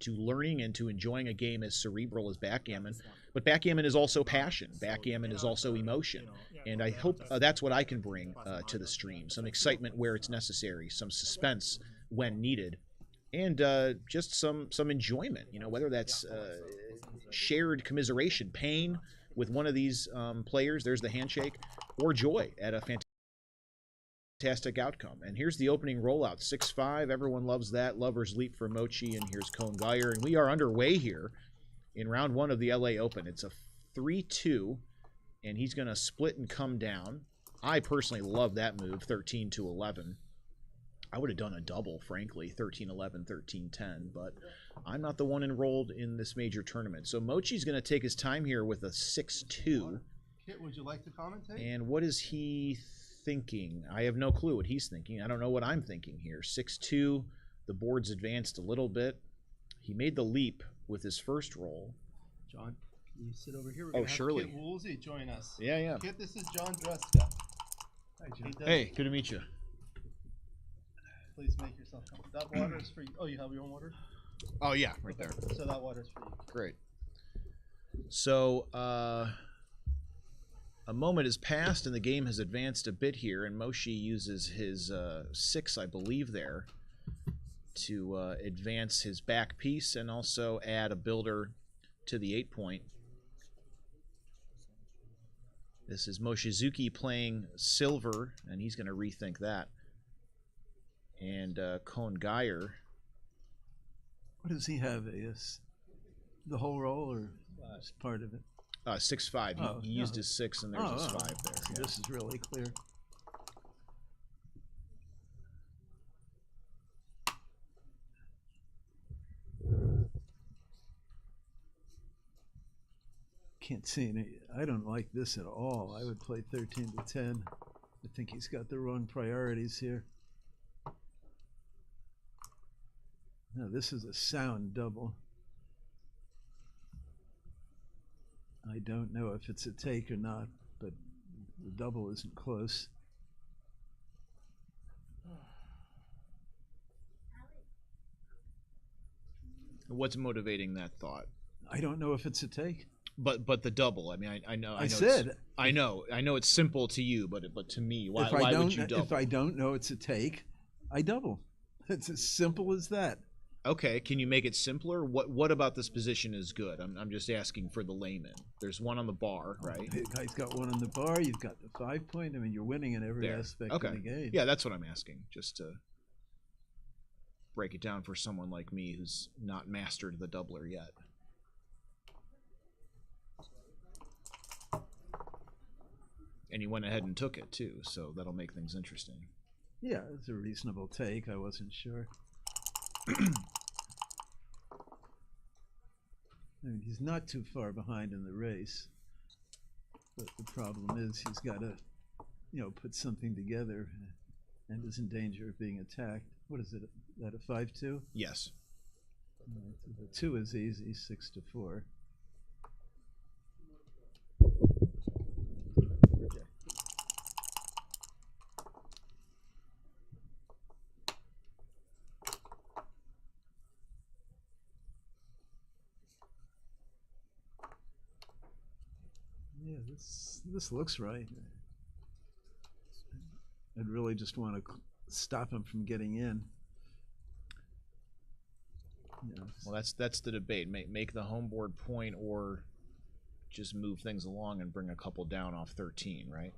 to learning and to enjoying a game as cerebral as backgammon. But backgammon is also passion. Backgammon is also emotion. And I hope that's what I can bring to the stream. Some excitement where it's necessary, some suspense when needed, and just some enjoyment. You know, whether that's shared commiseration, pain with one of these players, there's the handshake, or joy at a fantastic outcome. And here's the opening rollout, 6-5. Everyone loves that. Lover's leap for Mochy, and here's Cone Geyer. And we are underway here in round one of the LA Open. It's a 3-2, and he's going to split and come down. I personally love that move, 13-11. I would have done a double, frankly, 13-11, 13-10, but I'm not the one enrolled in this major tournament. So Mochy's going to take his time here with a 6-2. Kit, would you like to commentate? And what is he thinking? I have no clue what he's thinking. I don't know what I'm thinking here. 6-2, the board's advanced a little bit. He made the leap with his first roll. John, can you sit over here? Oh, surely. Kit Woolsey join us. Yeah, yeah. Kit, this is John Dreska. Hi, John. Hey, good to meet you. Please make yourself comfortable. That water is for you. Oh, you have your own water? Oh, yeah, right there. So that water is for you. Great. So, a moment has passed and the game has advanced a bit here, and Mochy uses his 6, I believe, there to advance his back piece and also add a builder to the 8-point. This is Mochizuki playing silver, and he's going to rethink that. And Cone Geyer. What does he have? The whole roll or just part of it? 6-5. He used his 6, and there's his 5 there. Yeah. This is really clear. Can't see any. I don't like this at all. I would play 13-10. I think he's got the wrong priorities here. No, this is a sound double. I don't know if it's a take or not, but the double isn't close. What's motivating that thought? I don't know if it's a take. But the double. I mean, I know. I said. I know it's simple to you, but to me, why would you double? If I don't know it's a take, I double. It's as simple as that. Okay, can you make it simpler? What about this position is good? I'm just asking for the layman. There's one on the bar, right? The guy's got one on the bar. You've got the 5-point. I mean, you're winning in every aspect of the game. Yeah, that's what I'm asking. Just to break it down for someone like me who's not mastered the doubler yet. And you went ahead and took it too, so that'll make things interesting. Yeah, it's a reasonable take. I wasn't sure. I mean, he's not too far behind in the race, but the problem is he's got to, put something together, and is in danger of being attacked. What is it? That a 5-2? Yes. So the 2 is easy, 6-4. Yeah, this looks right. I'd really just want to stop him from getting in. Yeah. Well, that's the debate. Make the home board point or just move things along and bring a couple down off 13, right?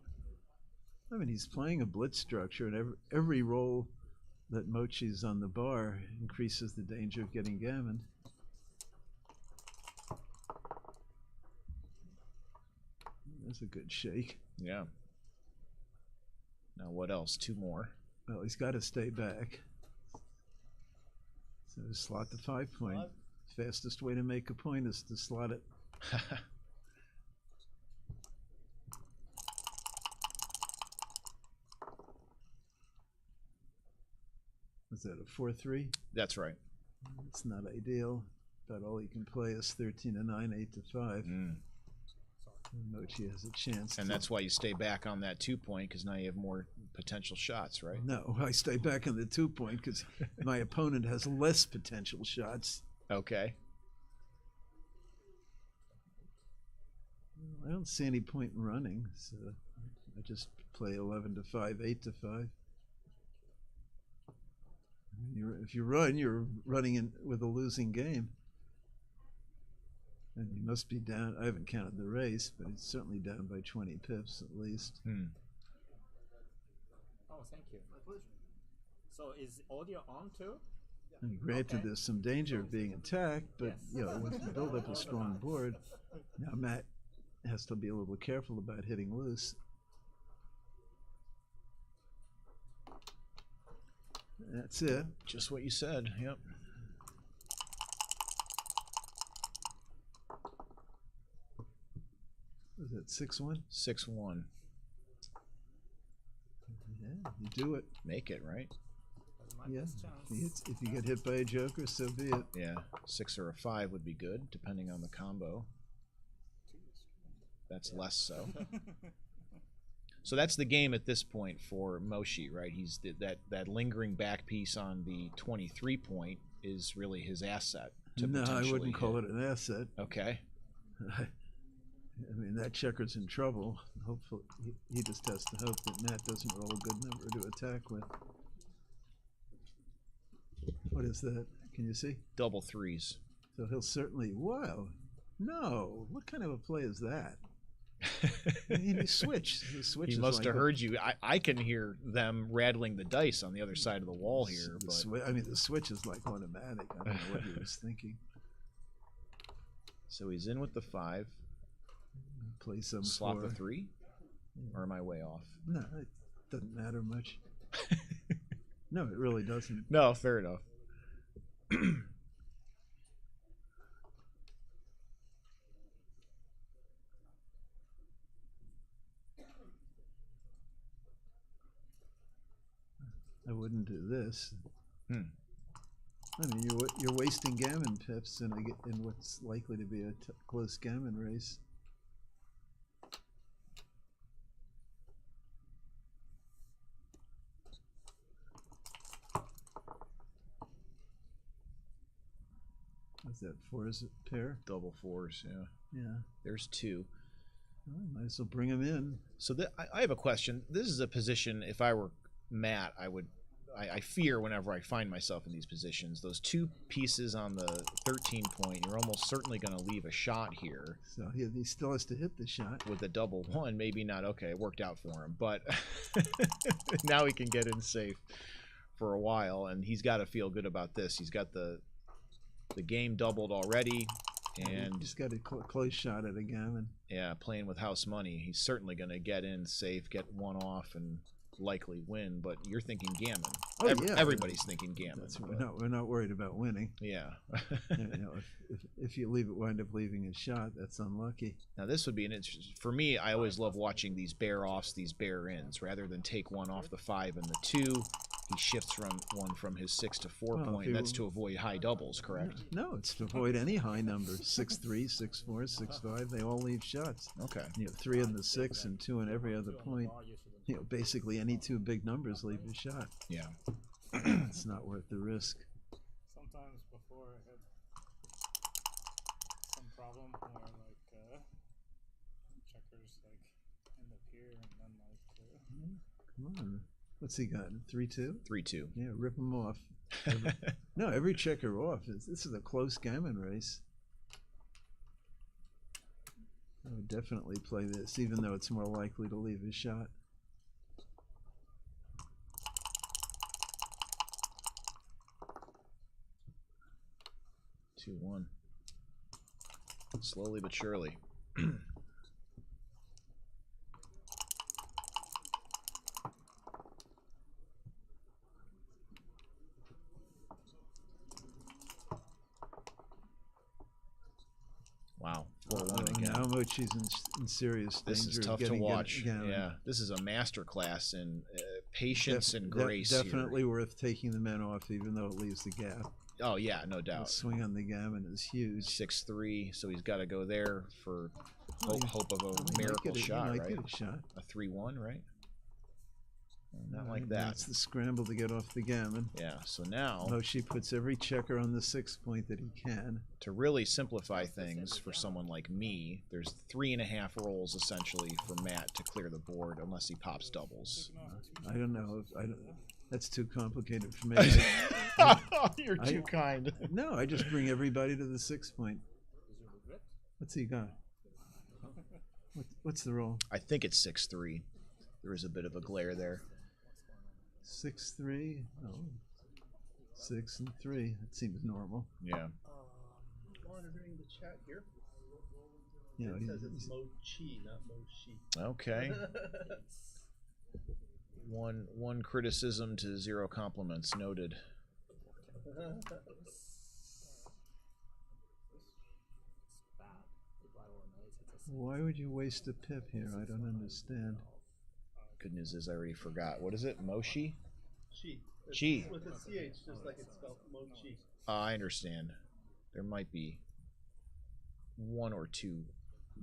I mean, he's playing a blitz structure, and every roll that Mochy's on the bar increases the danger of getting gammoned. That's a good shake. Yeah. Now what else? 2 more. Well, he's got to stay back. So slot the 5-point. Fastest way to make a point is to slot it. Was that a 4-3? That's right. It's not ideal. About all he can play is 13-9, 8-5. Mochy has a chance. And that's why you stay back on that 2-point, because now you have more potential shots, right? No, I stay back on the 2-point because my opponent has less potential shots. Okay. I don't see any point in running, so I just play 11 to 5, 8 to 5. If you run, you're running in with a losing game. And you must be down. I haven't counted the race, but it's certainly down by 20 pips at least. Oh, thank you. My pleasure. So is audio on too? And granted, Okay. there's some danger of being attacked, but Yes. you know, once you build up a strong board, now Matt has to be a little careful about hitting loose. That's it. Just what you said. Yep. Was it 6-1? 6-1. Yeah, you do it. Make it, right? That's my Yeah. best chance. If you get hit by a joker, so be it. Yeah. 6 or a 5 would be good, depending on the combo. That's less so. So that's the game at this point for Mochy, right? He's that lingering back piece on the 23 point is really his asset. To No, I potentially wouldn't call hit. it an asset. Okay. I mean, that checker's in trouble. Hopefully, he just has to hope that Matt doesn't roll a good number to attack with. What is that? Can you see? Double 3s. So he'll certainly. Wow. No. What kind of a play is that? I mean, he switched. The switch He is must like have heard you. I can hear them rattling the dice on the other side of the wall here. But I mean, the switch is like automatic. I don't know what he was thinking. so he's in with the 5. Play some Slot the 4. 3, or am I way off? No, it doesn't matter much. No, it really doesn't. No, fair enough. I wouldn't do this. Hmm. I mean, you're wasting gammon pips in what's likely to be a close gammon race. What's that? 4 is a pair? Double 4s, yeah. Yeah. There's 2. Well, might as well bring him in. So I have a question. This is a position, if I were Matt, I fear whenever I find myself in these positions. Those 2 pieces on the 13 point, you're almost certainly going to leave a shot here. So he still has to hit the shot. With the double 1, maybe not. Okay, it worked out for him. But now he can get in safe for a while, and he's got to feel good about this. He's got the game doubled already, and He's got a close shot at a gammon. yeah, playing with house money. He's certainly going to get in safe, get 1 off, and likely win. But you're thinking gammon. Oh, yeah. Everybody's thinking gammon. That's, But, we're not worried about winning. yeah. You know, if you wind up leaving a shot, that's unlucky. Now this would be an interesting. For me, I always love watching these bear offs, these bear ins, rather than take 1 off the 5 and the 2. He shifts from 1 from his 6 to 4 Well, if point. he That's were- to avoid high doubles, correct? No, it's to avoid any high number. 6-3, 6-4, 6-5. They all leave shots. Okay. You have 3 in the 6 and 2 in every other point. You know, basically any 2 big numbers leave a shot. Yeah. It's not worth the risk. Sometimes before I had some problem where like checkers like end up here and then like Come on. What's he got? 3-2? 3-2. Yeah, rip him off. No, every checker off. This is a close gammon race. I would definitely play this, even though it's more likely to leave a shot. 2-1. Slowly but surely. Wow. 4-1 again. Now Mochy's in serious danger. This is of tough to getting watch. gammon. Yeah, this is a masterclass in patience and grace. Definitely here. worth taking the men off, even though it leaves the gap. Oh yeah, no The doubt. swing on the gammon is huge. 6-3, so he's got to go there for Well, hope of Well, a he might miracle get shot, he might right? get a shot. A 3-1, right? Not like Alright, that. That's the scramble to get off the gammon. Yeah, so now, Mochy puts every checker on the 6 point that he can. to really simplify things for someone like me, there's 3.5 rolls essentially for Matt to clear the board unless he pops doubles. I don't know. That's too complicated for me. You're too kind. No, I just bring everybody to the 6 point. What's he got? What's the roll? I think it's 6-3. There is a bit of a glare there. 6-3. Oh, 6 and 3. That seems normal. Yeah. Monitoring the chat here. You know, It says it's Mochy, not Mochy. Okay. One criticism to 0 compliments. Noted. Why would you waste a pip here? I don't understand. Good news is I already forgot. What is it? Mochy? Chi. Chi. With a CH, just like it's spelled Mochy. I understand. There might be 1 or 2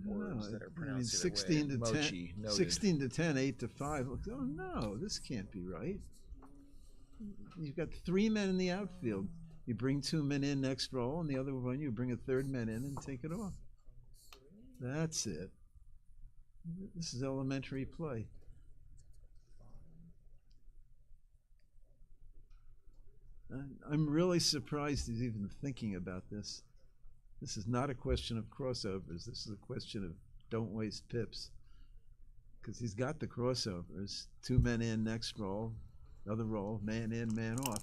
words that are I mean, pronounced 16 either way. to 10. Mochi, noted. 16 to 10, 8 to 5. Oh no, this can't be right. You've got 3 men in the outfield. You bring 2 men in next roll, and the other one you bring a 3rd man in and take it off. That's it. This is elementary play. I'm really surprised he's even thinking about this. This is not a question of crossovers. This is a question of don't waste pips. Because he's got the crossovers. 2 men in, next roll. Other roll, man in, man off.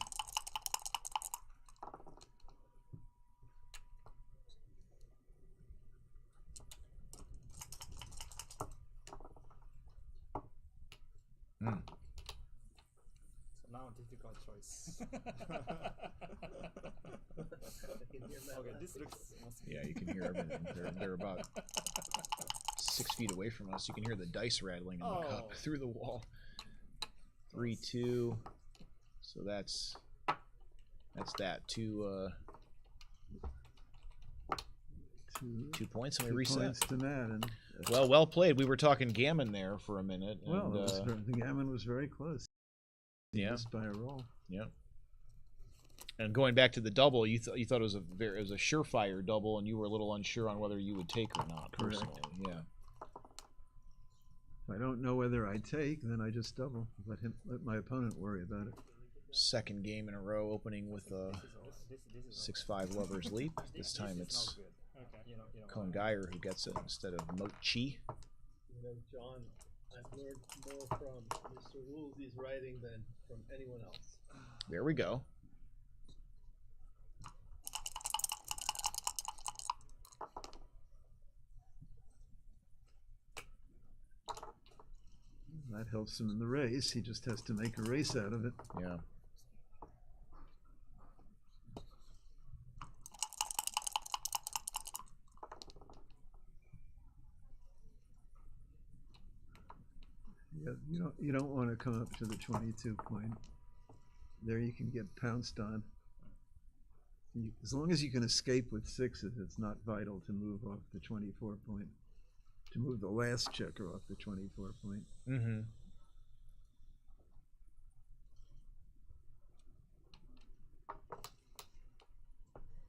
Now difficult choice. Okay, this looks. Yeah, you can hear everything. They're about 6 feet away from us. You can hear the dice rattling in the cup through the wall. 3-2. So that's that. 2 points, and we 2 reset. points to Matt. And, Well played. We were talking gammon there for a minute. And, well, the gammon was very close. yeah, Missed by a roll. yeah. And going back to the double, you thought it was a surefire double, and you were a little unsure on whether you would take or not. Correct. Personally, yeah. If I don't know whether I take, then I just double. Let my opponent worry about it. Second game in a row, opening with a 6-5 Lover's Leap. This time it's Cone Geyer who gets it instead of Mochy. You know, John, I've learned more from Mr. Woolsey's writing than from anyone else. There we go. That helps him in the race. He just has to make a race out of it. Yeah. Yeah, you don't want to come up to the 22 point. There you can get pounced on. As long as you can escape with 6s, it's not vital to move off the 24 point. To move the last checker off the 24 point. Mm-hmm.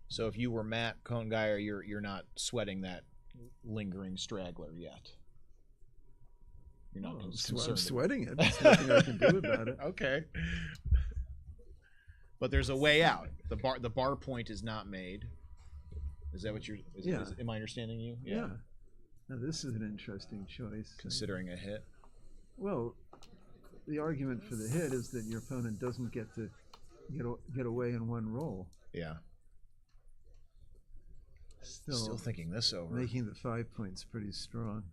So if you were Matt Cone Geyer, you're not sweating that lingering straggler yet. You're not concerned. I'm sweating it. There's nothing I can do about it. Okay. But there's a way out. The bar point is not made. Is that what you're? Am I understanding you? Yeah. Now this is an interesting choice. Considering a hit. Well, the argument for the hit is that your opponent doesn't get to get away in one roll. Yeah. Still thinking this over. Making the 5 points pretty strong.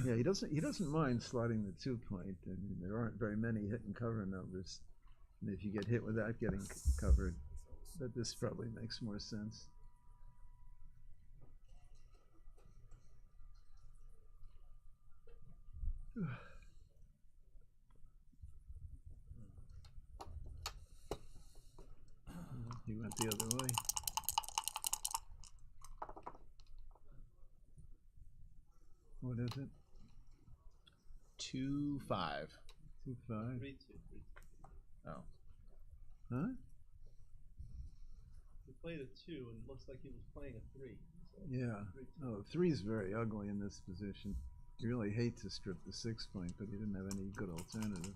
Yeah, he doesn't mind slotting the 2 point. I mean, there aren't very many hit and cover numbers. And if you get hit without getting covered, but this probably makes more sense. He went the other way. What is it? 2-5. 2-5. 3-2. Oh. Huh? He played a 2 and it looks like he was playing a 3. So Yeah. 3-2. Oh, 3 is very ugly in this position. You really hate to strip the 6 point, but he didn't have any good alternative.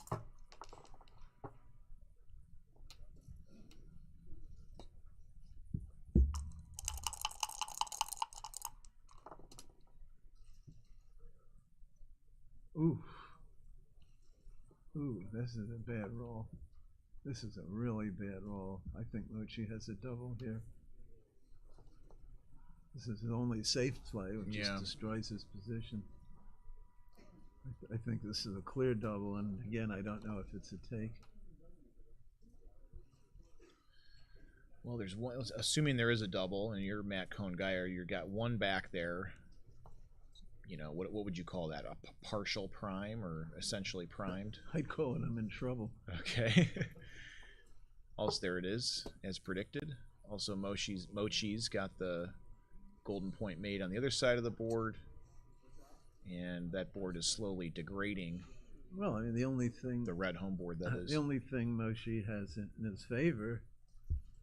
Ooh. Ooh, this is a bad roll. This is a really bad roll. I think Mochy has a double here. This is his only safe play, which just destroys his position. I think this is a clear double, and again, I don't know if it's a take. Well, there's one. Assuming there is a double, and you're Matt Cohn Geyer, you got one back there. You know, what would you call that? A partial prime or essentially primed? I'd call it I'm in trouble. Okay. Also, there it is, as predicted. Also, Mochy's got the golden point made on the other side of the board, and that board is slowly degrading. Well, I mean, the only thing... The red home board, that is. The only thing Mochy has in his favor,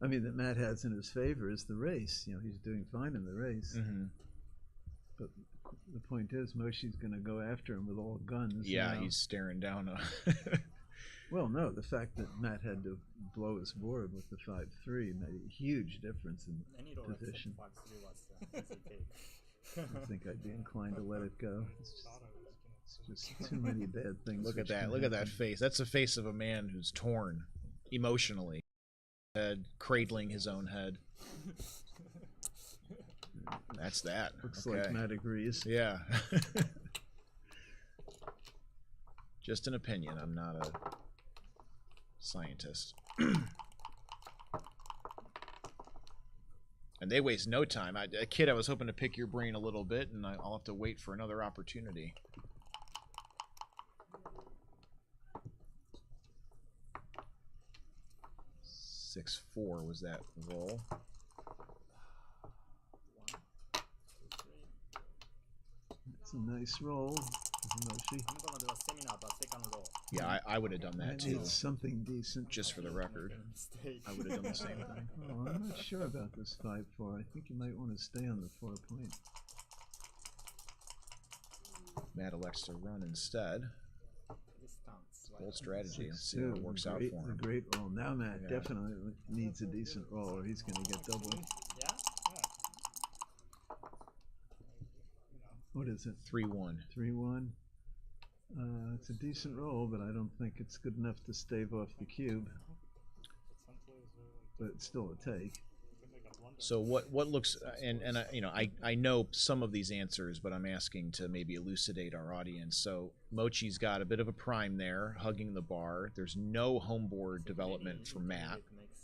I mean, that Matt has in his favor, is the race. You know, he's doing fine in the race. Mm-hmm. But the point is, Mochy's going to go after him with all guns. Yeah, you know? he's staring down a... Well, no, the fact that Matt had to blow his board with the 5-3 made a huge difference in position. I think I'd be inclined to let it go. It's just too many bad things. Look at that. Look at that face. That's the face of a man who's torn emotionally. Head, cradling his own head. That's that. Looks okay. like Matt agrees. Yeah. Just an opinion. I'm not a scientist. And they waste no time. Kid, I was hoping to pick your brain a little bit, and I'll have to wait for another opportunity. Six 4 was that roll. It's a nice roll. Mochy. Yeah, I would have done that too. It's something decent. Just for the record, I would have done the same thing. Oh, I'm not sure about this 5-4. I think you might want to stay on the 4 point. Matt elects to run instead. Bold strategy. Let's see how it works out for him. A great roll. Now Matt definitely needs a decent roll, or he's going to get double. What is it? 3-1. 3-1. It's a decent roll, but I don't think it's good enough to stave off the cube. But it's still a take. So what looks and I know some of these answers, but I'm asking to maybe elucidate our audience. So Mochy's got a bit of a prime there, hugging the bar. There's no homeboard development for Matt.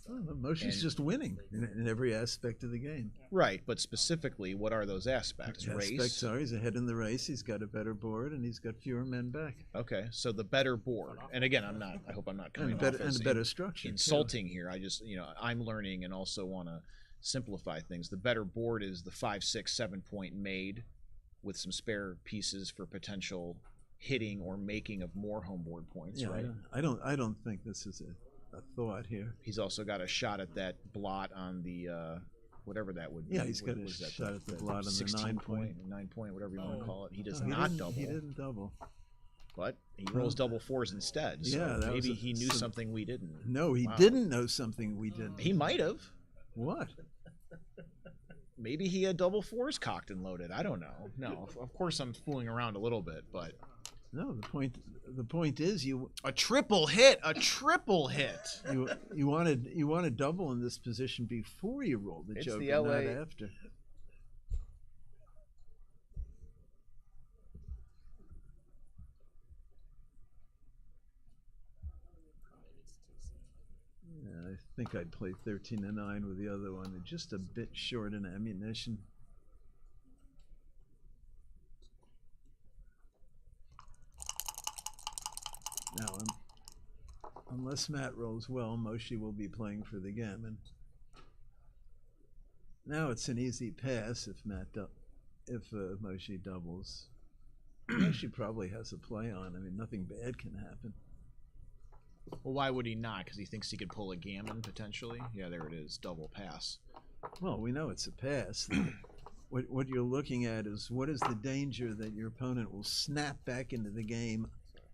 Well, Mochy's just winning in every aspect of the game. Right, but specifically, what are those aspects? The aspects are he's ahead in the race, he's got a better board, and he's got fewer men back. Okay, so the better board. And again, I hope I'm not coming off as a better structure. Insulting here. I just, I'm learning and also want to simplify things. The better board is the 5, 6, 7 point made with some spare pieces for potential hitting or making of more homeboard points, right? I don't think this is a thought here. He's also got a shot at that blot on the whatever that would be. Yeah, he's got a shot at the blot on the 9 point, whatever you want to call it. He does not double. He didn't double. But he rolls double 4s instead. So yeah, maybe he knew something we didn't. No, he didn't know something we didn't. He might have. What? Maybe he had double 4s cocked and loaded. I don't know. No, of course I'm fooling around a little bit, but no. The point is a triple hit. You want to double in this position before you roll the joker, not after. Yeah, I think I'd play 13-9 with the other one. They're just a bit short in ammunition. Now, unless Matt rolls well, Mochy will be playing for the gammon. Now it's an easy pass if Mochy doubles. Mochy probably has a play on. I mean, nothing bad can happen. Well, why would he not? Because he thinks he could pull a gammon, potentially? Yeah, there it is. Double pass. Well, we know it's a pass. What you're looking at is what is the danger that your opponent will snap back into the game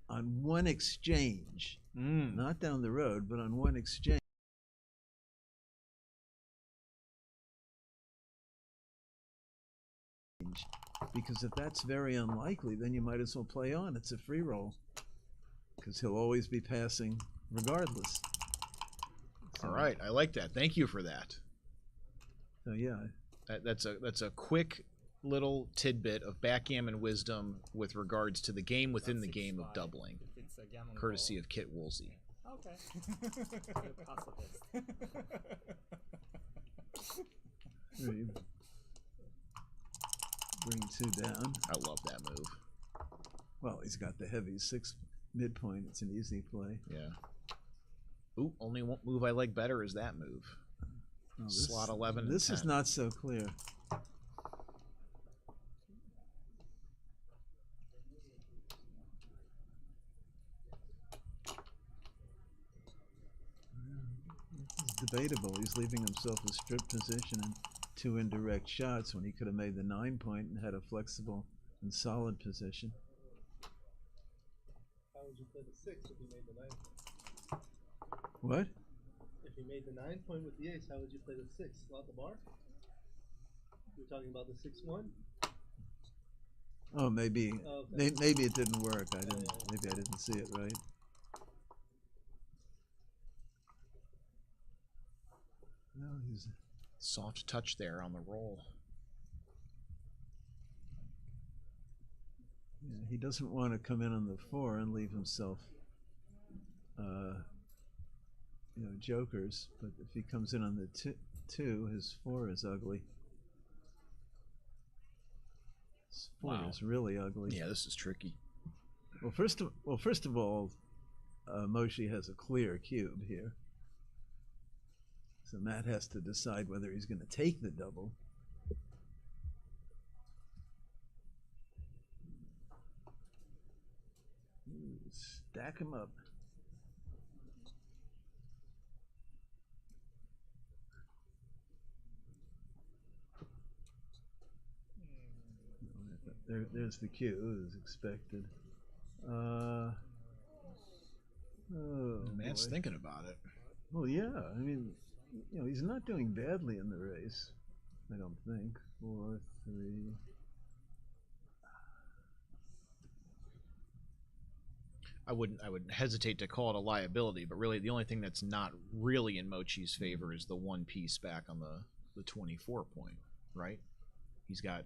on one exchange, not down the road, but on one exchange. Because if that's very unlikely, then you might as well play on. It's a free roll. Because he'll always be passing regardless. So, all right, I like that. Thank you for that. So yeah. That's a quick little tidbit of backgammon wisdom with regards to the game within the game of doubling, courtesy of Kit Woolsey. Okay. Bring 2 down. I love that move. Well, he's got the heavy 6 midpoint. It's an easy play. Yeah. Ooh, only one move I like better is that move. Oh, Slot 11 This and 10. is not so clear. It's debatable. He's leaving himself a strip position and 2 indirect shots when he could have made the 9 point and had a flexible and solid position. How would you play the 6 if you made the 9 point? What? If you made the 9 point with the ace, how would you play the 6? Slot the bar? You're talking about the 6-1? Oh, maybe. Oh, okay. Maybe it didn't work. Maybe I didn't see it right. No, he's Soft touch there on the roll. Yeah, he doesn't want to come in on the 4 and leave himself, jokers. But if he comes in on the 2, his 4 is ugly. His 4 is really ugly. Yeah, this is tricky. Well, first of all, Mochy has a clear cube here. So Matt has to decide whether he's going to take the double. Ooh, stack him up. There's the cue, as expected. Oh, Matt's boy. thinking about it. Well, yeah. I mean, he's not doing badly in the race. I don't think. 4, 3. I wouldn't hesitate to call it a liability, but really the only thing that's not really in Mochy's favor is the 1 piece back on the 24 point, right? He's got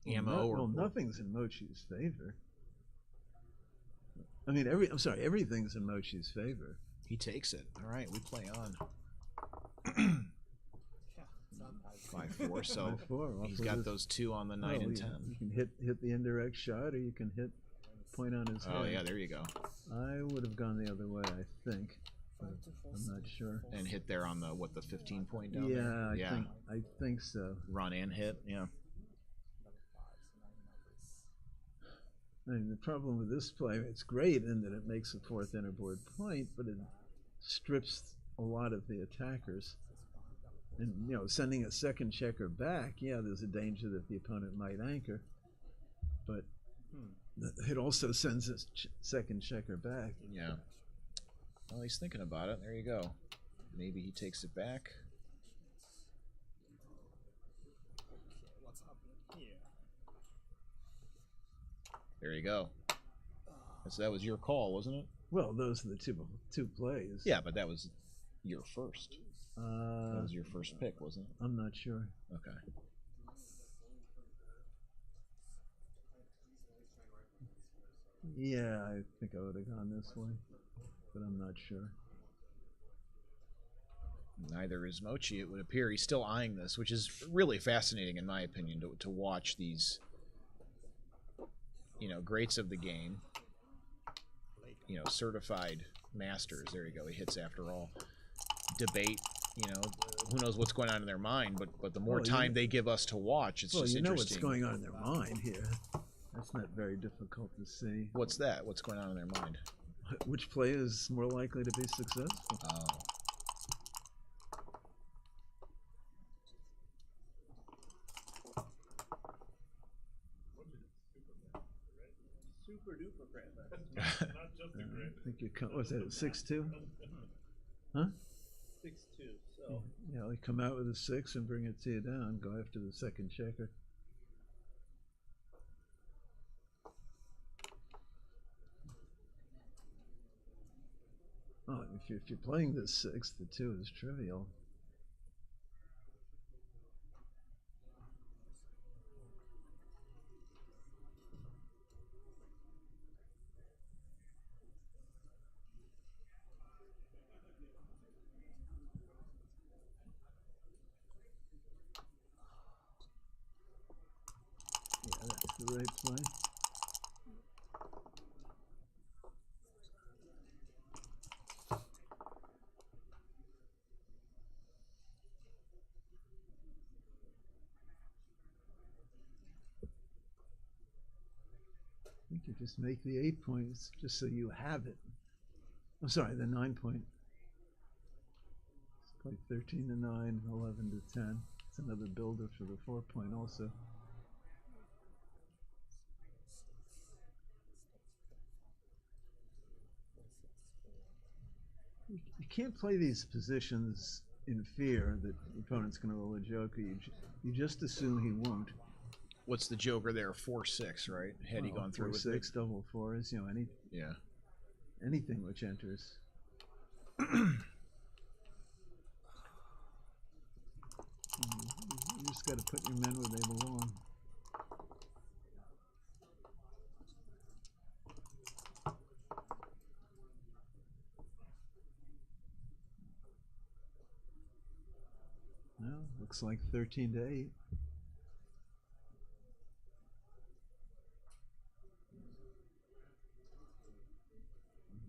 ammo nothing's in Mochy's favor. I mean, everything's in Mochy's favor. He takes it. All right, we play on. 5-4, so 5-4, he's got those 2 on the 9 and 10. You can hit the indirect shot, or you can hit point on his head. Oh yeah, there you go. I would have gone the other way, I think. But I'm not sure. And hit there on the 15 point down Yeah, there? I think so. Run and hit, yeah. I mean, the problem with this play, it's great in that it makes a 4th innerboard point, but it strips a lot of the attackers. And, sending a 2nd checker back, yeah, there's a danger that the opponent might anchor. But it also sends a 2nd checker back. Yeah. Well, he's thinking about it. There you go. Maybe he takes it back. What's up here? There you go. So that was your call, wasn't it? Well, those are the two plays. Yeah, but that was your first. That was your first pick, wasn't it? I'm not sure. Okay. Yeah, I think I would have gone this way, but I'm not sure. Neither is Mochy, it would appear. He's still eyeing this, which is really fascinating, in my opinion, to watch these, greats of the game, certified masters. There you go. He hits after all. Debate, who knows what's going on in their mind, but the more time they give us to watch, it's just interesting. What's going on in their mind here. That's not very difficult to see. What's that? What's going on in their mind? Which play is more likely to be successful? Oh. Super duper grandmaster. Not just the I grid. think you come. Was that 6-2? Huh? 6-2. So Yeah, they come out with a 6 and bring it to you down. Go after the second checker. Oh, if you're playing this 6, the 2 is trivial. Yeah, that's the right play. I think you just make the 8 points just so you have it. I'm sorry, the 9 point. It's like 13 to 9, 11 to 10. It's another builder for the 4 point also. You can't play these positions in fear that the opponent's going to roll a joker. You just assume he won't. What's the joker there? 4-6, right? Had he gone through with 4-6, it? double 4s, you know, Yeah. anything which enters. You just got to put your men where they belong. Well, looks like 13 to 8.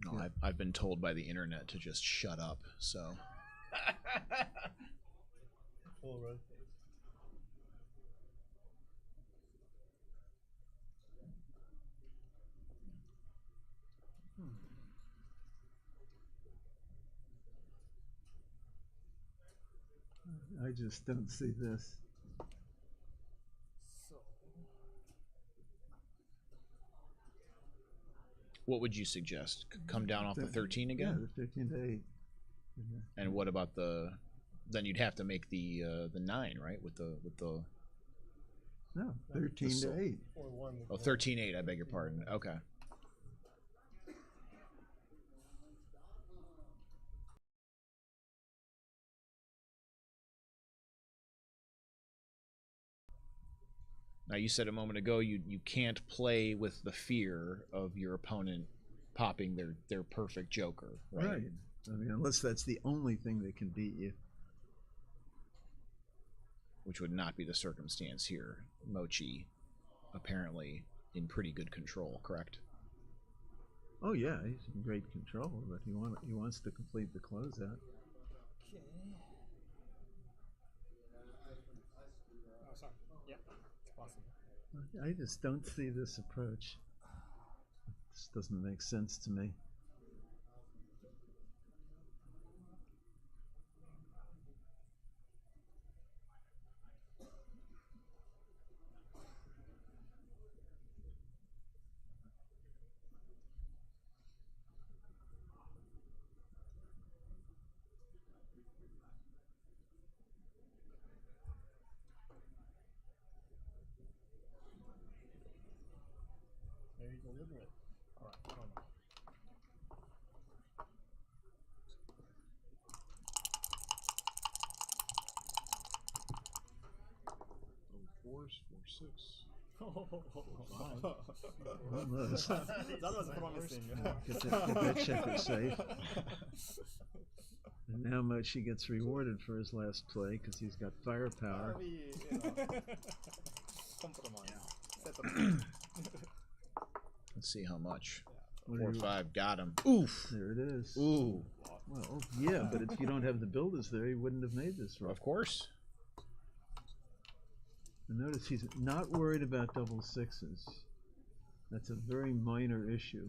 No, Yeah. I've been told by the internet to just shut up, so. full rotate. I just don't see this. So, What would you suggest? Come down off the 13 Yeah, again? the 13 to 8. And what about the? Then you'd have to make the 9, right? With the No, 13 to 8. Or one. oh 13-8. I beg your pardon. Okay. Now you said a moment ago you can't play with the fear of your opponent popping their perfect joker, right? Right. I mean, unless that's the only thing that can beat you. Which would not be the circumstance here. Mochy apparently in pretty good control, correct? Oh yeah, he's in great control, but he wants to complete the closeout. okay. Oh, sorry. Yeah, it's possible. I just don't see this approach. This doesn't make sense to me. Very deliberate. Alright, I don't know. Fours, 4-6. Almost. That was promising. Get that checker safe. And now Mochy gets rewarded for his last play because he's got firepower. Compromise. Let's see how much. What 4 are or you- 5 got him. Oof. There it is. Ooh. Well, yeah, but if you don't have the builders there, he wouldn't have made this roll. Of course. And notice he's not worried about double 6s. That's a very minor issue.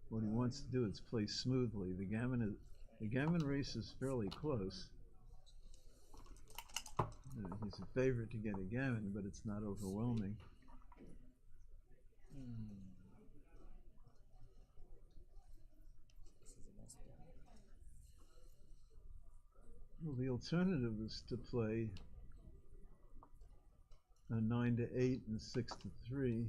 what he wants to do is play smoothly. The gammon race is fairly close. He's a favorite to get a gammon, but it's not overwhelming. Well, the alternative is to play a 9 to 8 and 6 to 3.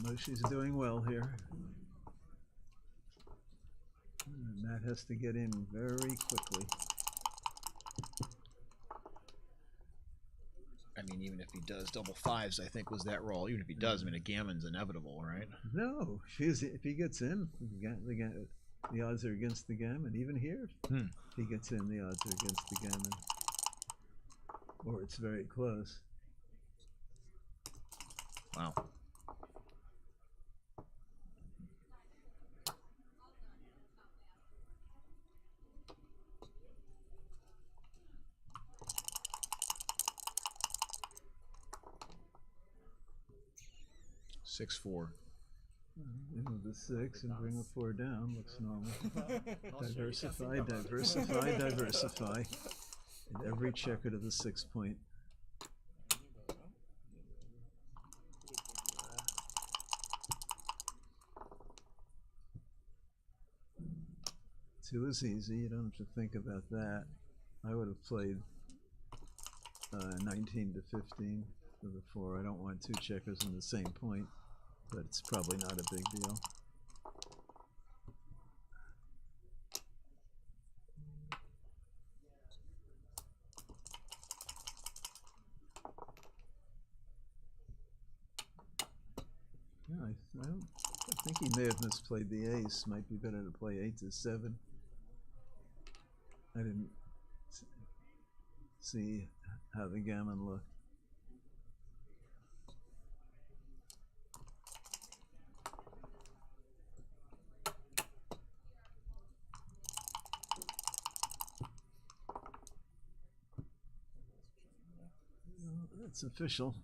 Mochy's doing well here. And Matt has to get in very quickly. I mean, even if he does double fives, I think was that roll. Even if he does, I mean, a gammon's inevitable, right? No, if he gets in, the odds are against the gammon. Even here, if he gets in, the odds are against the gammon. Or it's very close. Wow. Six, 4. In with the 6 and bring a 4 down. Looks normal. Diversify, diversify, diversify. And every checker to the 6 point. 2 is easy. You don't have to think about that. I would have played 19 to 15 for the 4. I don't want 2 checkers in the same point, but it's probably not a big deal. Yeah, I think he may have misplayed the ace. Might be better to play 8 to 7. I didn't see how the gammon looked. It's official.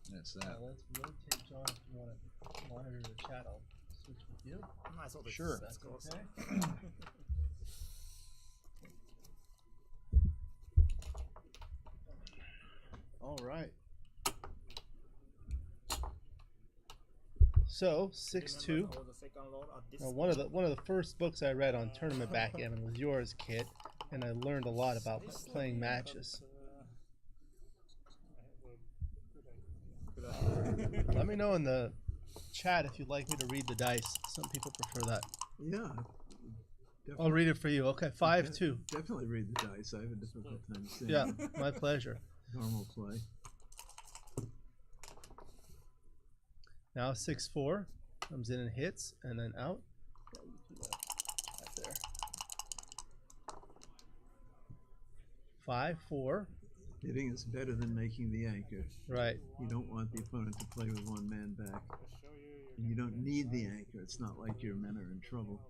That's that. Let's rotate John if you want to monitor the chat. I'll switch with you. Sure. That's okay. All right. So 6-2. Now, one of the first books I read on tournament backgammon was yours, Kit, and I learned a lot about playing matches. Let me know in the chat if you'd like me to read the dice. Some people prefer that. Yeah. I'll read it for you. Okay, 5-2. Definitely read the dice. I have a difficult time seeing. Yeah, my pleasure. Normal play. Now 6-4 comes in and hits, and then out. Right there. 5-4. Hitting is better than making the anchor. Right. You don't want the opponent to play with one man back. And you don't need the anchor. It's not like your men are in trouble.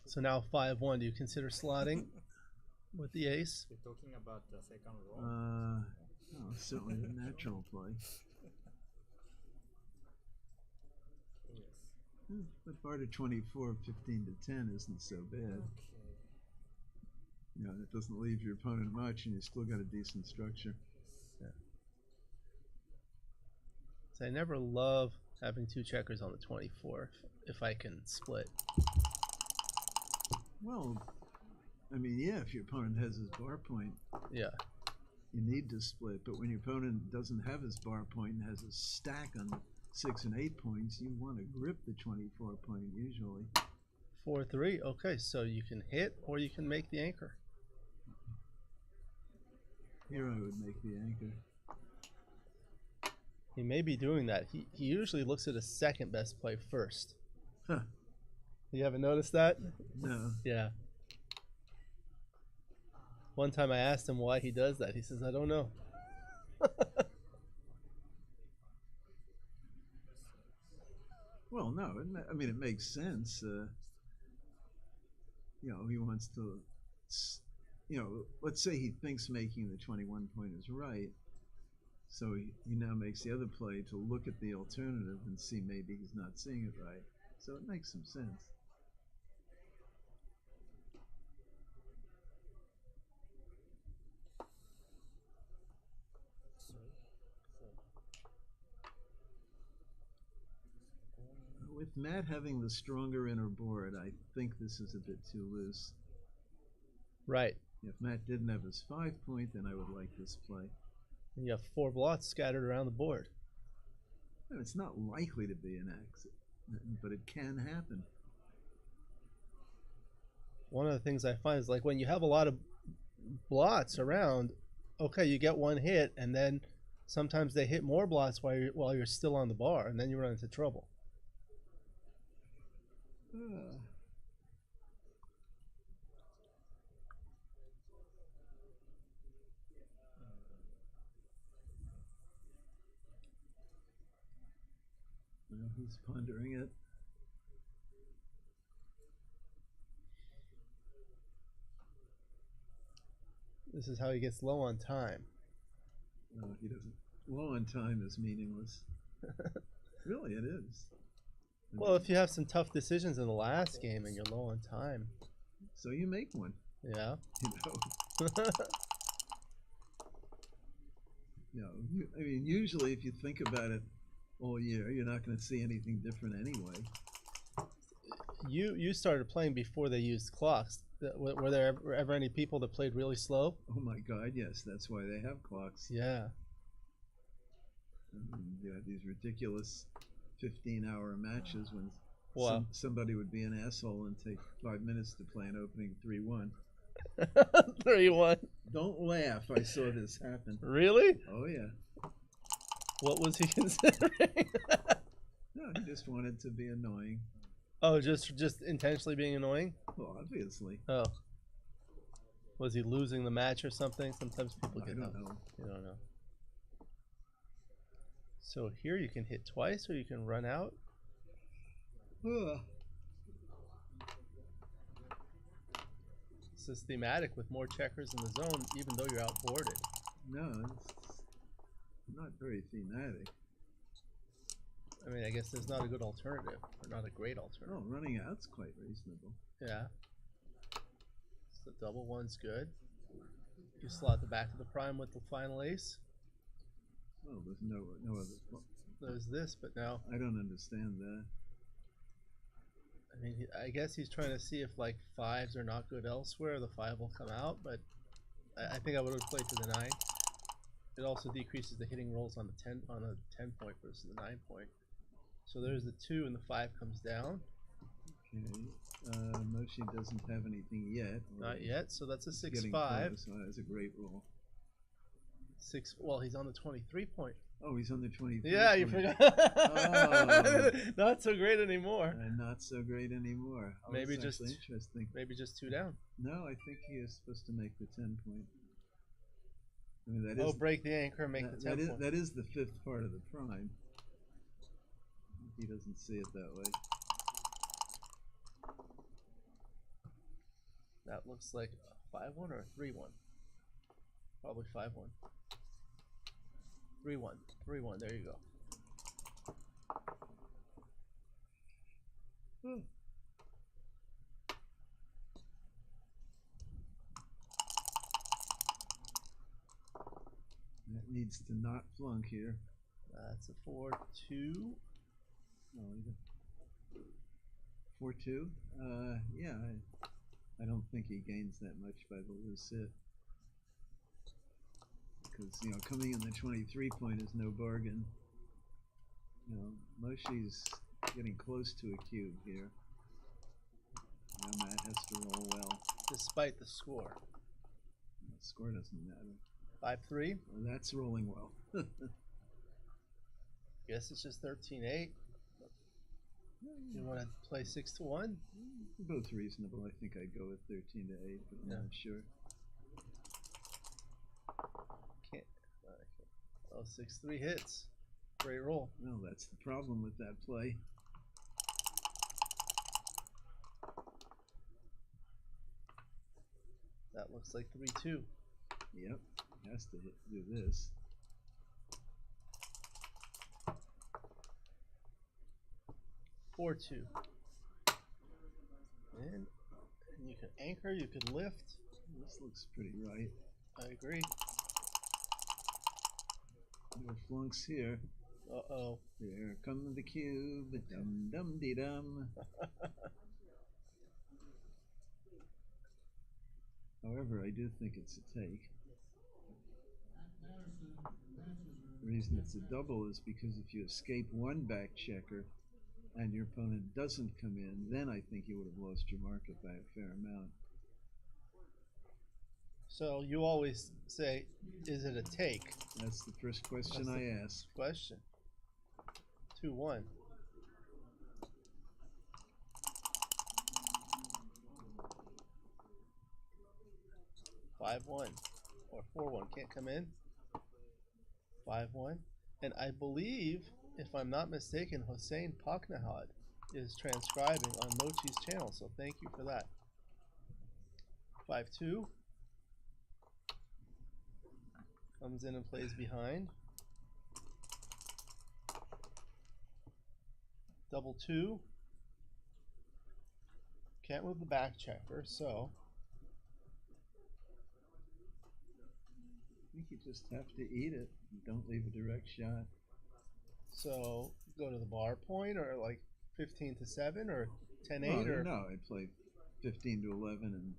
So now 5-1. Do you consider slotting with the ace? You're talking about the second roll? No, certainly the natural play. But part of 24, 15 to 10 isn't so bad. You know, it doesn't leave your opponent much, and you still got a decent structure. Yeah. So I never love having 2 checkers on the 24 if I can split. Well, I mean, yeah, if your opponent has his bar point, yeah, you need to split. But when your opponent doesn't have his bar point and has a stack on 6 and 8 points, you want to grip the 24 point usually. 4-3. Okay, so you can hit or you can make the anchor. Here I would make the anchor. He may be doing that. He usually looks at a second best play first. Huh. You haven't noticed that? No. Yeah. One time I asked him why he does that. He says, I don't know. Well, no. I mean, it makes sense. You know, he wants to, you know, let's say he thinks making the 21 point is right. So he now makes the other play to look at the alternative and see maybe he's not seeing it right. So it makes some sense. With Matt having the stronger inner board, I think this is a bit too loose. Right. If Matt didn't have his 5 point, then I would like this play. And you have 4 blots scattered around the board. And it's not likely to be an accident, but it can happen. One of the things I find is like when you have a lot of blots around, okay, you get one hit, and then sometimes they hit more blots while you're still on the bar, and then you run into trouble. Well, he's pondering it. This is how he gets low on time. No, he doesn't. Low on time is meaningless. Really, it is. Well, if you have some tough decisions in the last game and you're low on time. So you make one. Yeah. You know. You know, I mean, usually if you think about it all year, you're not going to see anything different anyway. You started playing before they used clocks. Were there ever any people that played really slow? Oh my God, yes. That's why they have clocks. Yeah. You have these ridiculous 15-hour matches when somebody would be an asshole and take 5 minutes to play an opening 3-1. 3-1. Don't laugh. I saw this happen. Really? Oh, yeah. What was he considering? No, he just wanted to be annoying. Oh, just intentionally being annoying? Well, obviously. Oh. Was he losing the match or something? Sometimes people get I don't know. You don't know. So here you can hit twice or you can run out. This is thematic with more checkers in the zone, even though you're outboarded. No, it's not very thematic. I mean, I guess there's not a good alternative, or not a great alternative. Oh, running out's quite reasonable. Yeah. So the double one's good. You slot the back of the prime with the final ace. Oh, there's no other. There's this, but now I don't understand that. I mean, I guess he's trying to see if like 5s are not good elsewhere. The 5 will come out, but I think I would have played to the 9. It also decreases the hitting rolls on the 10 point versus the 9 point. So there's the 2 and the 5 comes down. Okay. Mochy doesn't have anything yet. Not yet. So that's a 6-5. So that's a great roll. 6. Well, he's on the 23 point. Oh, he's on the 23. Yeah, you forgot. Oh. Not so great anymore. Not so great anymore. Oh, Maybe that's just interesting. Maybe just 2 down. No, I think he is supposed to make the 10 point. I mean, that is, break the anchor and make the 10 point. That is the 5th part of the prime. He doesn't see it that way. That looks like a 5-1 or a 3-1. Probably 5-1. 3-1. 3-1. There you go. That needs to not flunk here. That's a 4-2. Oh, 4-2? Yeah, I don't think he gains that much by the loose hit. Because, you know, coming in the 23 point is no bargain. You know, Mochy's getting close to a cube here. Now Matt has to roll well. Despite the score. The score doesn't matter. 5-3. Well, that's rolling well. Guess it's just 13-8. You want to play 6 to 1? Both reasonable. I think I'd go with 13 to 8, but I'm Yeah. not sure. Can't. Oh, 6-3 hits. Great roll. Well, that's the problem with that play. That looks like 3-2. Yep, has to do this. Four two. And you can anchor, you could lift. This looks pretty right. I agree. No flunks here. Uh-oh. Here comes the cube. Dum dum dee dum. However, I do think it's a take. The reason it's a double is because if you escape one back checker and your opponent doesn't come in, then I think you would have lost your market by a fair amount. So you always say, is it a take? That's the first question I ask. Question. 2-1. (5-1) or 4-1 can't come in. 5-1, and I believe, if I'm not mistaken, Hossein Paknahad is transcribing on Mochy's channel, so thank you for that. 5-2 comes in and plays behind. Double 2. Can't move the back checker, so I think you just have to eat it. Don't leave a direct shot. so go to the bar point, or like 15 to 7 or 10-8 Well, or no, I play 15 to 11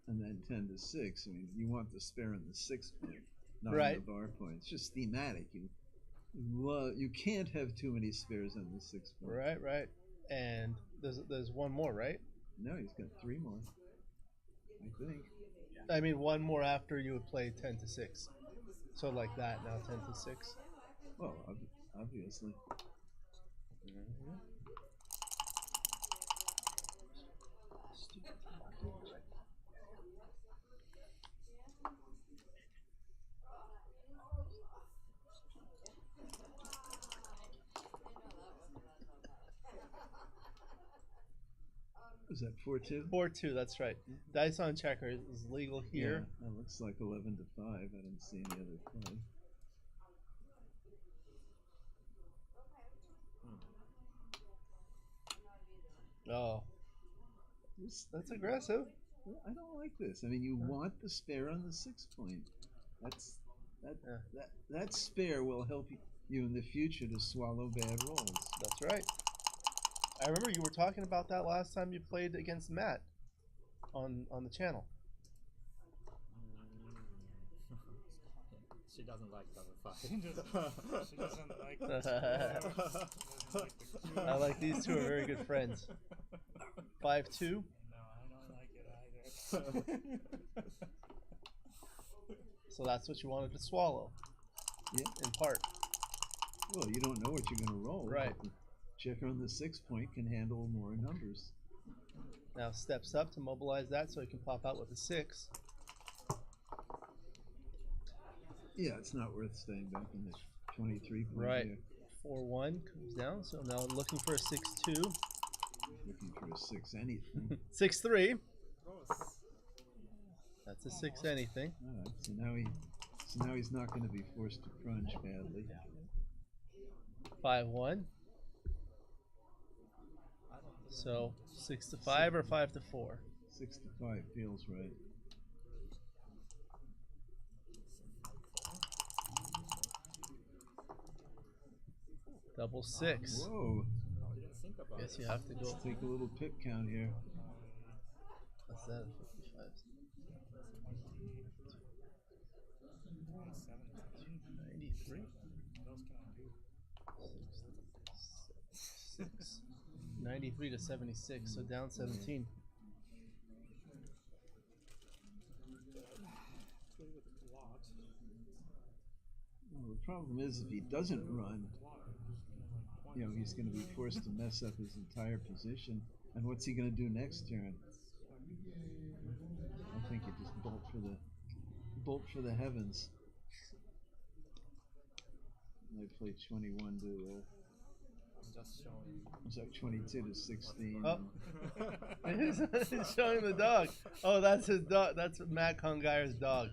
and then 10 to 6. I mean, you want the spare in the 6 point, not Right. on the bar point. It's just thematic. You can't have too many spares on the 6 point. right. And there's one more, right? No, he's got 3 more, I think. I mean, one more after you would play 10 to 6. So like that, now 10 to 6. Well, obviously. Is that 4-2? 4-2, that's right. Dice on checker is legal here. Yeah, that looks like 11 to 5. I didn't see any other play. Oh, that's aggressive. Well, I don't like this. I mean, you want the spare on the 6 point. That spare will help you in the future to swallow bad rolls. That's right. I remember you were talking about that last time you played against Matt on the channel. She doesn't like double five. She doesn't like the I like these two are very good friends. 5-2. No, I don't like it either. So that's what you wanted to swallow. Yeah. In part. Well, you don't know what you're going to roll. Right. But the checker on the 6 point can handle more numbers. Now steps up to mobilize that so he can pop out with a 6. Yeah, it's not worth staying back in the 23 point Right. here. 4-1 comes down. So now looking for a 6-2. Looking for a 6 anything. 6-3. Close. That's a 6 anything. All right, so now he's not going to be forced to crunch badly. 5-1. So 6 to 5 or 5 to 4. 6 to 5 feels right. Double 6. Whoa! I didn't think about Guess it. you have to go. Let's take a little pip count here. What's that? 55. 93. 6. 93 to 76. So down 17. Well, the problem is if he doesn't run, you know, he's going to be forced to mess up his entire position. And what's he going to do next turn? I think he just bolt for the heavens. They play 21 to Just showing. it's like 22 to 16. Oh. He's showing the dog. Oh, that's his dog. That's Matt Congire's dog.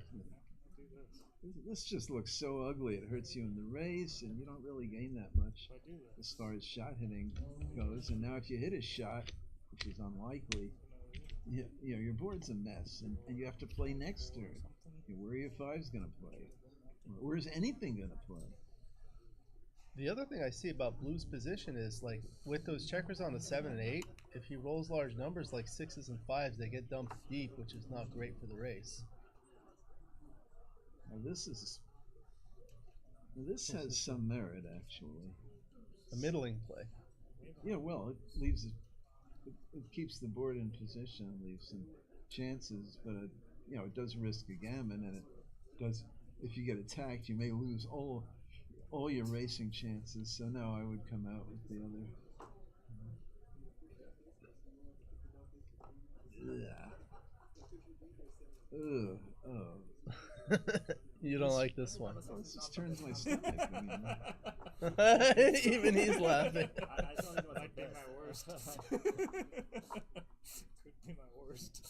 This just looks so ugly. It hurts you in the race, and you don't really gain that much as far as shot hitting goes. And now if you hit a shot, which is unlikely, you know your board's a mess, and you have to play next turn. You know, where are your fives going to play? Where's anything going to play? The other thing I see about Blue's position is, like, with those checkers on the 7 and 8, if he rolls large numbers like 6s and 5s, they get dumped deep, which is not great for the race. Now this has some merit, actually. A middling play. Yeah, well, it leaves it keeps the board in position, leaves some chances, but you know, it does risk a gammon, and it does. If you get attacked, you may lose all your racing chances. So no, I would come out with the other. Ugh. Oh. You don't like this one. Oh, this just turns my stomach. I mean, Even he's laughing. I thought it was Might be the my worst. best. Could be my worst.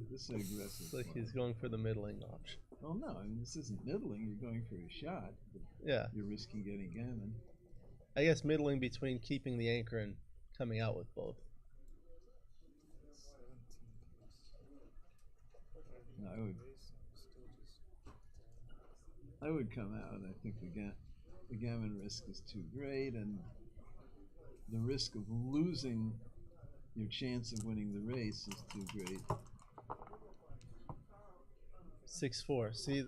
this is aggressive. It's like one. he's going for the middling option. Well, no, I mean this isn't middling. You're going for a shot. But Yeah. you're risking getting gammon. I guess middling between keeping the anchor and coming out with both. No, I would come out. I think the gammon risk is too great, and the risk of losing your chance of winning the race is too great. 6-4. See?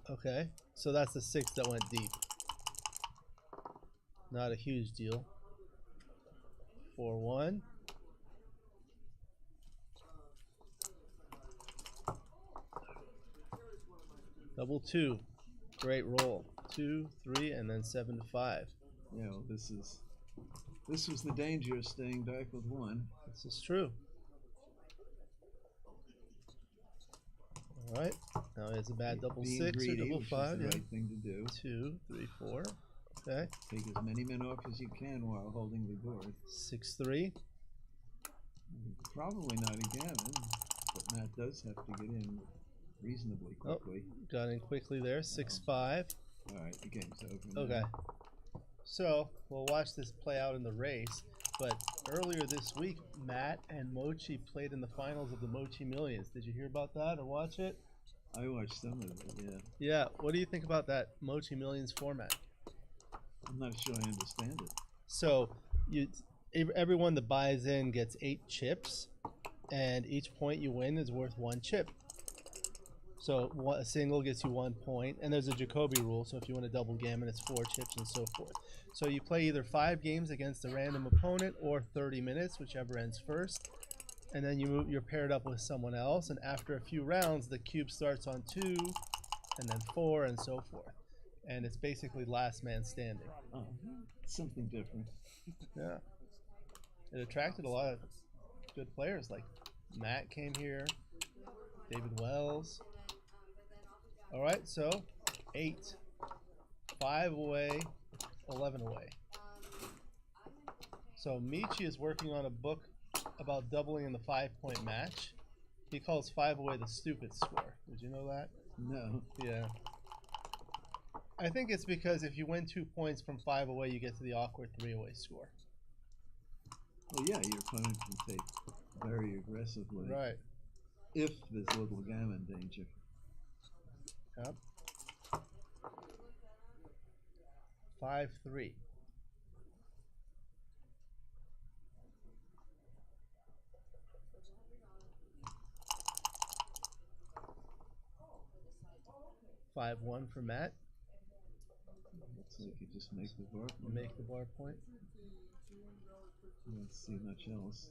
Okay. So that's the 6 that went deep. Not a huge deal. 4-1. Double 2. Great roll. 2, 3, and then 7 to 5. You know, this was the danger of staying back with 1. This is true. All right. Now it's a bad double Being 6 greedy, or double which 5. is the Yeah. right thing to do. 2, 3, 4. Okay. Take as many men off as you can while holding the board. 6-3. Probably not a gammon, but Matt does have to get in reasonably quickly. Got in quickly there. 6-5. All right, the game's over now. Okay. So we'll watch this play out in the race. But earlier this week, Matt and Mochy played in the finals of the Mochy Millions. Did you hear about that or watch it? I watched some of it, yeah. Yeah. What do you think about that Mochy Millions format? I'm not sure I understand it. So everyone that buys in gets 8 chips, and each point you win is worth 1 chip. So a single gets you 1 point, and there's a Jacoby rule. So if you want a double gammon, it's 4 chips and so forth. So you play either 5 games against a random opponent or 30 minutes, whichever ends first. And then you're paired up with someone else, and after a few rounds, the cube starts on 2, and then 4, and so forth. And it's basically last man standing. Oh, something different. Yeah. It attracted a lot of good players, like Matt came here, David Wells. All right, so 8, 5 away, 11 away. So Mochy is working on a book about doubling in the 5-point match. He calls 5 away the stupid score. Did you know that? No. Yeah. I think it's because if you win 2 points from 5 away, you get to the awkward 3 away score. Well, yeah, your opponent can take very aggressively. Right. If there's little gammon danger. Yep. 5-3. Five one for Matt. Looks like you just make the bar point. Make the bar point. You don't see much else.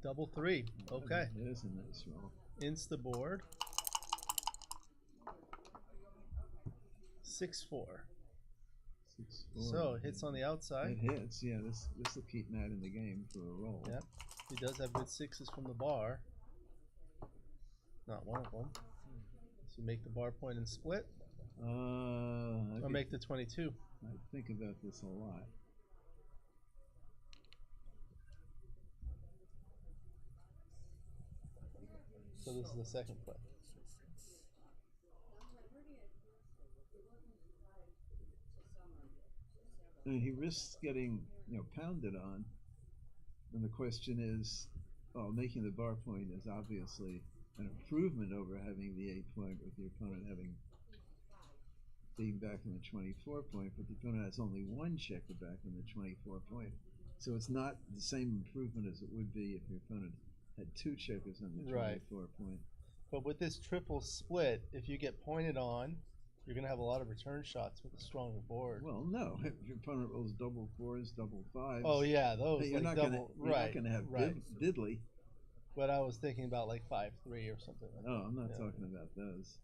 Double 3. Okay. There's a nice roll. Insta board. 6-4. 6-4. So it hits on the outside. It hits, yeah. This will keep Matt in the game for a roll. Yep. He does have good 6s from the bar. Not one of them. So you make the bar point and split, or make the 22. I think about this a lot. So this is the second play. And he risks getting, pounded on. And the question is, well, making the bar point is obviously an improvement over having the 8 point with the opponent being back in the 24 point, but the opponent has only one checker back in the 24 point. So it's not the same improvement as it would be if your opponent had 2 checkers on the 24 point. But with this triple split, if you get pointed on, you're going to have a lot of return shots with a stronger board. Well, no. If your opponent rolls double 4s, double 5s. Oh, yeah, those. You're like not double, going to have diddly. But I was thinking about like 5-3 or something like that. No, I'm not talking about those.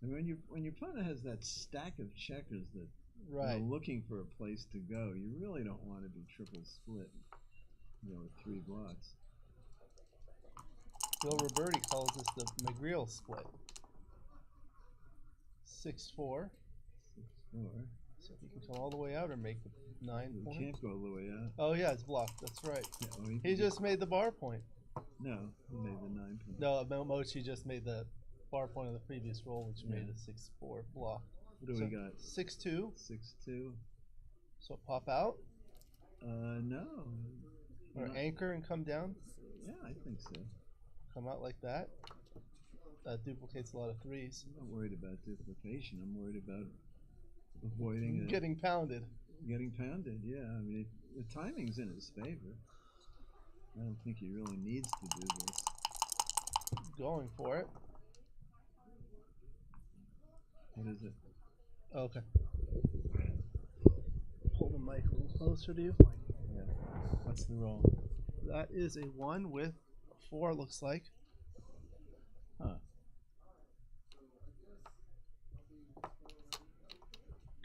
And when your opponent has that stack of checkers that Right. looking for a place to go, you really don't want to be triple split, with 3 blocks. Bill Roberti calls this the McGreal split. 6-4. 6-4. So he can come all the way out or make the 9 You point. can't go all the way out. Oh yeah, it's blocked. That's right. Yeah, well, He just made the bar point. No, he made the 9 point. No, Mochy just made the bar point of the previous roll, which made a 6-4 block. What do we got? 6-2. 6-2. So pop out No. or Not- anchor and come down. Yeah, I think so. Come out like that. That duplicates a lot of 3s. I'm not worried about duplication. I'm worried about avoiding Getting pounded. getting pounded. Yeah, I mean, the timing's in his favor. I don't think he really needs to do this. Going for it. What is it? Okay. Hold the mic a little closer to you. Yeah. What's the roll? That is a 1 with a 4, looks like. Huh.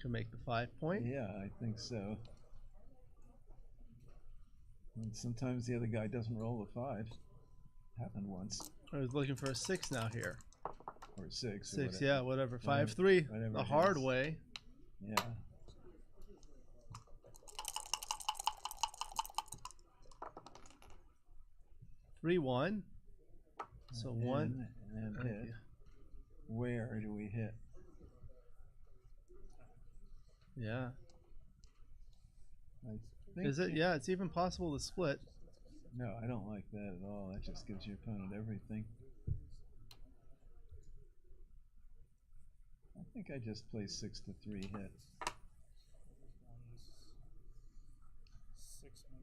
Can make the 5 point. Yeah, I think so. And sometimes the other guy doesn't roll a 5. Happened once. I was looking for a 6 now here. Or 6. 6, or yeah, whatever. 5-3. whatever The it hard is. way. Yeah. Three, 1. So In 1. and Thank hit. you. Where do we hit? Yeah. I think Is it? Yeah, it's even possible to split. No, I don't like that at all. That just gives your opponent everything. I think I just play 6-3 hit.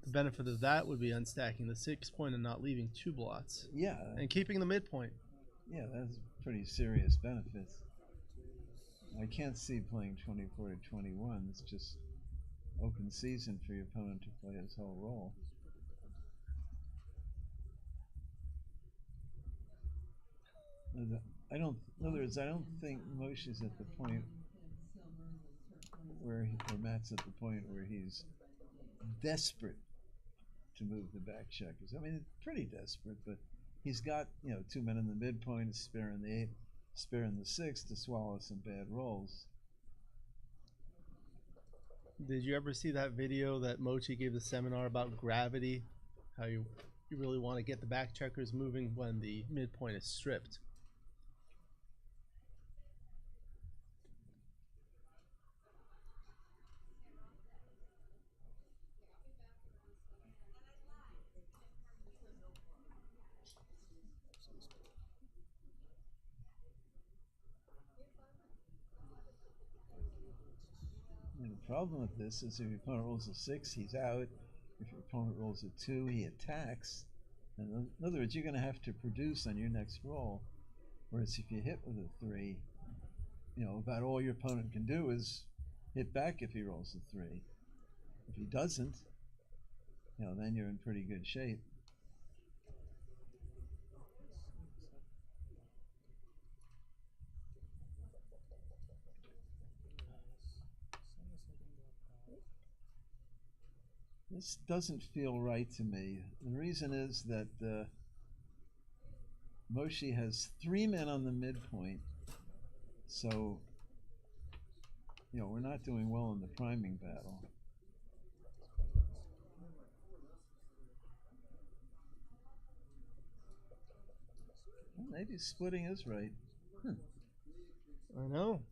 The benefit of that would be unstacking the 6 point and not leaving 2 blots. Yeah, And keeping the midpoint. yeah, that's pretty serious benefits. I can't see playing 24-21. It's just open season for your opponent to play his whole role. In other words, I don't think Mochy's at the point where or Matt's at the point where he's desperate to move the back checkers. I mean, pretty desperate, but he's got 2 men in the midpoint, a spare in the 8, spare in the 6 to swallow some bad rolls. Did you ever see that video that Mochy gave the seminar about gravity? How you really want to get the back checkers moving when the midpoint is stripped. And the problem with this is if your opponent rolls a 6, he's out. If your opponent rolls a 2, he attacks. And in other words, you're going to have to produce on your next roll. Whereas if you hit with a 3, about all your opponent can do is hit back if he rolls a 3. If he doesn't, then you're in pretty good shape. This doesn't feel right to me. The reason is that Mochy has 3 men on the midpoint, so we're not doing well in the priming battle. Well, maybe splitting is right. I know.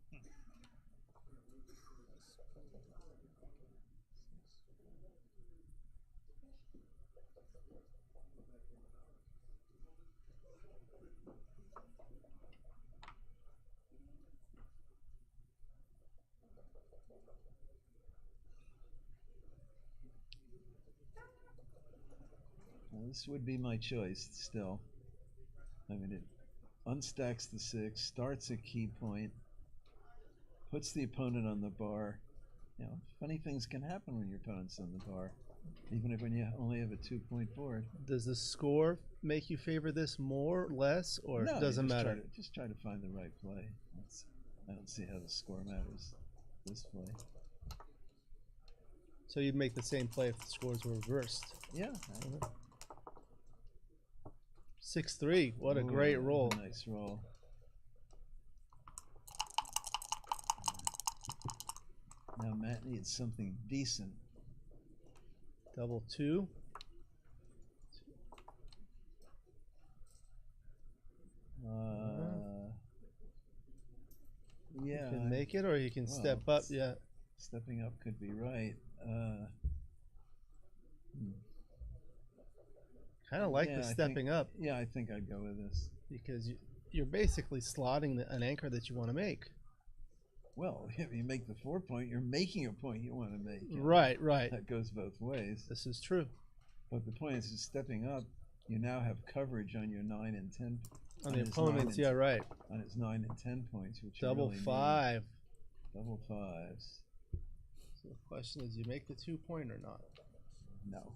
Well, this would be my choice still. I mean, it unstacks the 6, starts a key point, puts the opponent on the bar. Funny things can happen when your opponent's on the bar, even if when you only have a 2-point board. Does the score make you favor this more, less, or No, doesn't matter? Just try to find the right play. I don't see how the score matters this play. So you'd make the same play if the scores were reversed. Yeah. 6-3. What a great roll. Nice roll. Now Matt needs something decent. Double 2. Yeah. You can make it, or you can step up. Yeah. Stepping up could be right. Kind of like the stepping up. Yeah, I think I'd go with this. Because you're basically slotting an anchor that you want to make. Well, if you make the 4-point, you're making a point you want to make. Right, right. That goes both ways. This is true. But the point is, stepping up, you now have coverage on your 9 and 10. On the opponents, yeah, right. On his 9 and 10 points, which double you really 5. Need. Double 5s. So the question is, you make the 2-point or not? No.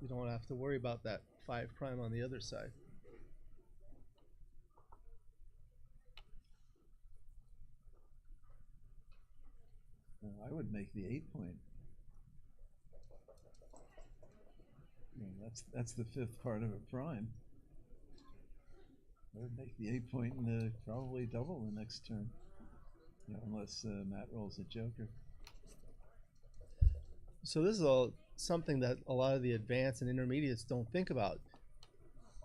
You don't have to worry about that 5' on the other side. Well, I would make the 8-point. That's the 5th part of a prime. I would make the 8-point and probably double the next turn. Unless Matt rolls a joker. So this is something that a lot of the advanced and intermediates don't think about.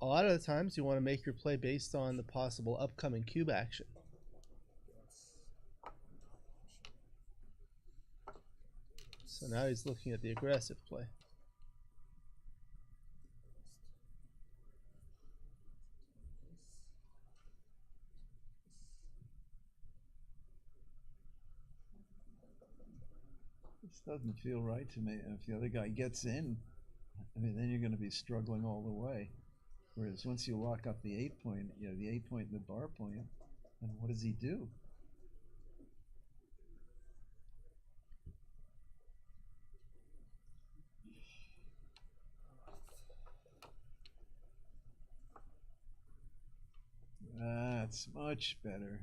A lot of the times you want to make your play based on the possible upcoming cube action. So now he's looking at the aggressive play. This doesn't feel right to me. If the other guy gets in, I mean, then you're going to be struggling all the way. Whereas once you lock up the 8-point, the 8-point and the bar point, then what does he do? That's much better.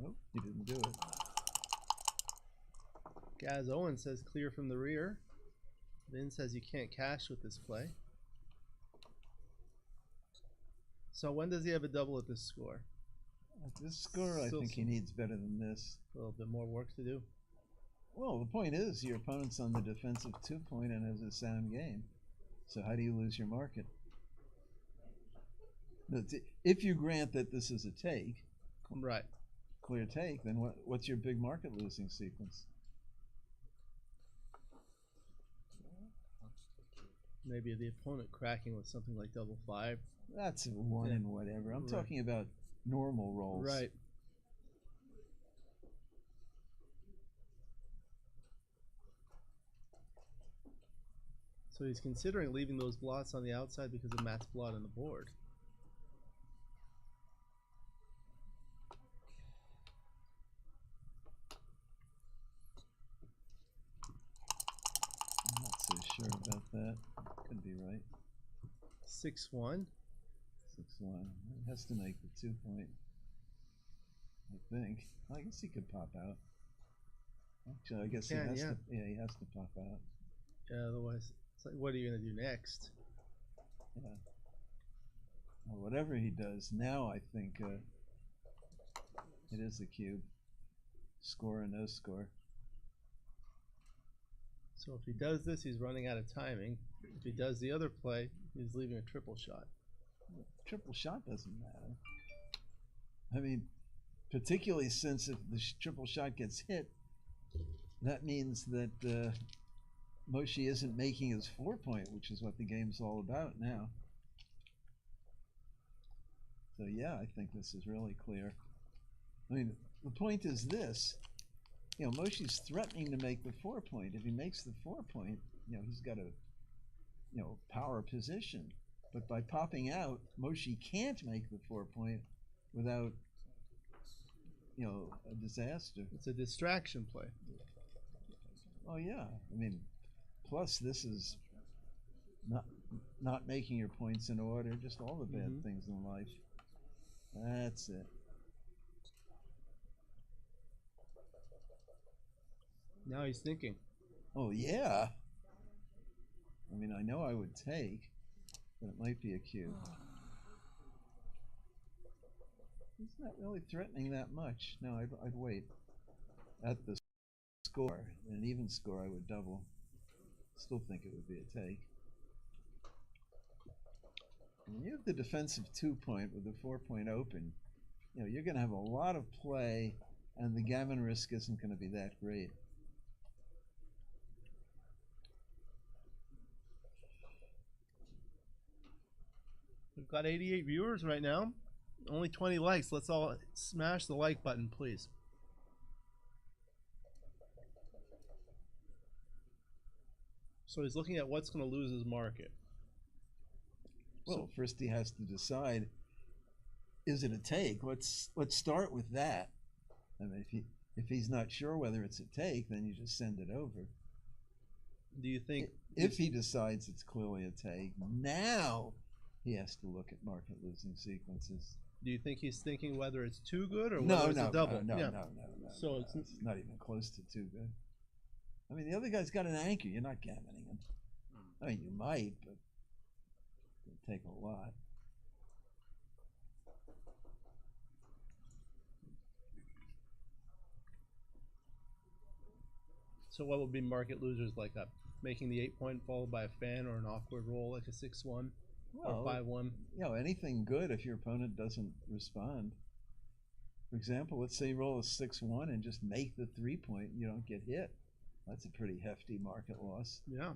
Oh, he didn't do it. Gaz Owen says clear from the rear. Vin says you can't cash with this play. So when does he have a double at this score? At this score, I think he needs better than this. A little bit more work to do. Well, the point is, your opponent's on the defensive 2-point and has a sound game. So how do you lose your market? If you grant that this is a take, right, clear take, then what's your big market losing sequence? Maybe the opponent cracking with something like double 5. That's a 1 and whatever. I'm talking about normal rolls. Right. So he's considering leaving those blots on the outside because of Matt's blot on the board. I'm not so sure about that. Could be right. 6-1. 6-1. He has to make the 2-point. I think. I guess he could pop out. Actually, I guess he has to. Yeah, he has to pop out. Yeah, otherwise, it's like, what are you gonna do next? Yeah. Well, whatever he does now, I think it is a cube. Score or no score. So if he does this, he's running out of timing. If he does the other play, he's leaving a triple shot. Triple shot doesn't matter. I mean, particularly since if the triple shot gets hit, that means that Mochy isn't making his 4-point, which is what the game's all about now. So yeah, I think this is really clear. I mean, the point is this. You know, Mochy's threatening to make the 4-point. If he makes the 4-point, you know, he's got a, you know, power position. But by popping out, Mochy can't make the 4-point without, you know, a disaster. It's a distraction play. Oh yeah, I mean, plus this is not making your points in order, just all the bad things in life. That's it. Now he's thinking. Oh yeah. I mean, I know I would take, but it might be a cube. He's not really threatening that much. No, I'd wait. At the score, an even score, I would double. Still think it would be a take. When you have the defensive 2-point with the 4-point open, you know, you're going to have a lot of play, and the gammon risk isn't going to be that great. We've got 88 viewers right now. Only 20 likes. Let's all smash the like button, please. So he's looking at what's going to lose his market. Well, first he has to decide, is it a take? Let's start with that. I mean, if he's not sure whether it's a take, then you just send it over. Do you think if he decides it's clearly a take, now he has to look at market losing sequences. Do you think he's thinking whether it's too good or whether it's a double? No. So it's not even close to too good. I mean, the other guy's got an anchor. You're not gammoning him. I mean, you might, but it would take a lot. So what would be market losers, like making the 8-point followed by a fan or an awkward roll like a 6-1 or 5-1? You know, anything good if your opponent doesn't respond. For example, let's say you roll a 6-1 and just make the 3-point and you don't get hit. That's a pretty hefty market loss. Yeah.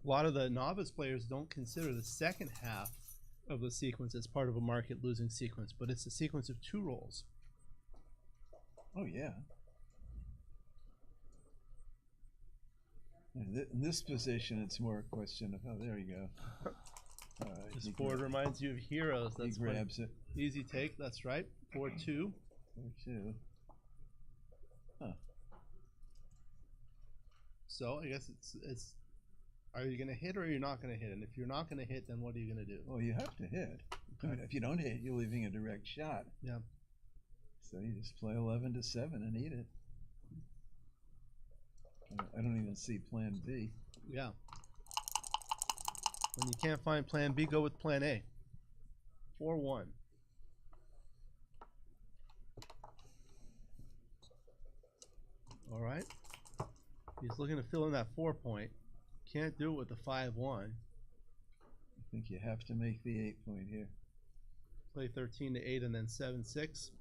A lot of the novice players don't consider the second half of the sequence as part of a market losing sequence, but it's a sequence of 2 rolls. Oh yeah. In this position, it's more a question of, oh, there you go. This board reminds you of heroes. That's he grabs it. Easy take. That's right. 4-2. 4-2. Huh. So I guess it's. Are you going to hit or are you not going to hit? And if you're not going to hit, then what are you going to do? Well, you have to hit. I mean, if you don't hit, you're leaving a direct shot. Yeah. So you just play 11-7 and eat it. I don't even see plan B. Yeah. When you can't find plan B, go with plan A. 4-1. All right. He's looking to fill in that 4-point. Can't do it with the 5-1. I think you have to make the 8-point here. Play 13-8 and then 7-6.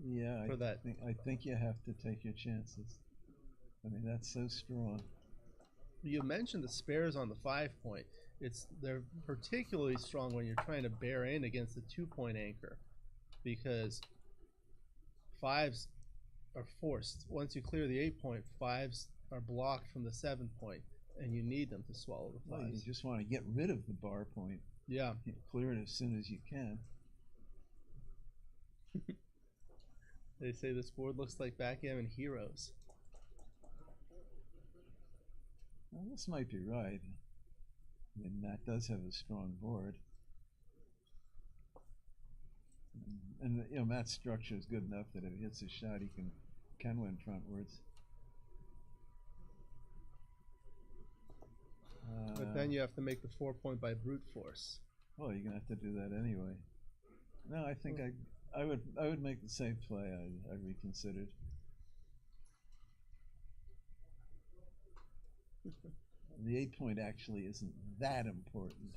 Yeah, I think you have to take your chances. I mean, that's so strong. You mentioned the spares on the 5-point. They're particularly strong when you're trying to bear in against the 2-point anchor, because 5s are forced. Once you clear the 8-point, 5s are blocked from the 7-point, and you need them to swallow the 5s. Well, you just want to get rid of the bar point. Yeah. You clear it as soon as you can. They say this board looks like Backgammon Heroes. Well, this might be right. I mean, Matt does have a strong board. And you know, Matt's structure is good enough that if he hits a shot, he can win frontwards. But then you have to make the 4-point by brute force. Well, you're gonna have to do that anyway. No, I think I would make the same play. I reconsidered. The 8-point actually isn't that important.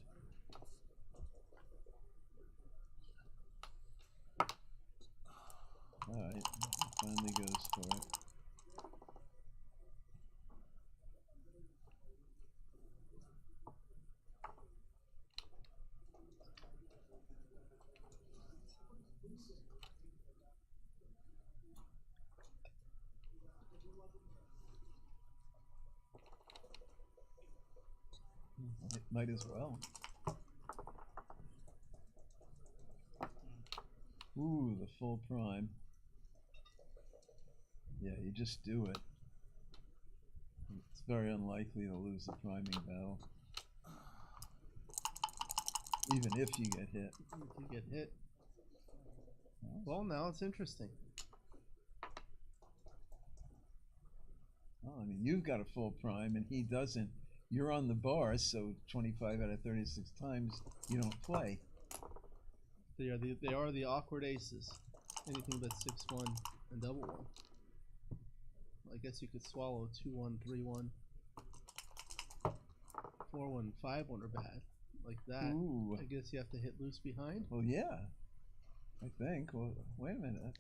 All right, finally goes for it. Might as well. Ooh, the full prime. Yeah, you just do it. It's very unlikely to lose the priming battle. Even if you get hit. If you get hit. Well, now it's interesting. Well, I mean, you've got a full prime and he doesn't. You're on the bar, so 25 out of 36 times you don't play. They are the awkward aces. Anything but 6-1 and double 1. I guess you could swallow 2-1, 3-1, 4-1, 5-1 are bad. Like that. Ooh. I guess you have to hit loose behind. Well, yeah. I think. Well, wait a minute.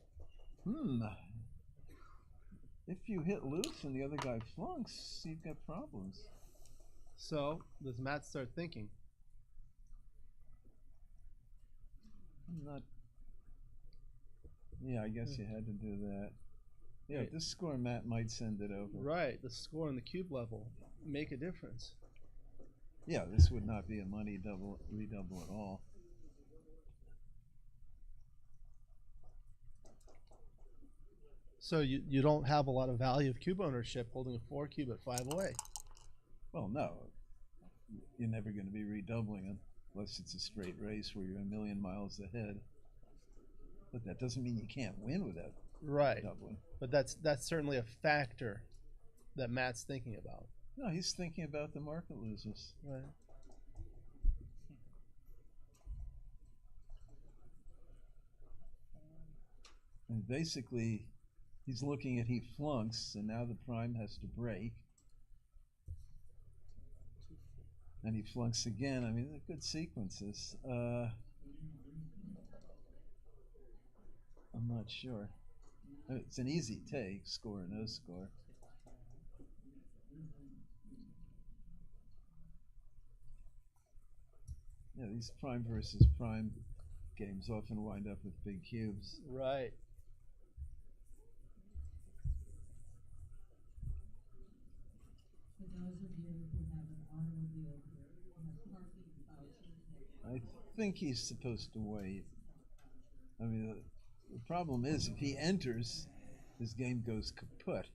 If you hit loose and the other guy flunks, you've got problems. So, does Matt start thinking? I'm not. Yeah, I guess you had to do that. Yeah, this score, Matt might send it over. Right, the score on the cube level make a difference. Yeah, this would not be a money redouble at all. So you don't have a lot of value of cube ownership holding a 4 cube at 5 away. Well, no. You're never going to be redoubling unless it's a straight race where you're a million miles ahead. But that doesn't mean you can't win without doubling. But that's certainly a factor that Matt's thinking about. No, he's thinking about the market losers. Right. And basically, he's looking at he flunks, and now the prime has to break. And he flunks again. I mean, they're good sequences. I'm not sure. It's an easy take, score or no score. Yeah, these prime versus prime games often wind up with big cubes. Right. For those of you who have an automobile here, you have parking vouchers. I think he's supposed to wait. I mean, the problem is if he enters, his game goes kaput.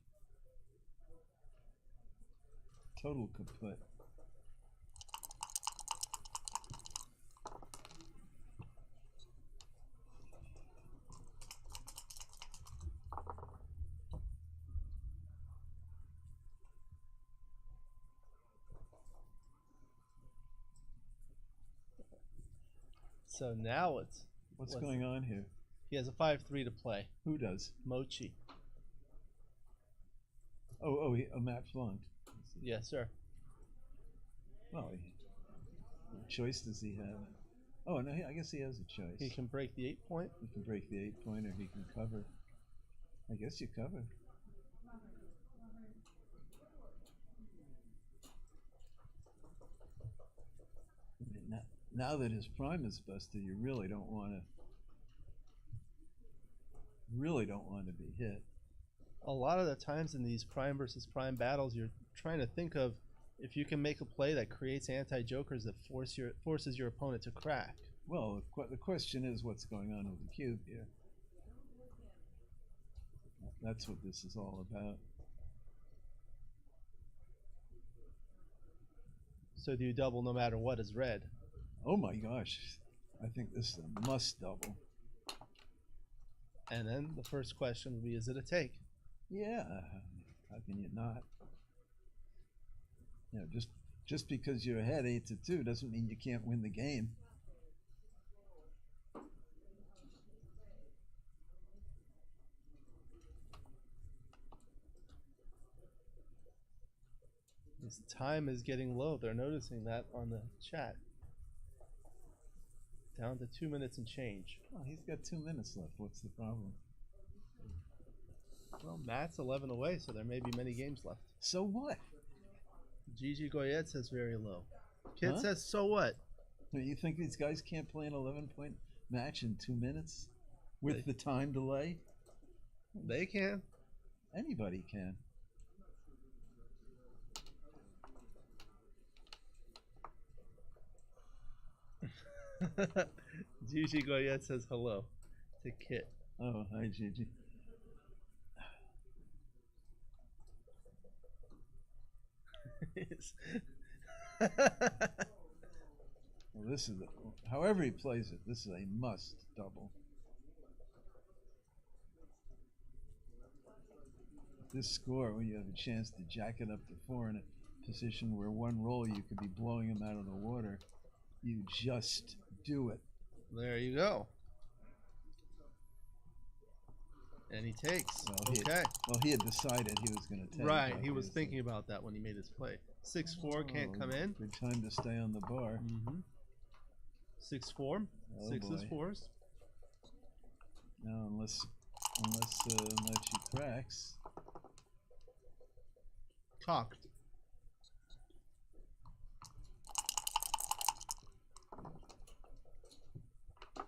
Total kaput. So now it's What's going on here? he has a 5-3 to play. Who does? Mochy. Oh, Matt flunked. Yes, sir. Well, what choice does he have? Oh, no, I guess he has a choice. He can break the 8-point. He can break the 8-point, or he can cover. I guess you cover. I mean, now that his prime is busted, you really don't want to be hit. A lot of the times in these prime versus prime battles, you're trying to think of if you can make a play that creates anti-jokers that forces your opponent to crack. Well, the question is what's going on with the cube here. That's what this is all about. So do you double no matter what is red? Oh my gosh. I think this is a must double. And then the first question would be, is it a take? Yeah. How can you not? You know, just because you're ahead 8-2 doesn't mean you can't win the game. His time is getting low. They're noticing that on the chat. Down to 2 minutes and change. Oh, he's got 2 minutes left. What's the problem? Well, Matt's 11 away, so there may be many games left. So what? Gigi Goyette says very low. Kid Huh? says, so what? You think these guys can't play an 11-point match in 2 minutes with the time delay? They can. Anybody can. Gigi Goyette says hello to Kit. Oh, hi, Gigi. Well, this is however he plays it. This is a must double. This score, when you have a chance to jack it up to 4 in a position where one roll you could be blowing him out of the water, you just do it. There you go. And he takes. Well, Okay. He had decided he was going to take. Right. He was obviously. thinking about that when he made his play. 6-4 can't Oh, come in. Good time to stay on the bar. 6-4. Oh, Sixes, boy. fours. No, unless Mochy cracks. Cocked.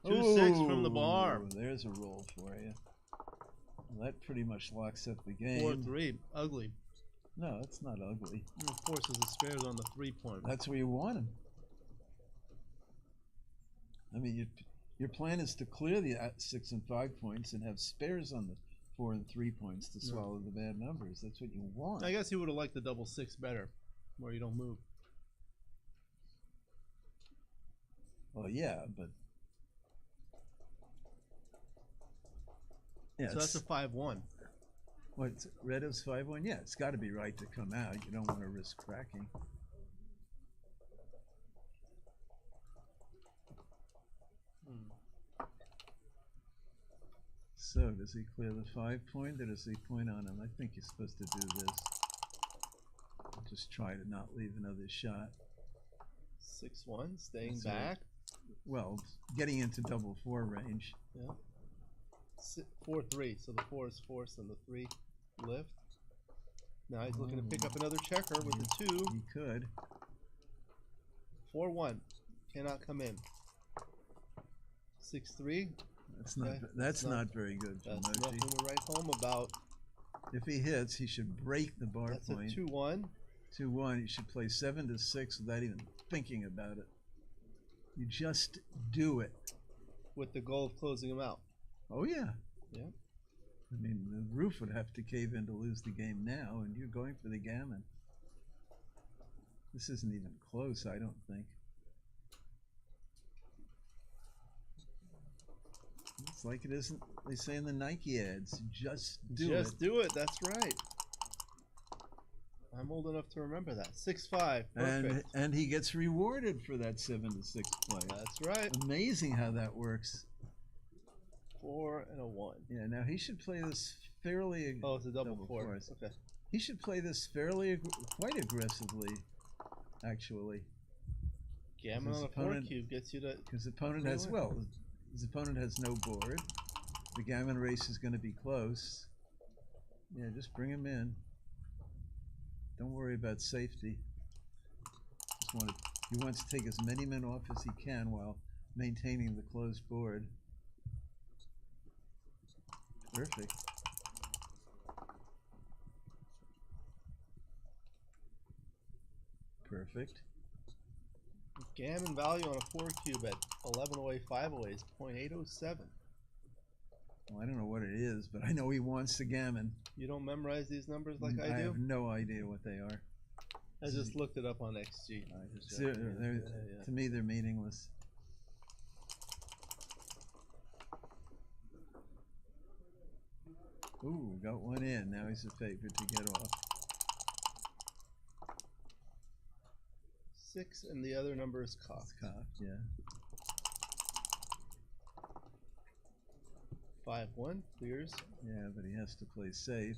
Two 6 from the bar. Ooh, there's a roll for you. Well, that pretty much locks up the game. 4-3. Ugly. No, it's not ugly. And of course, there's the spares on the 3-point. That's where you want him. I mean, your plan is to clear the 6 and 5 points and have spares on the 4 and 3 points to swallow the bad numbers. That's what you want. I guess he would have liked the double 6 better, where you don't move. Well, yeah, but yeah. So that's a 5-1. What, red is 5-1? Yeah, it's got to be right to come out. You don't want to risk cracking. So, does he clear the 5-point or does he point on him? I think he's supposed to do this. Just try to not leave another shot. 6-1, staying That's back. Well, getting into double 4 range. Yeah. 4-3, so the 4 is forced and the 3 lift. Now he's looking to pick up another checker with the 2. He could. 4-1, cannot come in. 6-3. That's Okay, not. That's not very good for That's Mochy. nothing to write home about. If he hits, he should break the bar That's point. a 2-1. 2-1. He should play 7-6 without even thinking about it. You just do it. With the goal of closing him out. Oh yeah. Yeah. I mean, the roof would have to cave in to lose the game now, and you're going for the gammon. This isn't even close, I don't think. It's like it isn't. They say in the Nike ads, just do it. Just do it, that's right. I'm old enough to remember that. 6-5, perfect. And he gets rewarded for that 7-6 play. That's right. Amazing how that works. 4 and a 1. Yeah, now he should play this fairly. Oh, it's a double 4. fours. Okay. He should play this fairly, quite aggressively, actually. Gammon His on a 4 opponent- cube gets you to. Because opponent has, well, his opponent has no board. The gammon race is going to be close. Yeah, just bring him in. Don't worry about safety. He wants to take as many men off as he can while maintaining the closed board. Perfect. Perfect. Gammon value on a 4 cube at 11 away, 5 away is 0.807. Well, I don't know what it is, but I know he wants the gammon. You don't memorize these numbers like I I do? have no idea what they are. I just looked it up on XG. To me, they're meaningless. Ooh, got one in. Now he's a favorite to get off. 6, and the other number is cocked. It's cocked, yeah. 5-1 clears. Yeah, but he has to play safe.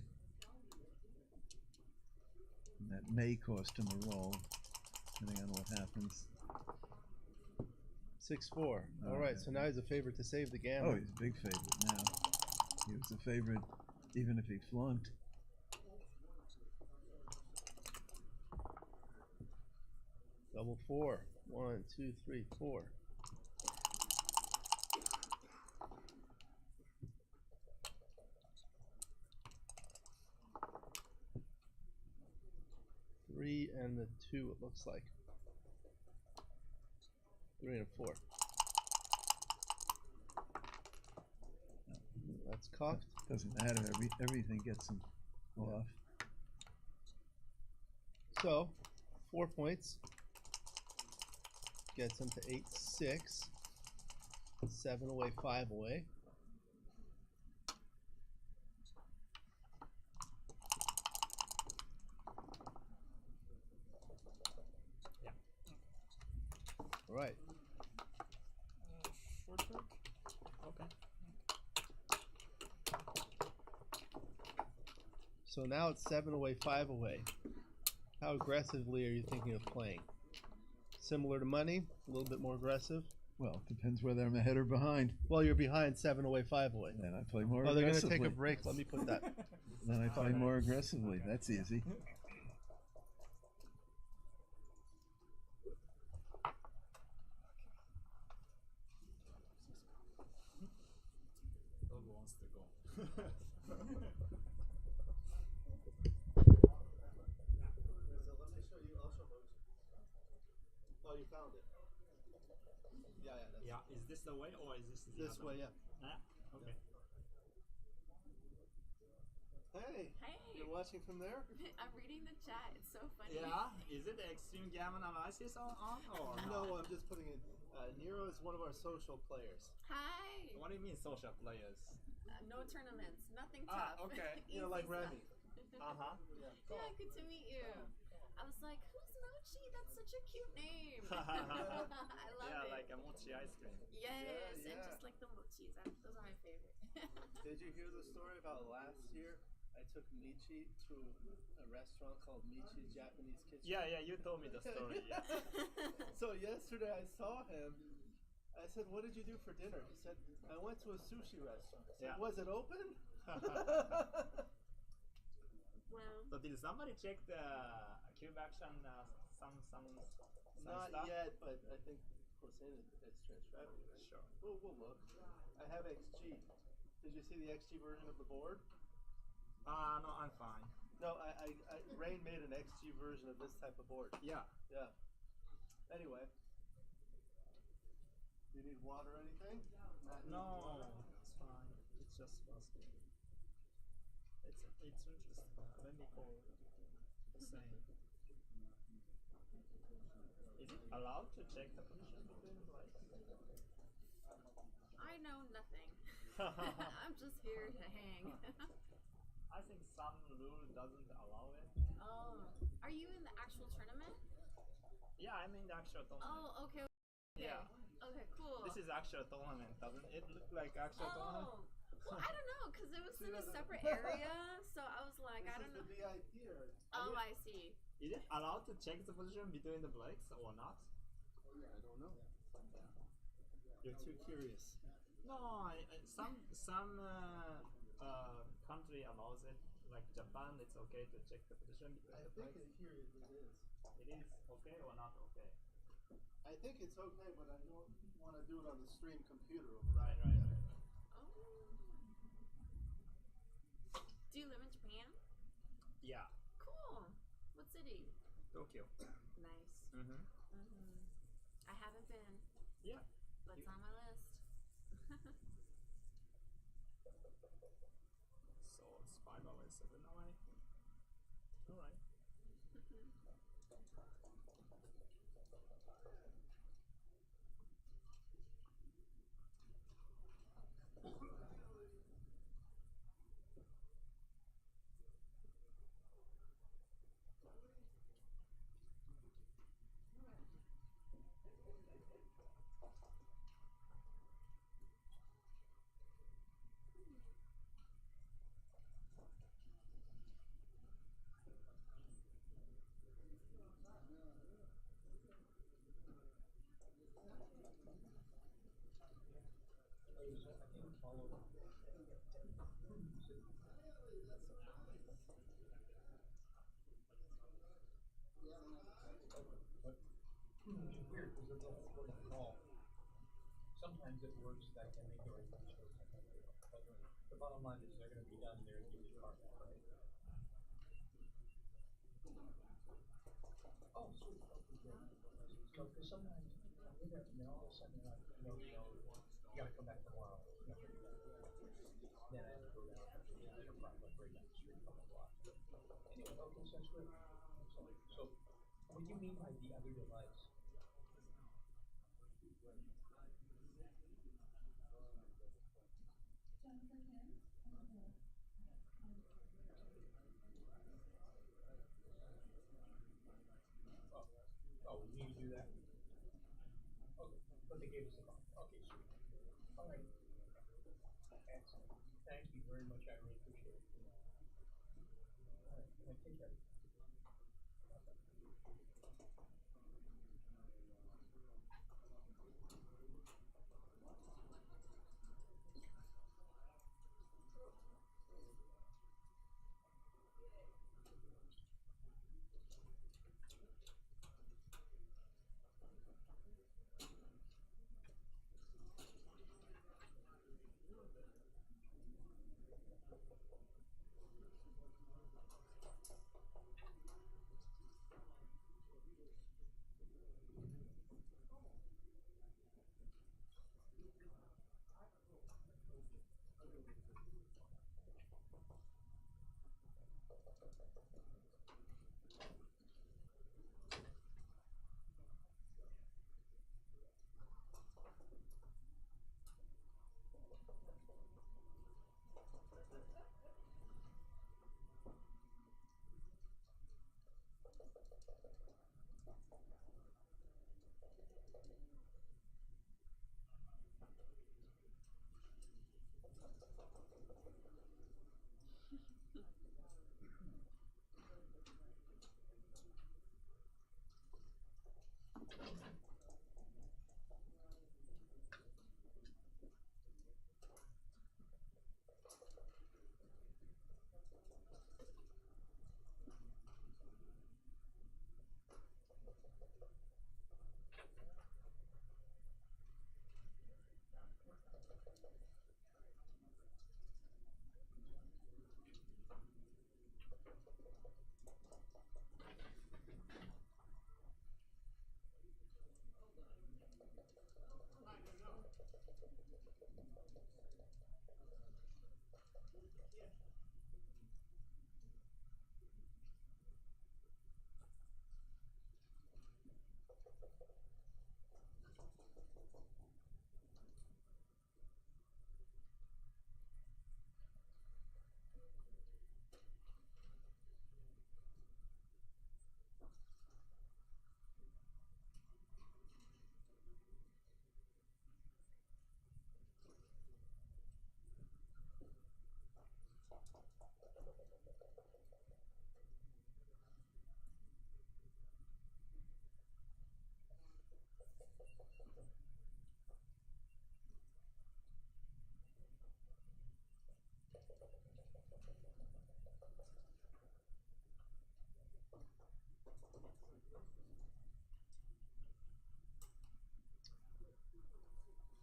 And that may cost him a roll, depending on what happens. 6-4. All right, so now he's a favorite to save the gammon. Oh, he's a big favorite now. He was a favorite even if he flunked. Double 4. 1, 2, 3, 4. Three and the 2, it looks like. 3 and a 4. That's cocked. Doesn't matter. Everything gets him off. So, 4 points. Gets him to 8-6. 7 away, 5 away. All right. Short trick. Okay. So now it's 7 away, 5 away. How aggressively are you thinking of playing? Similar to money, a little bit more aggressive. Well, it depends whether I'm ahead or behind. Well, you're behind 7 away, 5 away. Then I play more Oh, they're aggressively. going to take a break. Let me put that. Then I play more aggressively. That's easy. Dog wants to go. Let me show you. I'll show Mochi. Oh, you found it. Yeah, that's Yeah, is this the way or is this the this other way, yeah. Ah, okay. Hey, Hey, you're watching from there? I'm reading the chat. It's so funny. Yeah, is it extreme gammon analysis on or No, I'm just putting it. Nero is one of our social players. Hi. What do you mean social players? No tournaments. Nothing Ah, tough. okay. You know, like Easy Remy. stuff. Uh-huh. Yeah. Yeah, good to meet you. I was like, who's Mochi? That's such a cute name. I love Yeah, it. like a mochi ice cream. Yes, Yeah, and yeah. just like the mochis. Those are my favorite. Did you hear the story about last year? I took Michi to a restaurant called Michi's Japanese Kitchen. Yeah, you told me the story. Yeah. So yesterday I saw him. I said, "What did you do for dinner?" He said, "I went to a sushi restaurant." I said, Yeah. "Was it open?" Well, So did somebody check the cube action some Not stuff? yet, but I think Hossein is transcribing. Sure. We'll look. I have XG. Did you see the XG version of the board? No, I'm fine. No, Rain made an XG version of this type of board. Yeah. Yeah. Anyway. Do you need water or anything? No, it's fine. It's just fasting. It's interesting. Let me go the same. Is it allowed to check the position between like? I know nothing. I'm just here to hang. I think some rule doesn't allow it. Oh, are you in the actual tournament? Yeah, I'm in the actual tournament. Oh, okay. Yeah. Okay, cool. This is actual tournament, doesn't it look like actual tournament? Oh, well, I don't know, because it was in a separate area, so I was like, I don't know. This is the VIP area. Oh, I see. Is it allowed to check the position between the breaks or not? I don't know. You're too curious. No, some country allows it. Like Japan, it's okay to check the position between I the think breaks. here it is. It is okay or not okay? I think it's okay, but I don't want to do it on the stream computer. Right. Oh. Do you live in Japan? Yeah, Cool. What city? Tokyo. Nice. Mm-hmm. I haven't been, Yeah. but it's on my list. So it's 5 hours, 7 away. All right. Which is weird because they're both for the ball. Sometimes it works that can make it right much more technical. But the bottom line is they're going to be done there in the car, right? Oh, sweet. Okay, great. So, because sometimes you're there and then all of a sudden you're like, no, you got to come back tomorrow. You have to do that. Then I have to go down to the enterprise, like right down the street from the block. Anyway, okay, so that's great. So, what do you mean by the other device? Oh, we need to do that? Okay, but they gave us the phone. Okay, sweet. All right. Excellent. Thank you very much. I really appreciate it. All right, take care.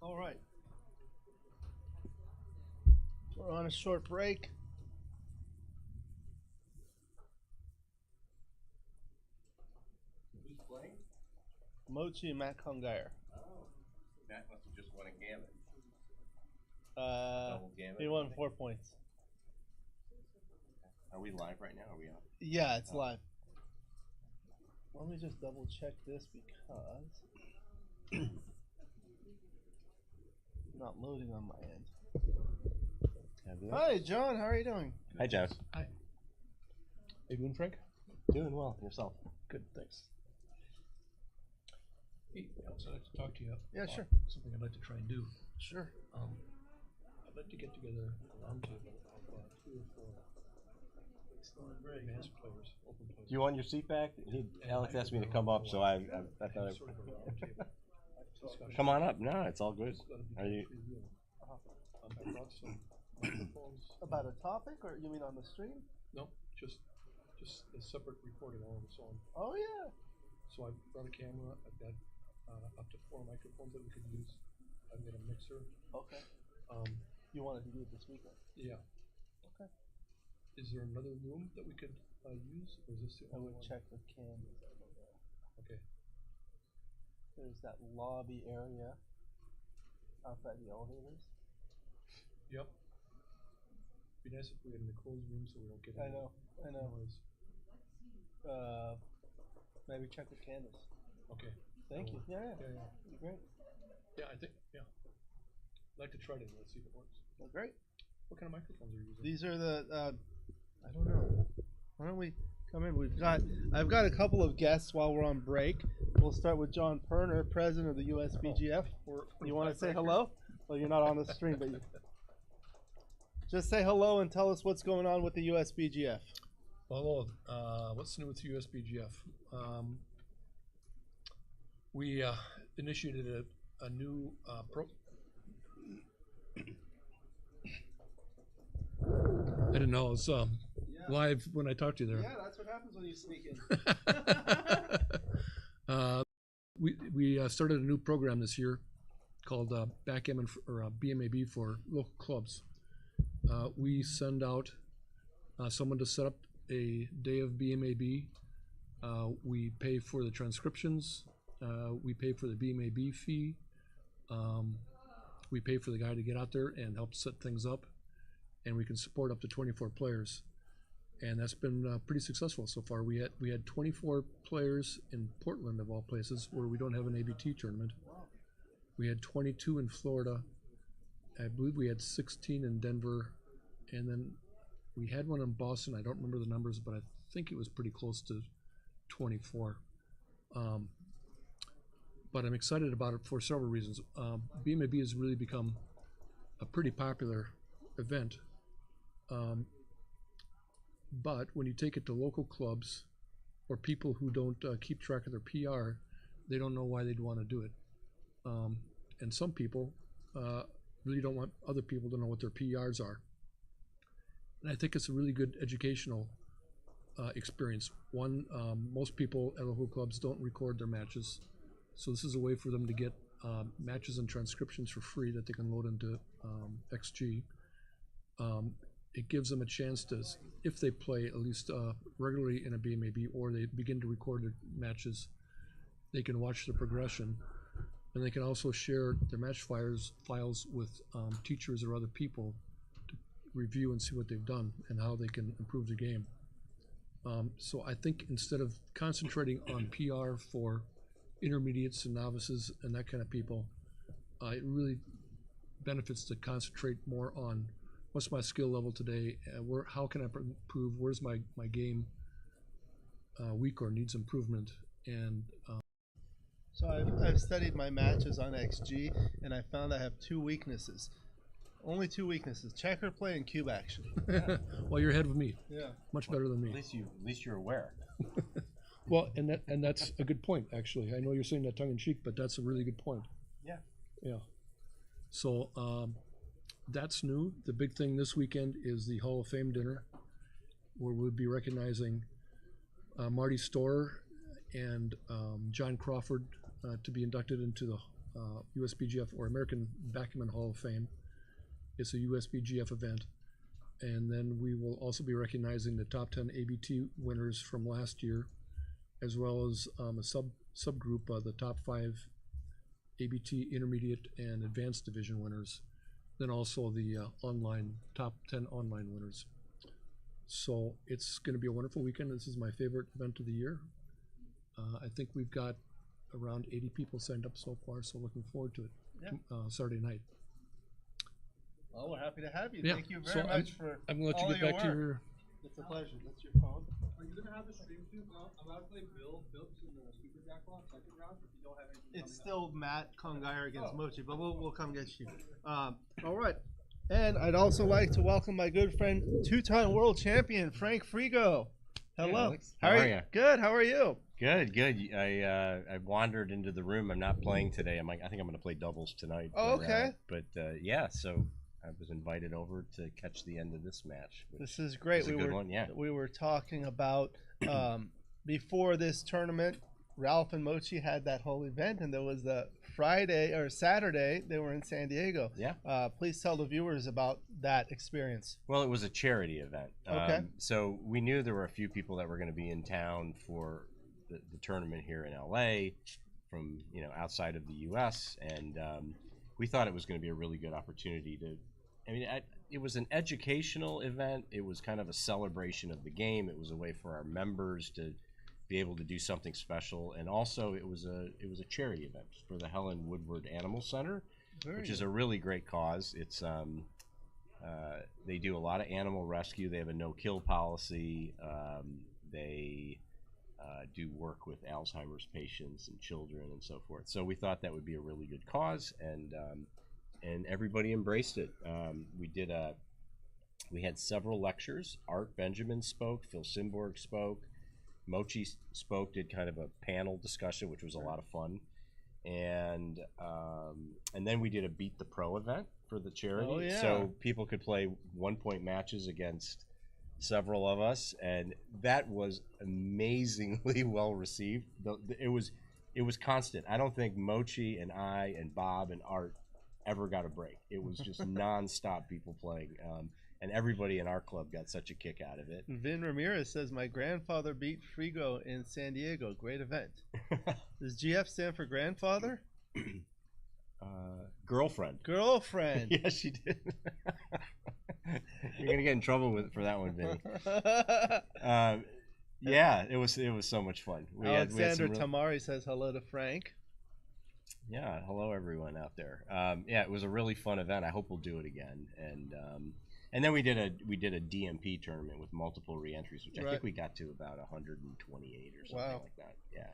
All right. We're on a short break. Who's playing? Mochy and Matt Congayer. Oh, Matt must have just won a gammon. Uh, Double gammon. he won 4 points. Are we live right now? Are we on? Yeah, it's Oh. live. Let me just double check this because not loading on my end. Hi, John. How are you doing? Hi, Jeff. Hi. How you doing, Frank? Doing well. Yourself? Good, thanks. Hey, Alex, I'd like to talk to you. Yeah, about sure. Something I'd like to try and do. Sure. I'd like to get together a roundtable of 3 or 4 advanced players, open players. Do you want your seat back? Alex asked me to come up, so I thought Sort of a roundtable discussion. come on up. No, it's all good. It's gotta be Are you? pretty real. I brought some microphones. About a topic, or you mean on the stream? No, just a separate recording all of its own. Oh yeah. So I brought a camera. I've got up to 4 microphones that we could use. I've got a mixer. Okay. You wanted to do it this weekend? Yeah. Okay. Is there another room that we could use, or is this the I only would one? check with Candace. Okay. There's that lobby area outside the elevators. Yep. Be nice if we had an enclosed room so we don't get I any know. noise. Maybe check with Candace. Okay. Thank you. Yeah, Yeah, yeah. That'd be great. Yeah, I think, yeah. I'd like to try it. Let's see if it works. Well, great. What kind of microphones are you using? These are the I don't know. Why don't we come in? I've got a couple of guests while we're on break. We'll start with John Perner, president of the USBGF. You want to say hello? Well, you're not on the stream, but you just say hello and tell us what's going on with the USBGF. Well, what's new with the USBGF? We initiated a new I didn't know it was live when I talked to you there. Yeah, that's what happens when you sneak in. We started a new program this year called Backgammon or BMAB for local clubs. We send out someone to set up a day of BMAB. We pay for the transcriptions. We pay for the BMAB fee. We pay for the guy to get out there and help set things up. And we can support up to 24 players. And that's been pretty successful so far. We had 24 players in Portland, of all places, where we don't have an ABT tournament. We had 22 in Florida. I believe we had 16 in Denver. And then we had one in Boston. I don't remember the numbers, but I think it was pretty close to 24. But I'm excited about it for several reasons. BMAB has really become a pretty popular event. But when you take it to local clubs or people who don't keep track of their PR, they don't know why they'd want to do it. And some people really don't want other people to know what their PRs are. And I think it's a really good educational experience. One, most people at local clubs don't record their matches. So this is a way for them to get matches and transcriptions for free that they can load into XG. It gives them a chance to, if they play at least regularly in a BMAB or they begin to record their matches, they can watch the progression. And they can also share their match files with teachers or other people to review and see what they've done and how they can improve the game. So I think instead of concentrating on PR for intermediates and novices and that kind of people, it really benefits to concentrate more on what's my skill level today, how can I improve, where's my game weak or needs improvement. And So I've studied my matches on XG, and I found I have 2 weaknesses. Only 2 weaknesses: checker play and cube action. well, you're ahead of me. Yeah. Much better than me. At least you're aware. Well, and that's a good point, actually. I know you're saying that tongue in cheek, but that's a really good point. Yeah. Yeah. So that's new. The big thing this weekend is the Hall of Fame dinner, where we'll be recognizing Marty Storer and John Crawford to be inducted into the USBGF or American Backgammon Hall of Fame. It's a USBGF event. And then we will also be recognizing the top 10 ABT winners from last year, as well as a subgroup of the top 5 ABT intermediate and advanced division winners, then also the top 10 online winners. So it's going to be a wonderful weekend. This is my favorite event of the year. I think we've got around 80 people signed up so far, so looking forward to it. Yeah. Saturday night. Well, we're happy to have you. Yeah, Thank you so very much for I'm gonna let you all get your back to work. your. It's a pleasure. That's your phone. Are you gonna have the stream too? I'm about to play Phillips in the Super Jackpot second round. If you don't have anything. It's still Matt Congayer against Mochy, but we'll come get you. All right. And I'd also like to welcome my good friend, two-time world champion, Frank Frigo. Hello. Hey, Alex. How are you? Good. How are you? Good, good. I wandered into the room. I'm not playing today. I think I'm going to play doubles tonight. Oh, but, okay. Yeah, so I was invited over to catch the end of this match. This is great. Was a good one, yeah. We were talking about before this tournament, Ralph and Mochy had that whole event, and there was the Friday or Saturday they were in San Diego. Yeah. Please tell the viewers about that experience. Well, it was a charity event. Okay. So we knew there were a few people that were going to be in town for the tournament here in LA from outside of the U.S. and we thought it was going to be a really good opportunity to. It was an educational event. It was kind of a celebration of the game. It was a way for our members to be able to do something special, and also it was a charity event for the Helen Woodward Animal Center, which is a really great cause. It's they do a lot of animal rescue. They have a no-kill policy. They do work with Alzheimer's patients and children and so forth. So we thought that would be a really good cause, and everybody embraced it. We had several lectures. Art Benjamin spoke. Phil Simborg spoke. Mochy spoke, did kind of a panel discussion, which was a lot of fun, and then we did a Beat the Pro event for the charity, Oh, yeah. so people could play 1-point matches against several of us, and that was amazingly well received. It was constant. I don't think Mochy and I and Bob and Art ever got a break. It was just nonstop people playing. And everybody in our club got such a kick out of it. Vin Ramirez says, my grandfather beat Frigo in San Diego. Great event. Does GF stand for grandfather? Girlfriend. Girlfriend. Yes, she did. You're gonna get in trouble for that one, Vinny. Yeah, it was so much fun. Alexander Tamari says hello to Frank. Yeah, hello everyone out there. Yeah, it was a really fun event. I hope we'll do it again. And then we did a DMP tournament with multiple reentries, which I think we got to about 128 or something like that. Yeah.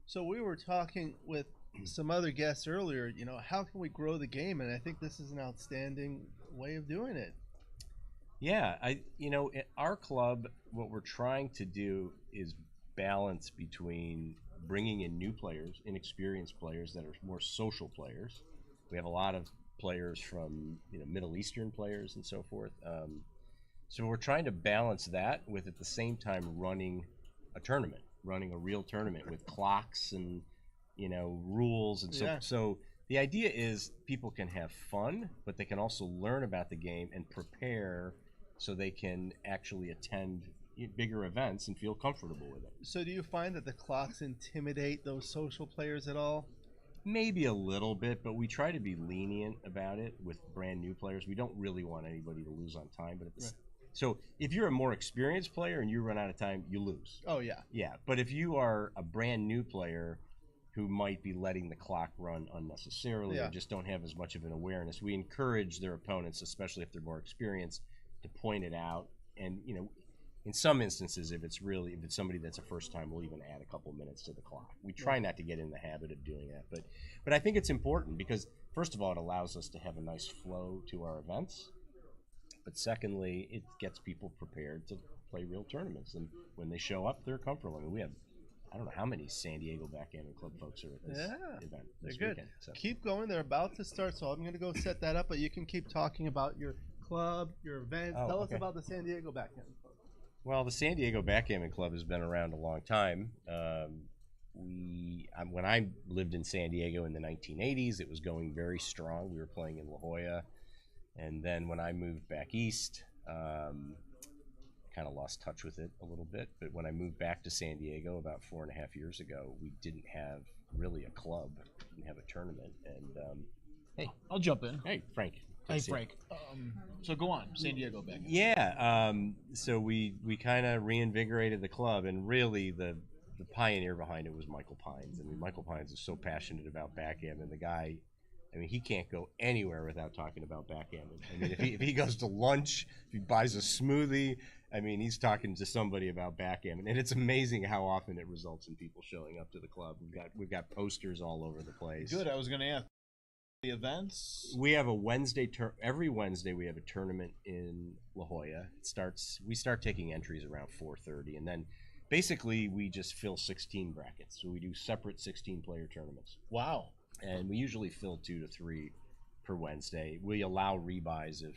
So we were talking with some other guests earlier. How can we grow the game? And I think this is an outstanding way of doing it. Yeah, at our club, what we're trying to do is balance between bringing in new players, inexperienced players that are more social players. We have a lot of players from Middle Eastern players and so forth. So we're trying to balance that with at the same time running a real tournament with clocks and rules and so. Yeah. So the idea is people can have fun, but they can also learn about the game and prepare so they can actually attend bigger events and feel comfortable with it. So do you find that the clocks intimidate those social players at all? Maybe a little bit, but we try to be lenient about it with brand new players. We don't really want anybody to lose on time, but so if you're a more experienced player and you run out of time, you lose. Oh yeah. Yeah, but if you are a brand new player who might be letting the clock run unnecessarily or just don't have as much of an awareness, we encourage their opponents, especially if they're more experienced, to point it out. And in some instances, if it's somebody that's a first time, we'll even add a couple minutes to the clock. We try not to get in the habit of doing that, but I think it's important because first of all, it allows us to have a nice flow to our events. But secondly, it gets people prepared to play real tournaments, and when they show up, they're comfortable. I mean, we have I don't know how many San Diego Backgammon Club folks are at this event this they're weekend. good. So. Keep going. They're about to start, so I'm going to go set that up. But you can keep talking about your club, your events. Tell us about the San Diego Backgammon Club. Well, the San Diego Backgammon Club has been around a long time. When I lived in San Diego in the 1980s, it was going very strong. We were playing in La Jolla. And then when I moved back east, kind of lost touch with it a little bit. But when I moved back to San Diego about 4.5 years ago, we didn't have really a club, didn't have a tournament. And hey, I'll jump in. Hey, Frank. Hey, Frank. So go on, San Diego Backgammon. Yeah. So we kind of reinvigorated the club, and really the the pioneer behind it was Michael Pines. I mean, Michael Pines is so passionate about backgammon. The guy, I mean, he can't go anywhere without talking about backgammon. I mean, if he goes to lunch, if he buys a smoothie, I mean, he's talking to somebody about backgammon, and it's amazing how often it results in people showing up to the club. We've got posters all over the place. Good. I was going to ask the events. We have a Wednesday. Every Wednesday we have a tournament in La Jolla. We start taking entries around 4:30, and then basically we just fill 16 brackets. So we do separate 16-player tournaments. Wow. And we usually fill 2 to 3 per Wednesday. We allow rebuys if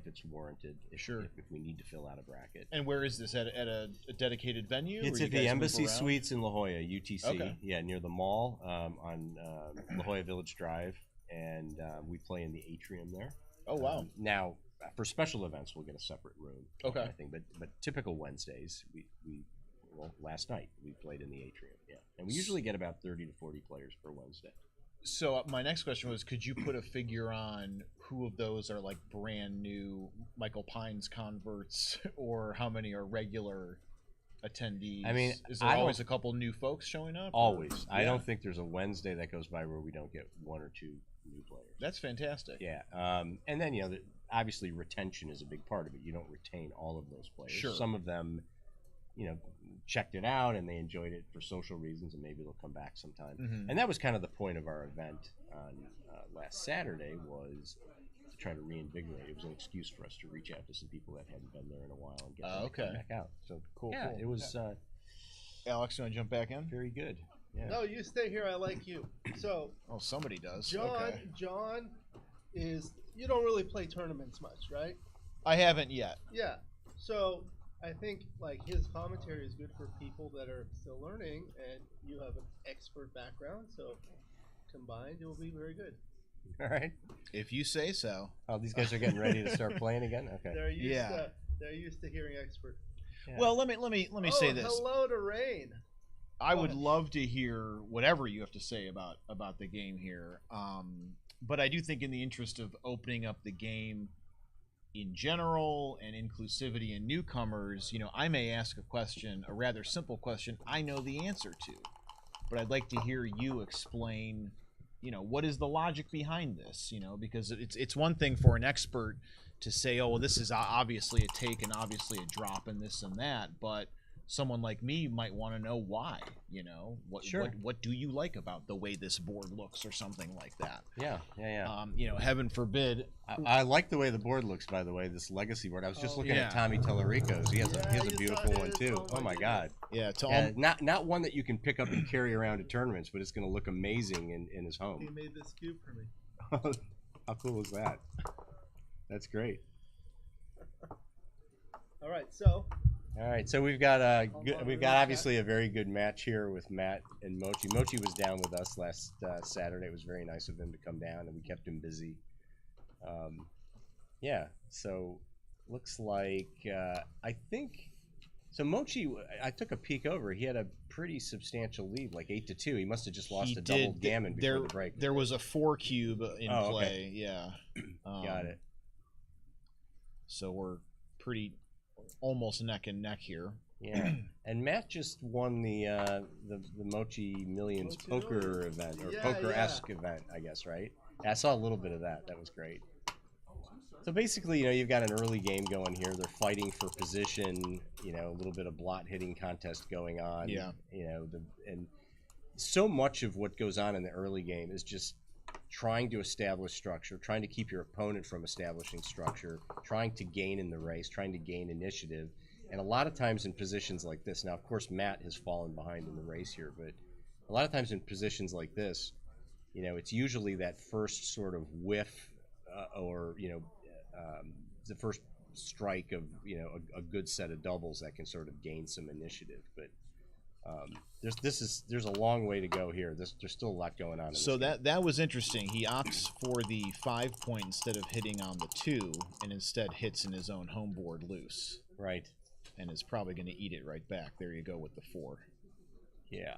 it's warranted. Sure. If we need to fill out a bracket. And where is this, at a dedicated venue? It's or at you the guys Embassy move around? Suites in La Jolla, UTC. Okay. Yeah, near the mall on La Jolla Village Drive, and we play in the atrium there. Oh wow. Now, for special events, we'll get a separate room. Okay. Kind of thing. But typical Wednesdays, well, last night we played in the atrium. Yeah, and we usually get about 30 to 40 players per Wednesday. So my next question was, could you put a figure on who of those are like brand new Michael Pines converts, or how many are regular attendees? I mean, is there always a couple new folks showing up? Always. Or? I don't think there's a Wednesday that goes by where we don't get 1 or 2 new players. That's fantastic. Yeah. And then, obviously retention is a big part of it. You don't retain all of those players. Sure. Some of them, checked it out and they enjoyed it for social reasons, and maybe they'll come back sometime. Mm-hmm. And that was kind of the point of our event on last Saturday, was to try to reinvigorate. It was an excuse for us to reach out to some people that hadn't been there in a while and get them to come back out. So cool. It was Alex, you want to jump back in? very good. Yeah. No, you stay here. I like you. So, Oh, somebody does. John, Okay. John is, you don't really play tournaments much, right? I haven't yet. Yeah. So I think like his commentary is good for people that are still learning, and you have an expert background, so combined it will be very good. All right. If you say so. Oh, these guys are getting ready to start playing again? Okay. They're used to hearing expert. Yeah. Well, let me say this. Hello to Rain. I Go would ahead. love to hear whatever you have to say about the game here. But I do think, in the interest of opening up the game in general and inclusivity in newcomers, I may ask a rather simple question I know the answer to, but I'd like to hear you explain, what is the logic behind this, because it's one thing for an expert to say, oh, well, this is obviously a take and obviously a drop and this and that, but someone like me might want to know why, what do you like about the way this board looks, or something like that. Yeah. Heaven forbid. I like the way the board looks, by the way, this legacy board. I was just looking at Tommy Tellerico's. He has a beautiful one too. Oh my God. Yeah, not one that you can pick up and carry around to tournaments, but it's going to look amazing in his He home. made this cube for me. How cool is that? That's great. All right, so All right, so we've got obviously a very good match here with Matt and Mochy. Mochy was down with us last Saturday. It was very nice of him to come down, and we kept him busy. So looks like I think so. Mochy, I took a peek over. He had a pretty substantial lead, like 8-2. He must have just lost a double gammon before the break. There was a 4 cube in play. Okay. Yeah, Got it. So we're almost neck and neck here. Yeah, and Matt just won the Mochy Millions Mochy poker Millions. event, or Yeah, poker-esque event, I guess, right? Yeah, I saw a little bit of that. That was great. So basically, you've got an early game going here. They're fighting for position. A little bit of blot hitting contest going on. Yeah. And so much of what goes on in the early game is just trying to establish structure, trying to keep your opponent from establishing structure, trying to gain in the race, trying to gain initiative. And a lot of times in positions like this, now of course Matt has fallen behind in the race here, but a lot of times in positions like this, it's usually that first sort of whiff or the first strike of a good set of doubles that can sort of gain some initiative. But there's a long way to go here. There's still a lot going on. So that was interesting. He opts for the 5 point instead of hitting on the 2, and instead hits in his own home board loose. Right. And is probably going to eat it right back. There you go with the 4. Yeah.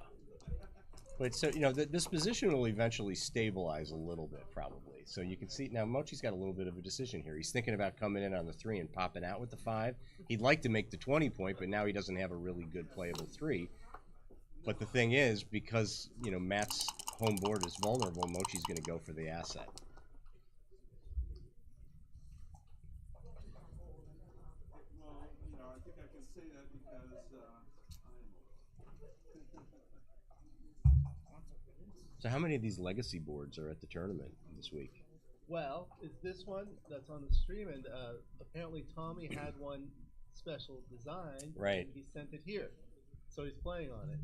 But so this position will eventually stabilize a little bit, probably. So you can see now Mochy's got a little bit of a decision here. He's thinking about coming in on the 3 and popping out with the 5. He'd like to make the 20 point, but now he doesn't have a really good playable 3. But the thing is, because Matt's home board is vulnerable, Mochy's going to go for the asset. Well, I think I can say that because So how many of these legacy boards are at the tournament this week? Well, it's this one that's on the stream, and apparently Tommy had one special design. Right. And he sent it here, so he's playing on it.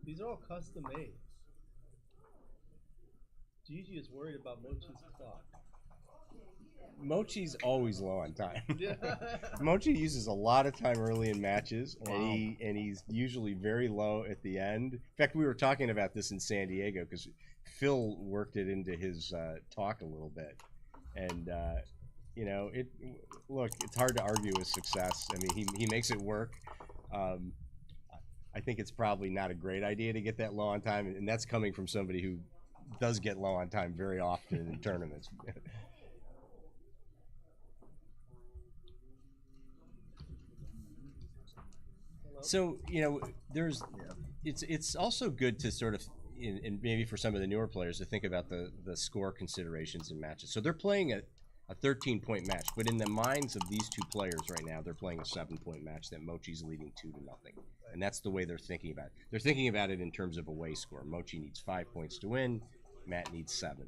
These are all custom made. Gigi is worried about Mochy's clock. Mochy's always low on time. Yeah. Mochy uses a lot of time early in matches, and he's usually very low at the end. In fact, we were talking about this in San Diego because Phil worked it into his talk a little bit, and look, it's hard to argue with success. I mean, he makes it work. I think it's probably not a great idea to get that low on time, and that's coming from somebody who does get low on time very often in tournaments. So it's also good to sort of, and maybe for some of the newer players, to think about the score considerations in matches. So they're playing a 13-point match, but in the minds of these two players right now, they're playing a 7-point match that Mochy's leading 2-0, and that's the way they're thinking about it. They're thinking about it in terms of away score. Mochy needs 5 points to win. Matt needs 7.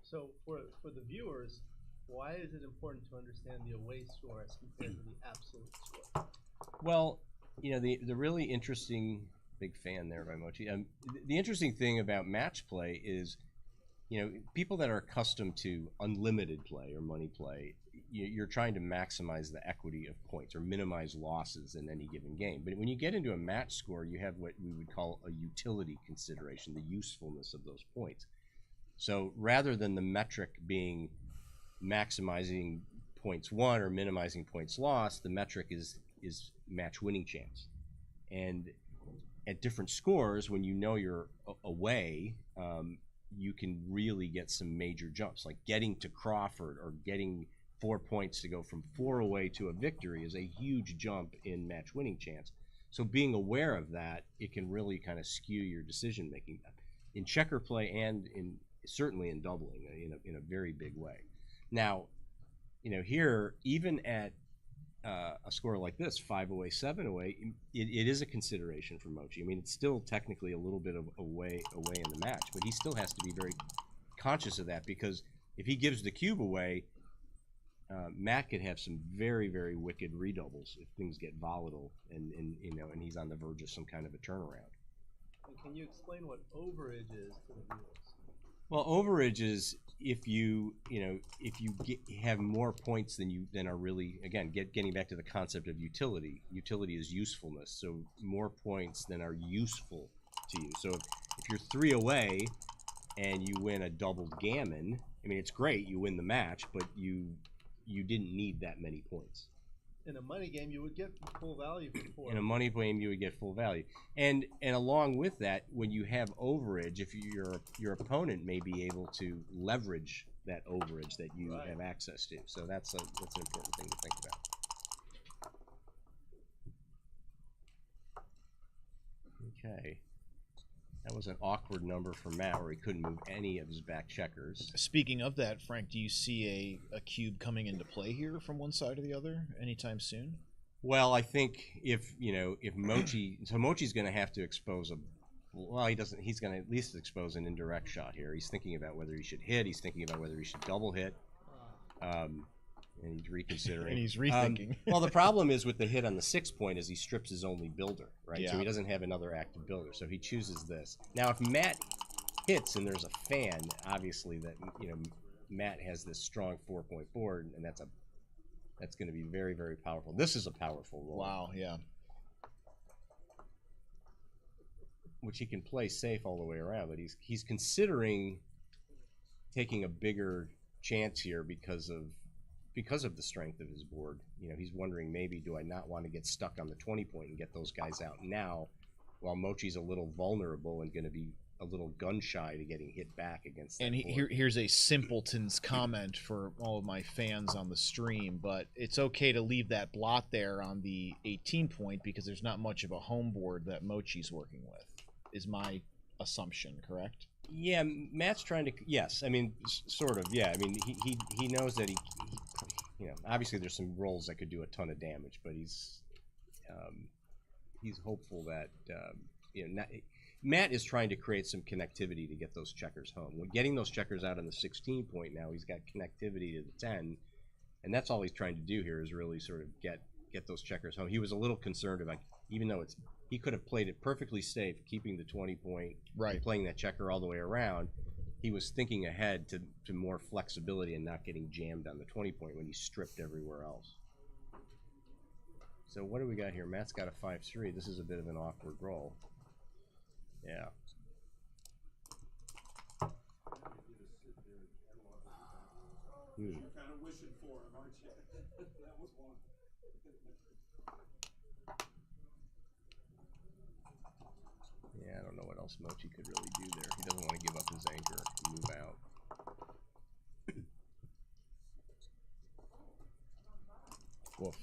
So for the viewers, why is it important to understand the away score as compared to the absolute score? Well, the really interesting, big fan there by Mochy. The interesting thing about match play is, people that are accustomed to unlimited play or money play, you're trying to maximize the equity of points or minimize losses in any given game. But when you get into a match score, you have what we would call a utility consideration, the usefulness of those points. So rather than the metric being maximizing points won or minimizing points lost, the metric is match winning chance. And at different scores, when you're away, you can really get some major jumps, like getting to Crawford or getting 4 points to go from 4 away to a victory is a huge jump in match winning chance. So being aware of that, it can really kind of skew your decision making in checker play and certainly in doubling in a very big way. Now, here, even at a score like this, 5 away, 7 away, it is a consideration for Mochy. I mean, it's still technically a little bit of away in the match, but he still has to be very conscious of that, because if he gives the cube away, Matt could have some very, very wicked redoubles if things get volatile and he's on the verge of some kind of a turnaround. And can you explain what overage is to the viewers? Well, overage is if you have more points than are really, again, getting back to the concept of utility. Utility is usefulness, so more points than are useful to you. So if you're 3 away and you win a doubled gammon, I mean, it's great, you win the match, but you didn't need that many points. In a money game, you would get full value for 4. In a money game, you would get full value, and along with that, when you have overage, if your opponent may be able to leverage that overage that you have access to. So that's an important thing to think about. Okay. That was an awkward number for Matt, where he couldn't move any of his back checkers. Speaking of that, Frank, do you see a cube coming into play here from one side or the other anytime soon? Well, I think if Mochy, so Mochy's going to have to expose he's going to at least expose an indirect shot here. He's thinking about whether he should hit. He's thinking about whether he should double hit. And he's reconsidering. And he's rethinking. Well, the problem is with the hit on the 6 point is he strips his only builder, right? Yeah. So he doesn't have another active builder. So he chooses this. Now, if Matt hits and there's a fan, obviously that Matt has this strong 4-point board, and that's going to be very, very powerful. This is a powerful roll. Wow, yeah. Which he can play safe all the way around, but he's considering taking a bigger chance here because of the strength of his board. He's wondering, maybe do I not want to get stuck on the 20 point and get those guys out now, while Mochy's a little vulnerable and going to be a little gun shy to getting hit back against. And here's a simpleton's comment for all of my fans on the stream, but it's okay to leave that blot there on the 18 point because there's not much of a home board that Mochy's working with, is my assumption, correct? Yeah, Matt's trying to. Yes, I mean, sort of. Yeah, I mean, he knows that he you know, obviously there's some rolls that could do a ton of damage, but he's hopeful that you know, Matt is trying to create some connectivity to get those checkers home. When getting those checkers out on the 16 point now, he's got connectivity to the 10, and that's all he's trying to do here is really sort of get those checkers home. He was a little concerned about, even though he could have played it perfectly safe, keeping the 20 point, right, and playing that checker all the way around. He was thinking ahead to more flexibility and not getting jammed on the 20 point when he stripped everywhere else. So what do we got here? Matt's got a 5-3. This is a bit of an awkward roll. Yeah. You're kind of wishing for him, aren't you? That was one. Yeah, I don't know what else Mochy could really do there. He doesn't want to give up his anchor and move out. Woof.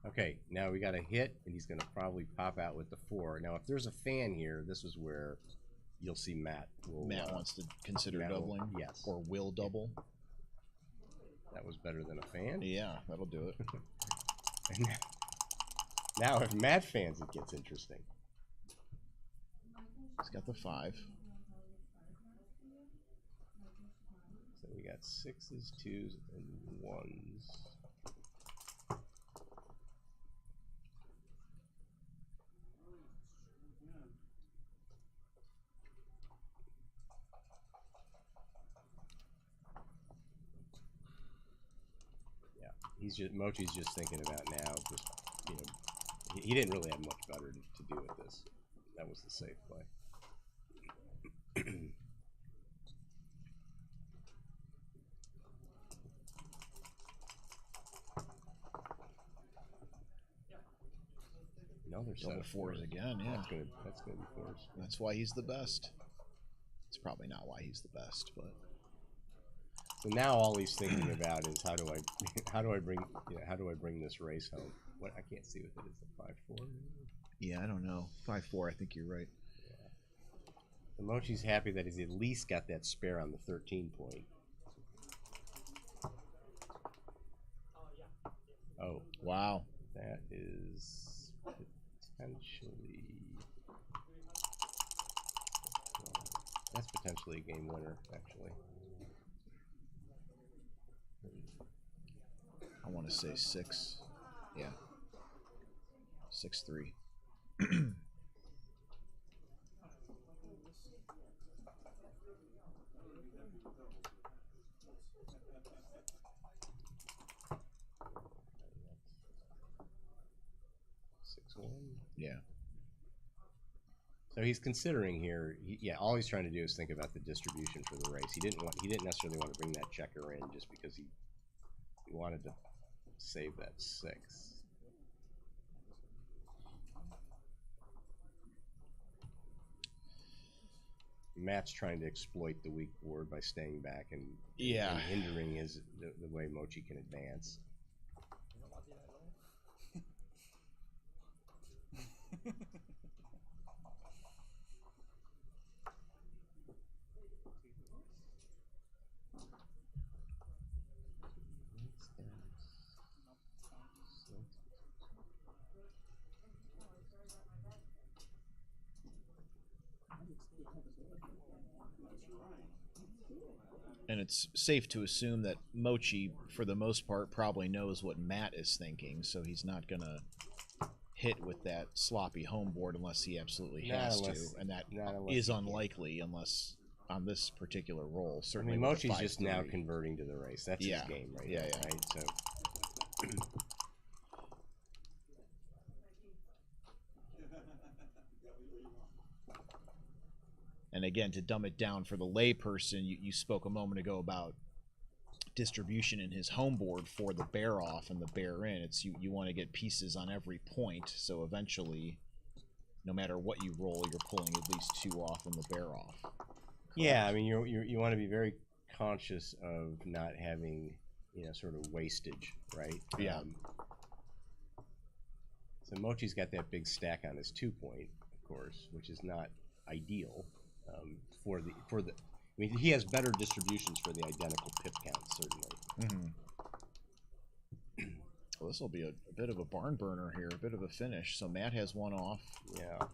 Okay, now we got a hit, and he's going to probably pop out with the 4. Now, if there's a fan here, this is where you'll see Matt. Matt wants to consider doubling? Yes. Or will double? That was better than a fan? Yeah, that'll do it. And now, if Matt fans, it gets interesting. He's got the 5. So we got 6s, 2s, and 1s. Mochy's just thinking about now, just, you know, he didn't really have much better to do with this. That was the safe play. Another set double of 4s again, yeah. That's gonna be 4s. That's why he's the best. It's probably not why he's the best, but. So now all he's thinking about is how do I bring this race home? What, I can't see what it is. A 5-4? Yeah, I don't know. 5-4. I think you're right. Yeah. So Mochy's happy that he's at least got that spare on the 13 point. Oh wow, that is potentially a game winner actually. I want to say 6. Yeah. 6-3. Yeah. So he's considering here. Yeah, all he's trying to do is think about the distribution for the race. He didn't necessarily want to bring that checker in just because he wanted to save that 6. Matt's trying to exploit the weak board by staying back and hindering the way Mochy can advance. And it's safe to assume that Mochy, for the most part, probably knows what Matt is thinking, so he's not going to hit with that sloppy home board unless he absolutely has to, and that is unlikely unless on this particular roll. Certainly, I mean, Mochy's just now converting to the race. That's his game right now, right? So. And again, to dumb it down for the lay person, you spoke a moment ago about distribution in his home board for the bear off and the bear in. It's you want to get pieces on every point, so eventually, no matter what you roll, you're pulling at least 2 off and the bear off. Yeah, I mean, you want to be very conscious of not having, you know, sort of wastage, right? Yeah. So Mochy's got that big stack on his 2-point, of course, which is not ideal for the. I mean, he has better distributions for the identical pip counts, certainly. Well, this will be a bit of a barn burner here, a bit of a finish. So Matt has 1 off. Yeah.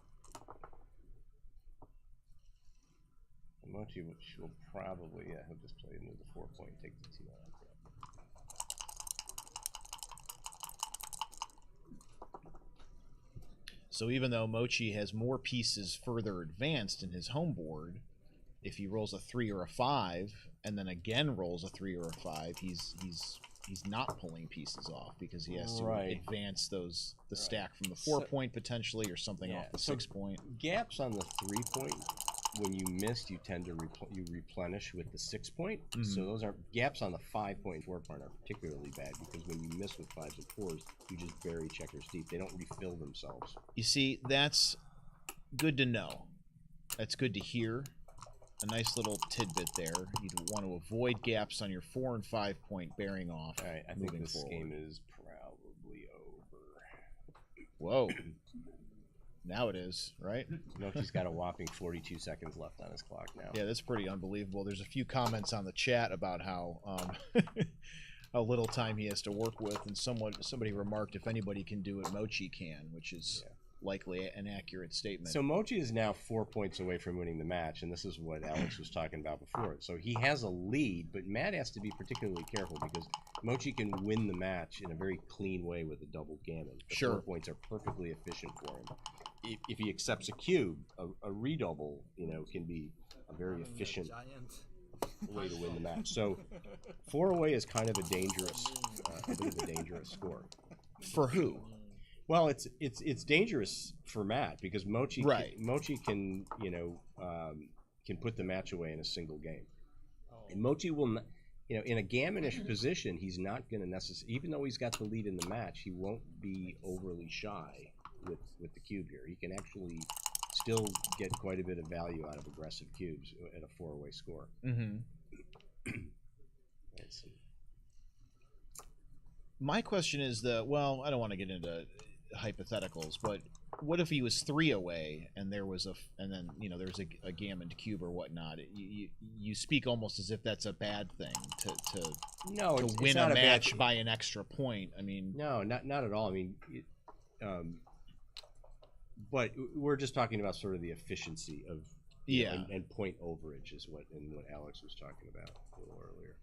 Mochy will probably, he'll just play into the 4-point, take the 2 off. So even though Mochy has more pieces further advanced in his home board, if he rolls a 3 or a 5 and then again rolls a 3 or a 5, he's not pulling pieces off because he has to advance the stack from the 4-point potentially or something off the 6-point. Gaps on the 3-point, when you missed, you tend to replenish with the 6-point. So those are gaps on the 5-point, 4-point are particularly bad because when you miss with 5s and 4s, you just bury checkers deep. They don't refill themselves. You see, that's good to know. That's good to hear. A nice little tidbit there. You'd want to avoid gaps on your 4 and 5-point bearing off. All right, I think this forward. game is probably over. Whoa. Now it is, right? Mochy's got a whopping 42 seconds left on his clock now. Yeah, that's pretty unbelievable. There's a few comments on the chat about how how little time he has to work with, and somebody remarked if anybody can do it, Mochy can, which is likely an accurate statement. So Mochy is now 4 points away from winning the match, and this is what Alex was talking about before. So he has a lead, but Matt has to be particularly careful because Mochy can win the match in a very clean way with a double gammon. The 4 points are perfectly efficient for him. If he accepts a cube, a redouble, you know, can be a very efficient way to win the match. So 4 away is kind of a dangerous score. For who? Well, it's dangerous for Matt because Mochy can, you know, can put the match away in a single game. And Mochy will not, you know, in a gammonish position, he's not going to necessarily, even though he's got the lead in the match, he won't be overly shy with the cube here. He can actually still get quite a bit of value out of aggressive cubes at a 4-way score. My question is well, I don't want to get into hypotheticals, but what if he was 3 away and there was then you know there's a gammoned cube or whatnot? You speak almost as if that's a bad thing to win a match by an extra point. I mean, no, not at all. I mean, but we're just talking about sort of the efficiency of and point overage is what Alex was talking about a little earlier.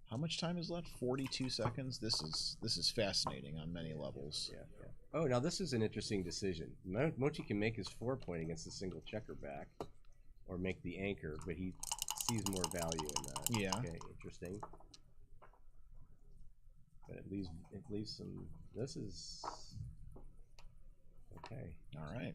How much time is left? 42 seconds. This is fascinating on many levels. Yeah. Oh, now this is an interesting decision. Mochy can make his 4-point against a single checker back, or make the anchor, but he sees more value in that. Yeah. Okay, interesting. But at least some. This is okay. All right.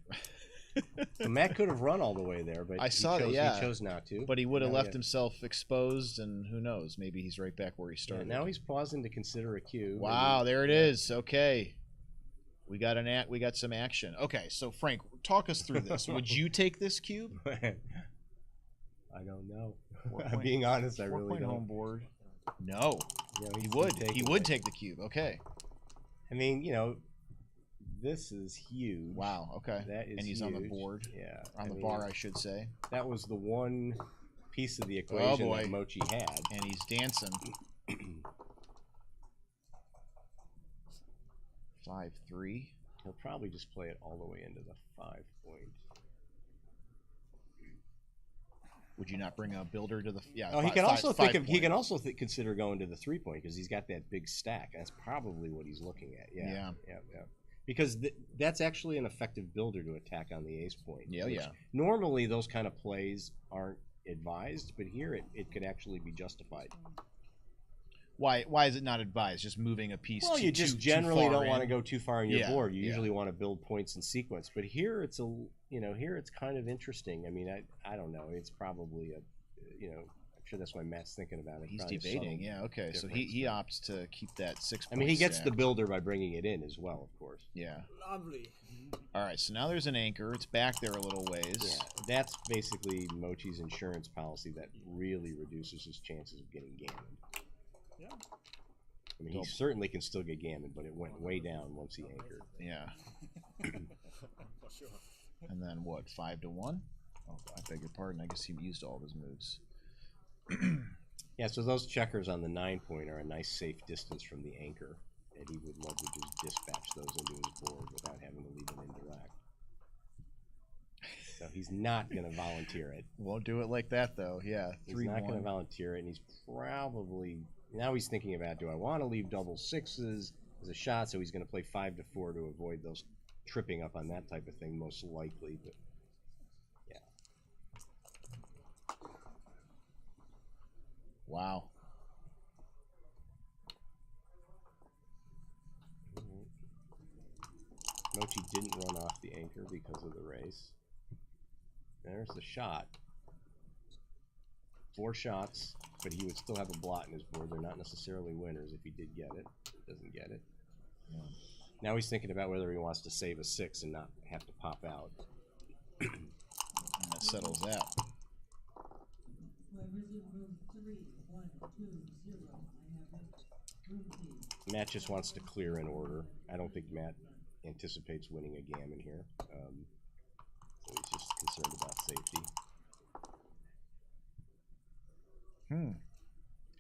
So Matt could have run all the way there, but I saw that. Yeah, he chose not to. But he would have left himself exposed, and who knows? Maybe he's right back where he started. Yeah, now he's pausing to consider a cue. Wow, there it is. Okay, we got some action. Okay, so Frank, talk us through this. Would you take this cube? I don't know. I'm being honest. I really don't. Home board. No, yeah, he would. He would take the cube. Okay. I mean, you know. This is huge. Wow, okay. That is and he's huge. on the board. Yeah. On the bar, I should say. That was the one piece of the equation that Mochy had. And he's dancing. 5-3. He'll probably just play it all the way into the 5-point. Would you not bring a builder to the? Yeah. Oh, he can also think of. He can also consider going to the 3-point because he's got that big stack. That's probably what he's looking at. Yeah. Because that's actually an effective builder to attack on the ace point. Yeah. Normally, those kind of plays aren't advised, but here it could actually be justified. Why is it not advised? Just moving a piece. Well, you just too generally far don't want to in? go too far in your Yeah, board. You yeah. usually want to build points in sequence. But here it's here it's kind of interesting. I mean, I don't know. It's probably I'm sure that's why Matt's thinking about it. He's Probably a debating. subtle Yeah. Okay. So difference, he but- opts to keep that 6 I mean, he gets stack. the builder by bringing it in as well, of course. Yeah. Lovely. All right. So now there's an anchor. It's back there a little ways. Yeah, that's basically Mochy's insurance policy that really reduces his chances of getting gammoned. Yeah. I mean, he certainly can still get gammoned, but it went way down once he anchored. Yeah. For sure. And then what? 5 to 1. Oh, I beg your pardon. I guess he used all of his moves. Yeah, so those checkers on the 9-point are a nice safe distance from the anchor, and he would love to just dispatch those into his board without having to leave an indirect. So he's not going to volunteer it. Won't do it like that though. Yeah. He's 3-1. not going to volunteer it, and he's probably now he's thinking about, do I want to leave double sixes as a shot? So he's going to play 5 to 4 to avoid those tripping up on that type of thing, most likely. But yeah. Wow. Mochy didn't run off the anchor because of the race. There's the shot. 4 shots, but he would still have a blot in his board. They're not necessarily winners if he did get it. He doesn't get it. Yeah. Now he's thinking about whether he wants to save a 6 and not have to pop out. And that settles that. Matt just wants to clear in order. I don't think Matt anticipates winning a gammon here. So he's just concerned about safety.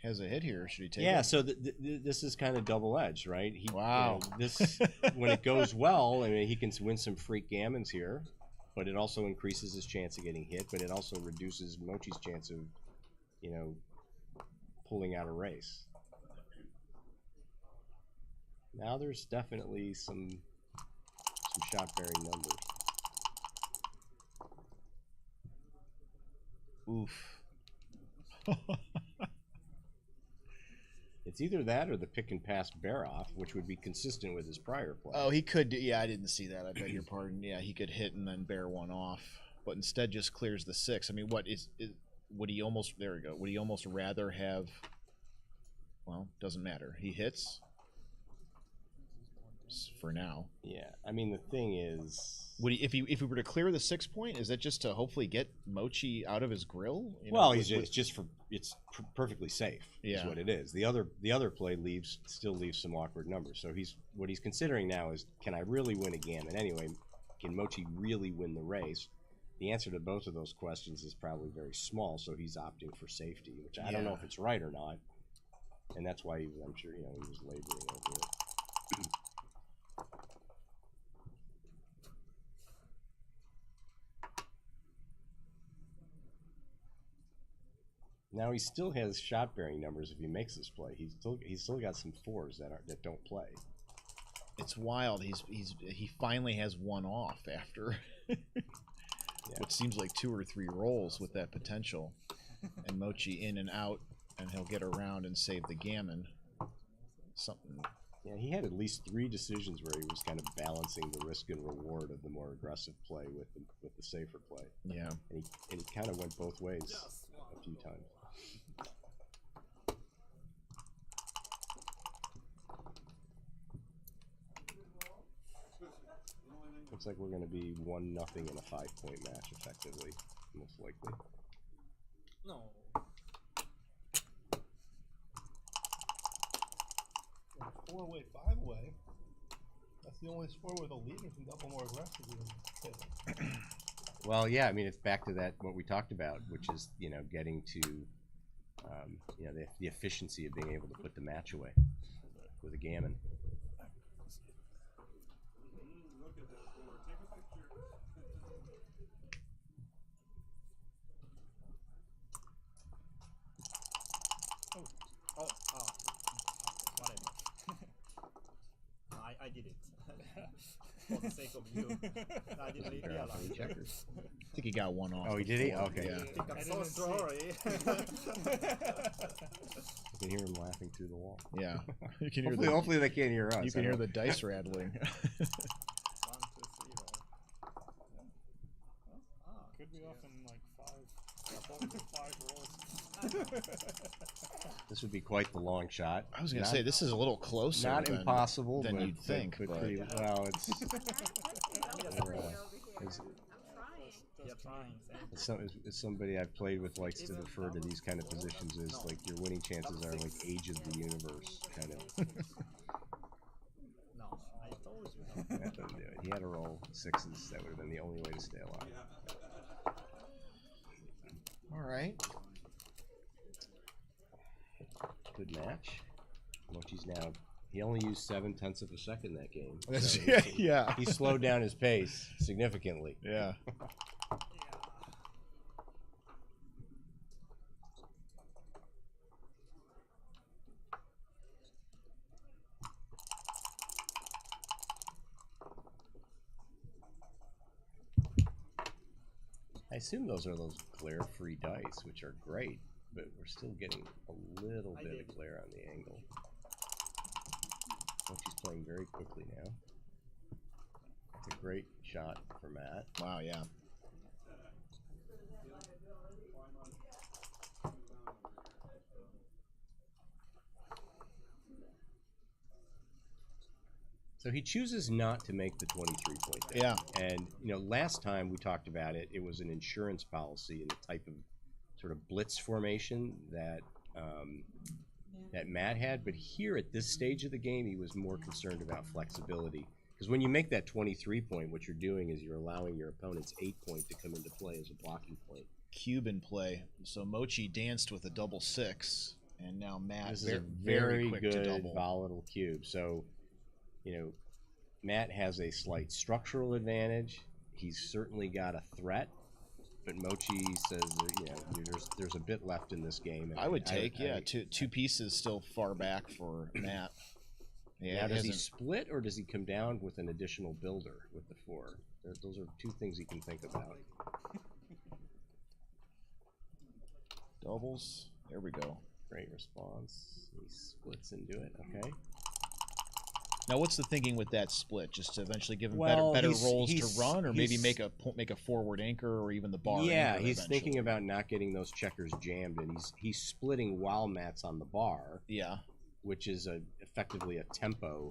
Has a hit here. Should he take it? Yeah, so this is kind of double-edged, right? Wow. This when it goes well, I mean, he can win some freak gammons here, but it also increases his chance of getting hit, but it also reduces Mochy's chance of, pulling out a race. Now there's definitely some shot-bearing numbers. Oof. It's either that or the pick and pass bear off, which would be consistent with his prior play. Oh, he could. Yeah, I didn't see that. I beg your pardon. Yeah, he could hit and then bear one off, but instead just clears the 6. I mean, what would he almost? There we go. Would he almost rather have? Well, doesn't matter. He hits for now. Yeah, I mean the thing is, would he if he were to clear the 6-point? Is that just to hopefully get Mochy out of his grill? Well, it's perfectly safe. Yeah. Is what it is. The other play still leaves some awkward numbers. So what he's considering now is, can I really win a gammon anyway? Can Mochy really win the race? The answer to both of those questions is probably very small. So he's opting for safety, which I don't know if it's right or not. And that's why I'm sure he was laboring over it. Now he still has shot-bearing numbers if he makes this play. He's still got some 4s that don't play. It's wild. He finally has one off after what seems like 2 or 3 rolls with that potential, and Mochy in and out, and he'll get around and save the gammon. Something. Yeah, he had at least 3 decisions where he was kind of balancing the risk and reward of the more aggressive play with the safer play. Yeah, and he kind of went both ways a few times. Looks like we're going to be 1-0 in a 5-point match, effectively, most likely. No. 4-away, 5-away. That's the only score where the leader can double more aggressively than the Well, yeah, I mean, it's back to that what we talked about, which is getting to the efficiency of being able to put the match away with a gammon. Whatever. I did it. For the sake of you. I didn't realize. Checkers. I think he got one off. Oh, he did he? before, Okay. Yeah. I think I'm so sorry. can hear him laughing through the wall. Yeah. You can hear Hopefully they can't hear us. You can hear the dice rattling. 1, 2, 3 roll. Could be off in like 5 rolls. This would be quite the long shot. I was going to say, this is a little closer. Not impossible than but, you'd think. But But pretty, well, it's as somebody I've played with likes to refer to these kind of positions as like your winning chances are like age of the universe kind of. No, I told you. That doesn't do it. He had to roll 6s. That would have been the only way to stay alive. All right. Good match. Mochy's now. He only used 7/10 of a second that game. That's, So yeah. he slowed down his pace significantly. Yeah. I assume those are those glare-free dice, which are great, but we're still getting a little bit of glare on the angle. Mochy's playing very quickly now. It's a great shot for Matt. Wow, yeah. So he chooses not to make the 23-point bet. Yeah. And, you know, last time we talked about it, it was an insurance policy and a type of sort of blitz formation that that Matt had. But here at this stage of the game, he was more concerned about flexibility. Because when you make that 23-point, what you're doing is you're allowing your opponent's 8-point to come into play as a blocking point. Cube in play. So Mochy danced with a double 6, and now Matt This is a very very quick good to double. volatile cube. So, you know, Matt has a slight structural advantage. He's certainly got a threat, but Mochy says that, you know, there's a bit left in this game. And I would take, two pieces still far back for Matt. Yeah, now, does he split or does he come down with an additional builder with the 4? Those are two things he can think about. Doubles. There we go. Great response. He splits into it. Okay. Now, what's the thinking with that split? Just to eventually give him Well, better rolls to run, or maybe he's- make a forward anchor, or even the bar. Yeah, anchor he's eventually. thinking about not getting those checkers jammed, and he's splitting while Matt's on the bar. Yeah. Which is effectively a tempo,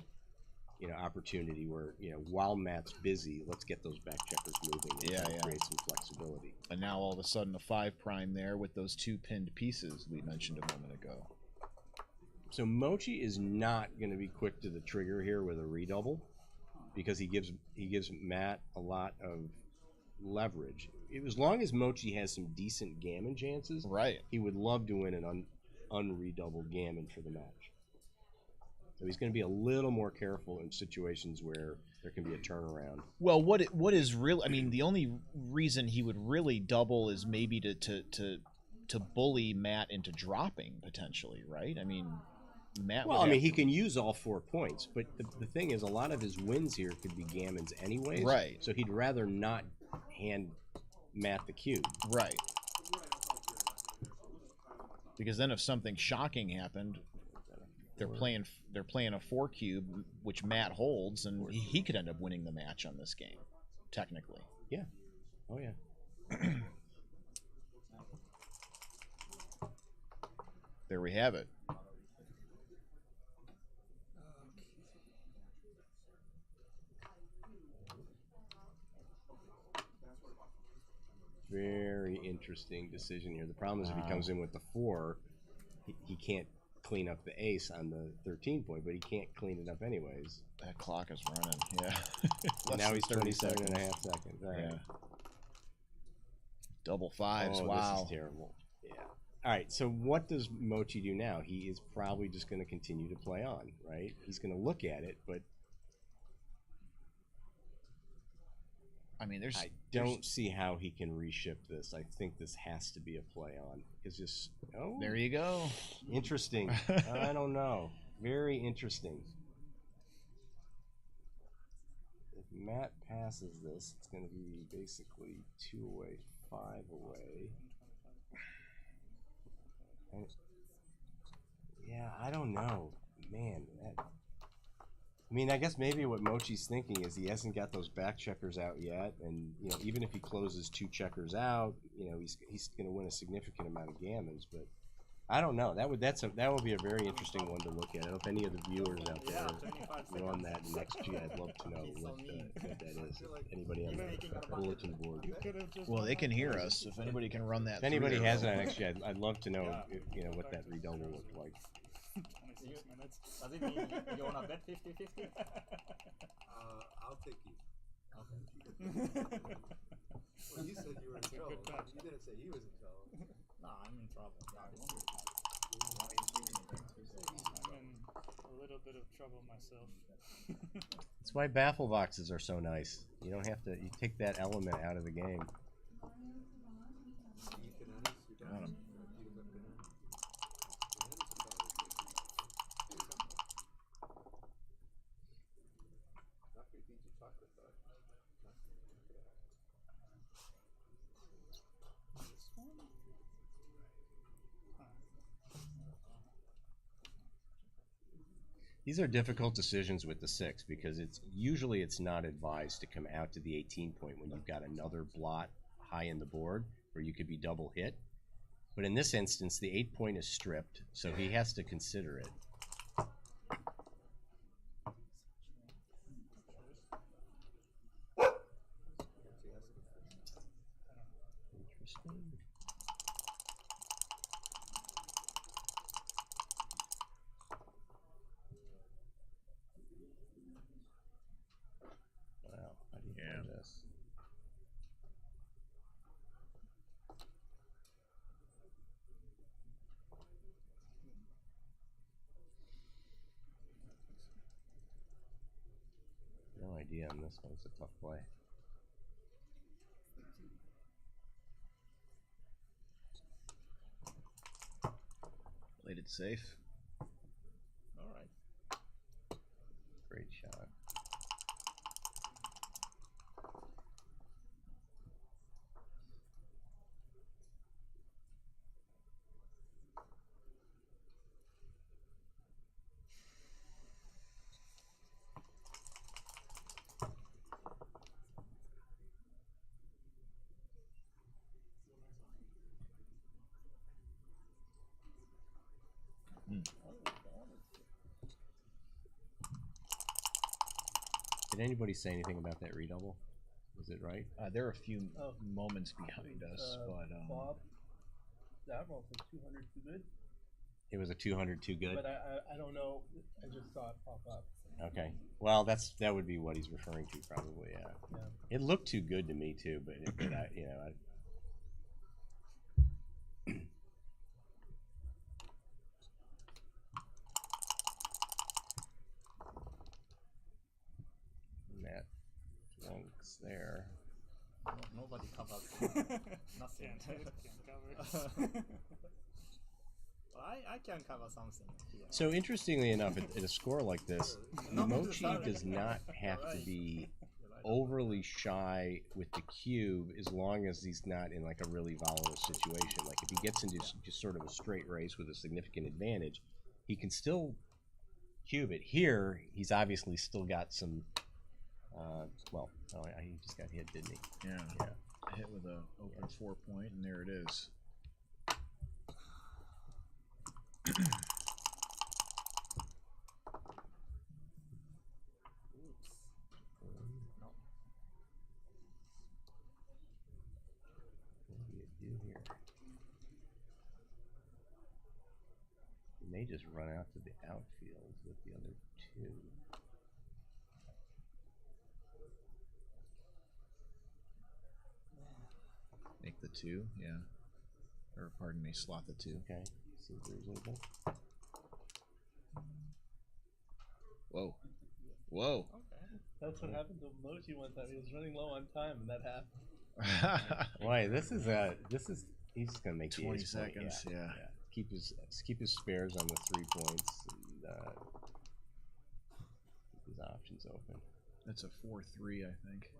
you know, opportunity where, you know, while Matt's busy, let's get those back checkers moving and Yeah, try to yeah. create some flexibility. And now all of a sudden a 5' there with those 2 pinned pieces we mentioned a moment ago. So Mochy is not going to be quick to the trigger here with a redouble because he gives Matt a lot of leverage. As long as Mochy has some decent gammon chances, right, he would love to win an unredoubled gammon for the match. So he's going to be a little more careful in situations where there can be a turnaround. Well, what is real? I mean, the only reason he would really double is maybe to bully Matt into dropping potentially, right? I mean, Matt. Well, I mean, he can use all 4 points, but the thing is, a lot of his wins here could be gammons anyways. Right. So he'd rather not hand Matt the cube. Right. Because then, if something shocking happened, they're playing a 4 cube, which Matt holds, and he could end up winning the match on this game, technically. Yeah. Oh yeah. There we have it. Very interesting decision here. The problem is if he comes in with the 4, he can't clean up the ace on the 13-point, but he can't clean it up anyways. That clock is running, yeah. And now he's 27 seconds. and a half seconds. All right. Yeah. Double 5s, Oh, wow. This is terrible. Yeah. All right, so what does Mochy do now? He is probably just going to continue to play on, right? He's going to look at it, but I mean, I don't see how he can reship this. I think this has to be a play on. It's just, oh. There you go. Interesting. I don't know. Very interesting. If Matt passes this, it's going to be basically 2 away, 5 away. And I don't know, man. I mean, I guess maybe what Mochy's thinking is he hasn't got those back checkers out yet, and you know, even if he closes 2 checkers out, you know, he's going to win a significant amount of gammons. But I don't know. That would be a very interesting one to look at. I don't know if any of the viewers out there are on that next G. I'd love to know what that is. Anybody on the bulletin board? Well, they can hear us. If anybody can run that. If anybody has an next G, I'd love to know if, you know, what that redouble looked like. 6 minutes. Does it mean you wanna bet 50-50? I'll take you. Okay. Well, you said you were in trouble. You didn't say he was in trouble. No, I'm in trouble. I'm in a little bit of trouble myself. That's why baffle boxes are so nice. You don't have to. You take that element out of the game. Got him. These are difficult decisions with the 6 because it's not advised to come out to the 18 point when you've got another blot high in the board where you could be double hit. But in this instance, the 8 point is stripped, so he has to consider it. Interesting. Wow, how do you play this? No idea on this one. It's a tough play. Played it safe. All right. Great shot. Did anybody say anything about that redouble? Was it right? There are a few moments behind us, but Bob, that roll for 200 too good. It was a 200 too good. But I don't know. I just saw it pop up. Okay. Well, that would be what he's referring to, probably. Yeah. It looked too good to me too, but you know, Matt Flunks there. Nobody covers. Nothing. Well, I can cover something here. So interestingly enough, at a score like this, Mochy does not have to be overly shy with the cube as long as he's not in like a really volatile situation. Like if he gets into just sort of a straight race with a significant advantage, he can still cube it. Here, he's obviously still got some. He just got hit, didn't he? yeah. Hit with a open 4 point, and there it is. What do you do here? You may just run out to the outfield with the other 2. Make the 2, yeah. Or pardon me, slot the 2. Okay. See if there's anything. Whoa. Whoa. That's what happened to Mochy one time. He was running low on time, and that happened. Why? This is he's just gonna make 20 the ace point. seconds. Yeah. Keep his spares on the 3 points and keep his options open. That's a 4-3, I think.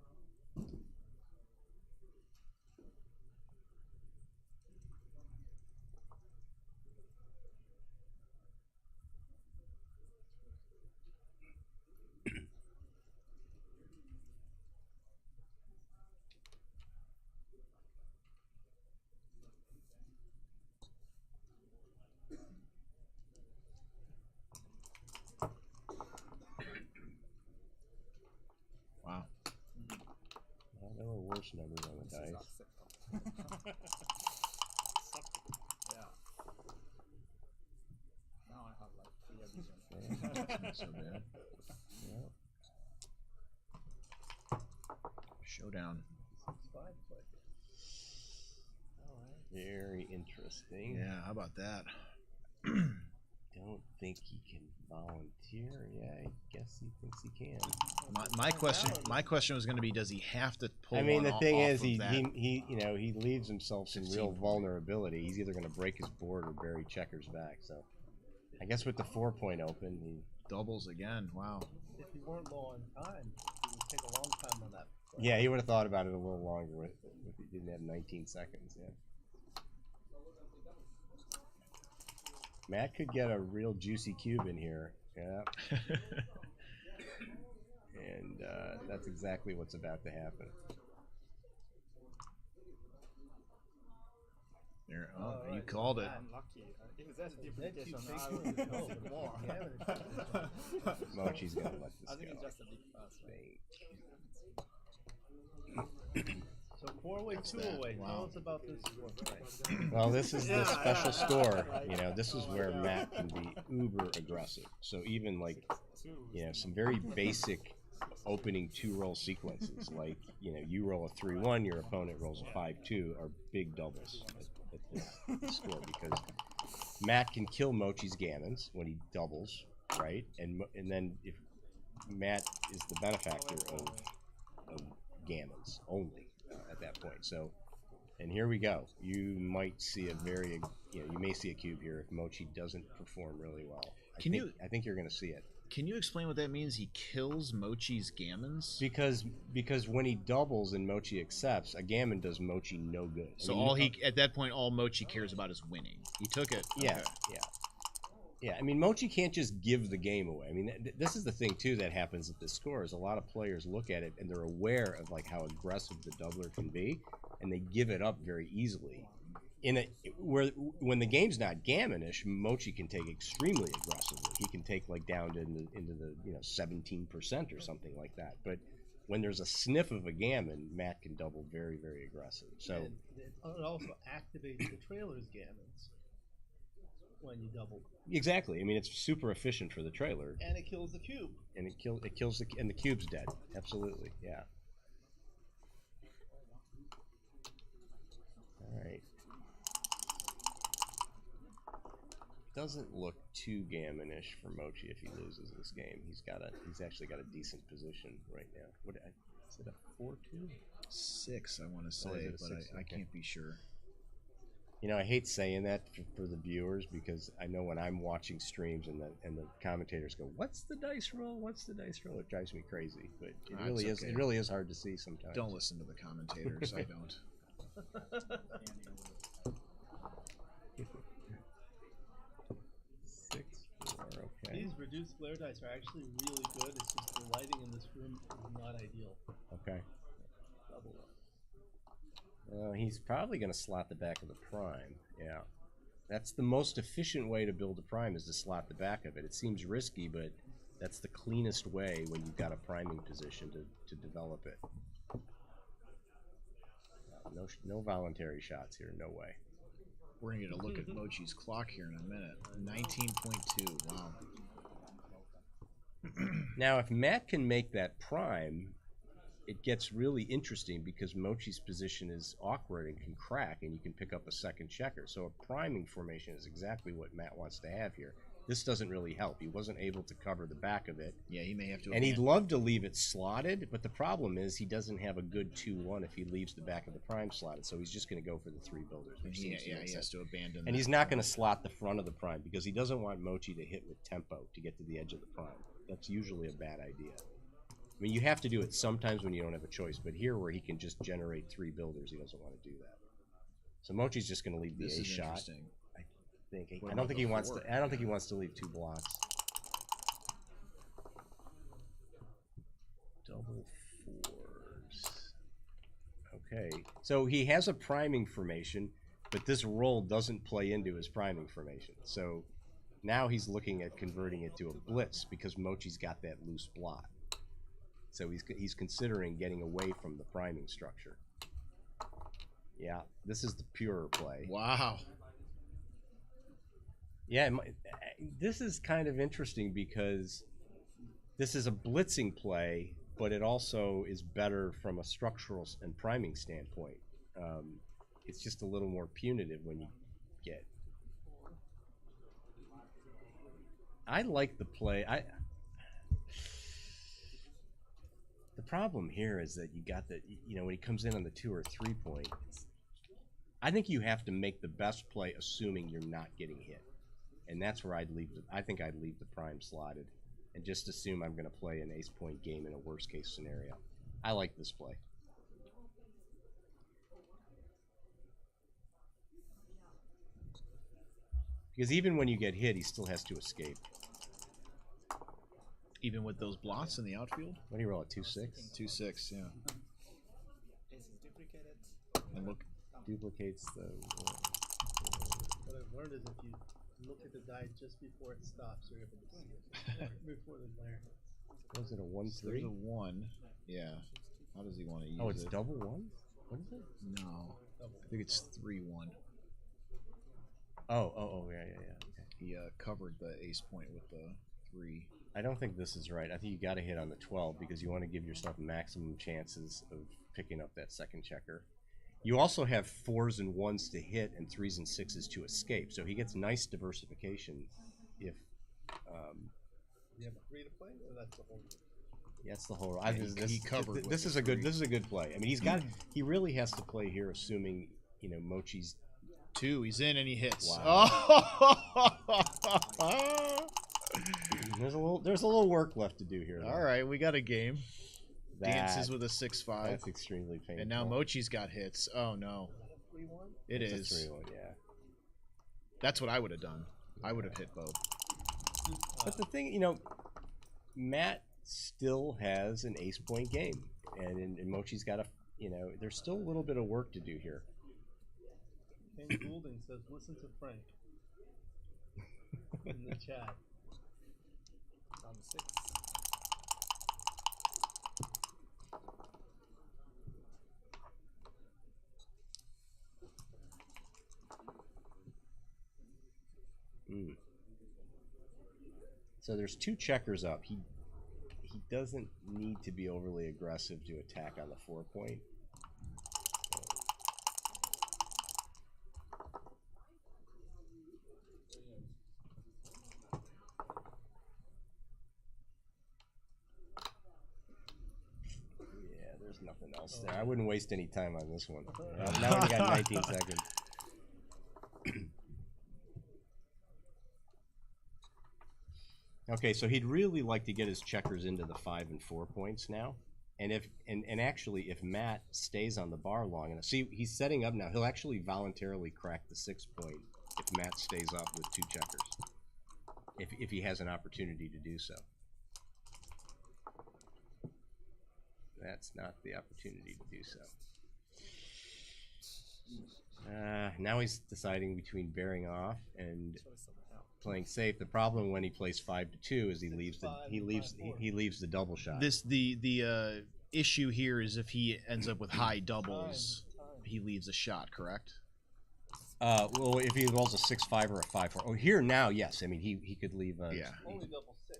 worst numbers on the dice. Yeah. Now I have like clear vision. That's not so bad. Yeah. Showdown. Very interesting. Yeah, how about that? Don't think he can volunteer. Yeah, I guess he thinks he can. My question was going to be, does he have to pull? I mean, one the thing off is, of that? he you know, he leaves himself in real 16 vulnerability. He's either going to break his board or bury checkers back. So, I guess with the 4-point open, he doubles again. Wow. If you weren't low on time, it would take a long time on that. yeah, he would have thought about it a little longer if he didn't have 19 seconds. Yeah. Matt could get a real juicy cube in here. Yeah. And that's exactly what's about to happen. There, you called it. I'm lucky. If there's a duplication, That I you would take go it. for more. Mochi's gonna let this I think go. it's just a big pass. Right? So 4-way, 2-away. Wow. Tell us about this score, Frank. Well, this is the Yeah, special yeah, score. right. You know, this is where Matt can be uber aggressive. So even like, you know, some very basic opening 2-roll sequences, like, you know, you roll a 3-1, your opponent rolls a 5-2, are big doubles at this score, because Matt can kill Mochi's gammons when he doubles, right? And then if Matt is the benefactor of gammons only at that point. So, and here we go. You might see a very, you know, you may see a cube here if Mochi doesn't perform really well. I think you're going to see it. Can you explain what that means? He kills Mochi's gammons? Because when he doubles and Mochi accepts, a gammon does Mochi no good. So all at that point, all Mochi cares about is winning. He took it. Yeah, Okay. yeah. I mean, Mochi can't just give the game away. I mean, this is the thing too that happens at this score is a lot of players look at it and they're aware of like how aggressive the doubler can be, and they give it up very easily. When the game's not gammonish, Mochi can take extremely aggressively. He can take like down to into the 17% or something like that. But when there's a sniff of a gammon, Matt can double very, very aggressive. So And it also activates the trailer's gammons when you double. exactly. I mean, it's super efficient for the trailer, And it kills the cube. and it kills the cube's dead. Absolutely, yeah. All right. Doesn't look too gammonish for Mochi if he loses this game. He's actually got a decent position right now. What is it, a 4-2? 6, I want to say, is it a but 6? I Okay. can't be sure. You know, I hate saying that for the viewers, because I know when I'm watching streams and the commentators go, "What's the dice roll? What's the dice roll?" It drives me crazy, but it Ah, really it's is. okay. It really is hard to see sometimes. Don't listen to the commentators. I don't. 6-4, okay. These reduced glare dice are actually really good. It's just the lighting in this room is not ideal. Okay. Double up. He's probably going to slot the back of the prime. Yeah. That's the most efficient way to build a prime, is to slot the back of it. It seems risky, but that's the cleanest way when you've got a priming position to develop it. No voluntary shots here. No way. We're going to get a look at Mochi's clock here in a minute. 19.2. Wow. Now, if Matt can make that prime, it gets really interesting, because Mochi's position is awkward and can crack, and you can pick up a second checker. So a priming formation is exactly what Matt wants to have here. This doesn't really help. He wasn't able to cover the back of it. Yeah, he may have to. And he'd love to leave it slotted, but the problem is he doesn't have a good 2-1 if he leaves the back of the prime slotted. So he's just going to go for the 3 builders. Which He seems to make has sense. to abandon. And he's not going to slot the front of the prime, because he doesn't want Mochi to hit with tempo to get to the edge of the prime. That's usually a bad idea. I mean, you have to do it sometimes when you don't have a choice, but here where he can just generate 3 builders, he doesn't want to do that. So Mochi's just going to leave the This A is shot. interesting. What I don't about think the he wants four? to. I don't think he wants to leave 2 blocks. Double 4s. Okay, so he has a priming formation, but this roll doesn't play into his priming formation. So now he's looking at converting it to a blitz, because Mochi's got that loose block. So he's considering getting away from the priming structure. Yeah, this is the purer play. Wow. Yeah, this is kind of interesting because this is a blitzing play, but it also is better from a structural and priming standpoint. It's just a little more punitive when you get. I like the play. The problem here is that you got the, when he comes in on the 2 or 3 point, I think you have to make the best play assuming you're not getting hit. And that's where I'd leave I think I'd leave the prime slotted and just assume I'm going to play an ace point game in a worst case scenario. I like this play. Because even when you get hit, he still has to escape. Even with those blocks in the outfield? What do you roll, a 2-6? 2-6, yeah. Ace is duplicated. And look. Duplicates the... What I've learned is if you look at the die just before it stops, you're able to see it. Before the glare hits. Was it a 1-3? There's a 1. Yeah. How does he want to use it? Oh, it's double 1? What is it? No. I think it's 3-1. Oh, yeah. Okay. He covered the ace point with the 3. I don't think this is right. I think you got to hit on the 12 because you want to give yourself maximum chances of picking up that second checker. You also have 4s and 1s to hit and 3s and 6s to escape, so he gets nice diversification. If you have a 3 to play, or that's the whole. Yeah, that's the whole. He covered. This is a good. This is a good play. I mean, he's got. He really has to play here, assuming Mochy's 2. He's in and he hits. Wow. Oh. There's a little work left to do here. Though. All right, we got a game. Dances with a 6-5. That's extremely painful. And now Mochy's got hits. Oh no. It is. It's a 3-1, yeah. That's what I would have done. I would have hit both. But the thing, Matt still has an ace point game, and Mochy's got there's still a little bit of work to do here. Ken Goulding says, "Listen to Frank." In the chat. On 6. So there's 2 checkers up. He doesn't need to be overly aggressive to attack on the 4 point. Yeah, there's nothing else there. I wouldn't waste any time on this one. Now we got 19 seconds. Okay, so he'd really like to get his checkers into the 5 and 4 points now. And actually, if Matt stays on the bar long enough, see, he's setting up now. He'll actually voluntarily crack the 6 point if Matt stays up with 2 checkers, if he has an opportunity to do so. That's not the opportunity to do so. Now he's deciding between bearing off and playing safe. The problem when he plays 5-2 is he leaves the double shot. The issue here is if he ends up with high doubles, he leaves a shot. Correct? Well, if he rolls a 6-5 or a 5-4. Oh, here now, yes. I mean, he could leave. Yeah. Only double 6.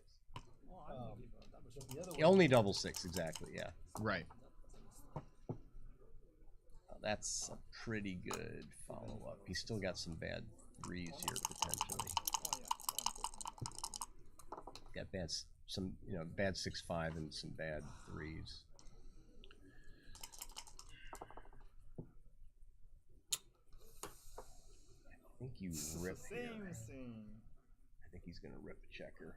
Only double 6, exactly. Yeah. Right. That's a pretty good follow-up. He's still got some bad 3s here potentially. Got bad 6-5 and some bad 3s. I think you rip here. I think he's gonna rip a checker.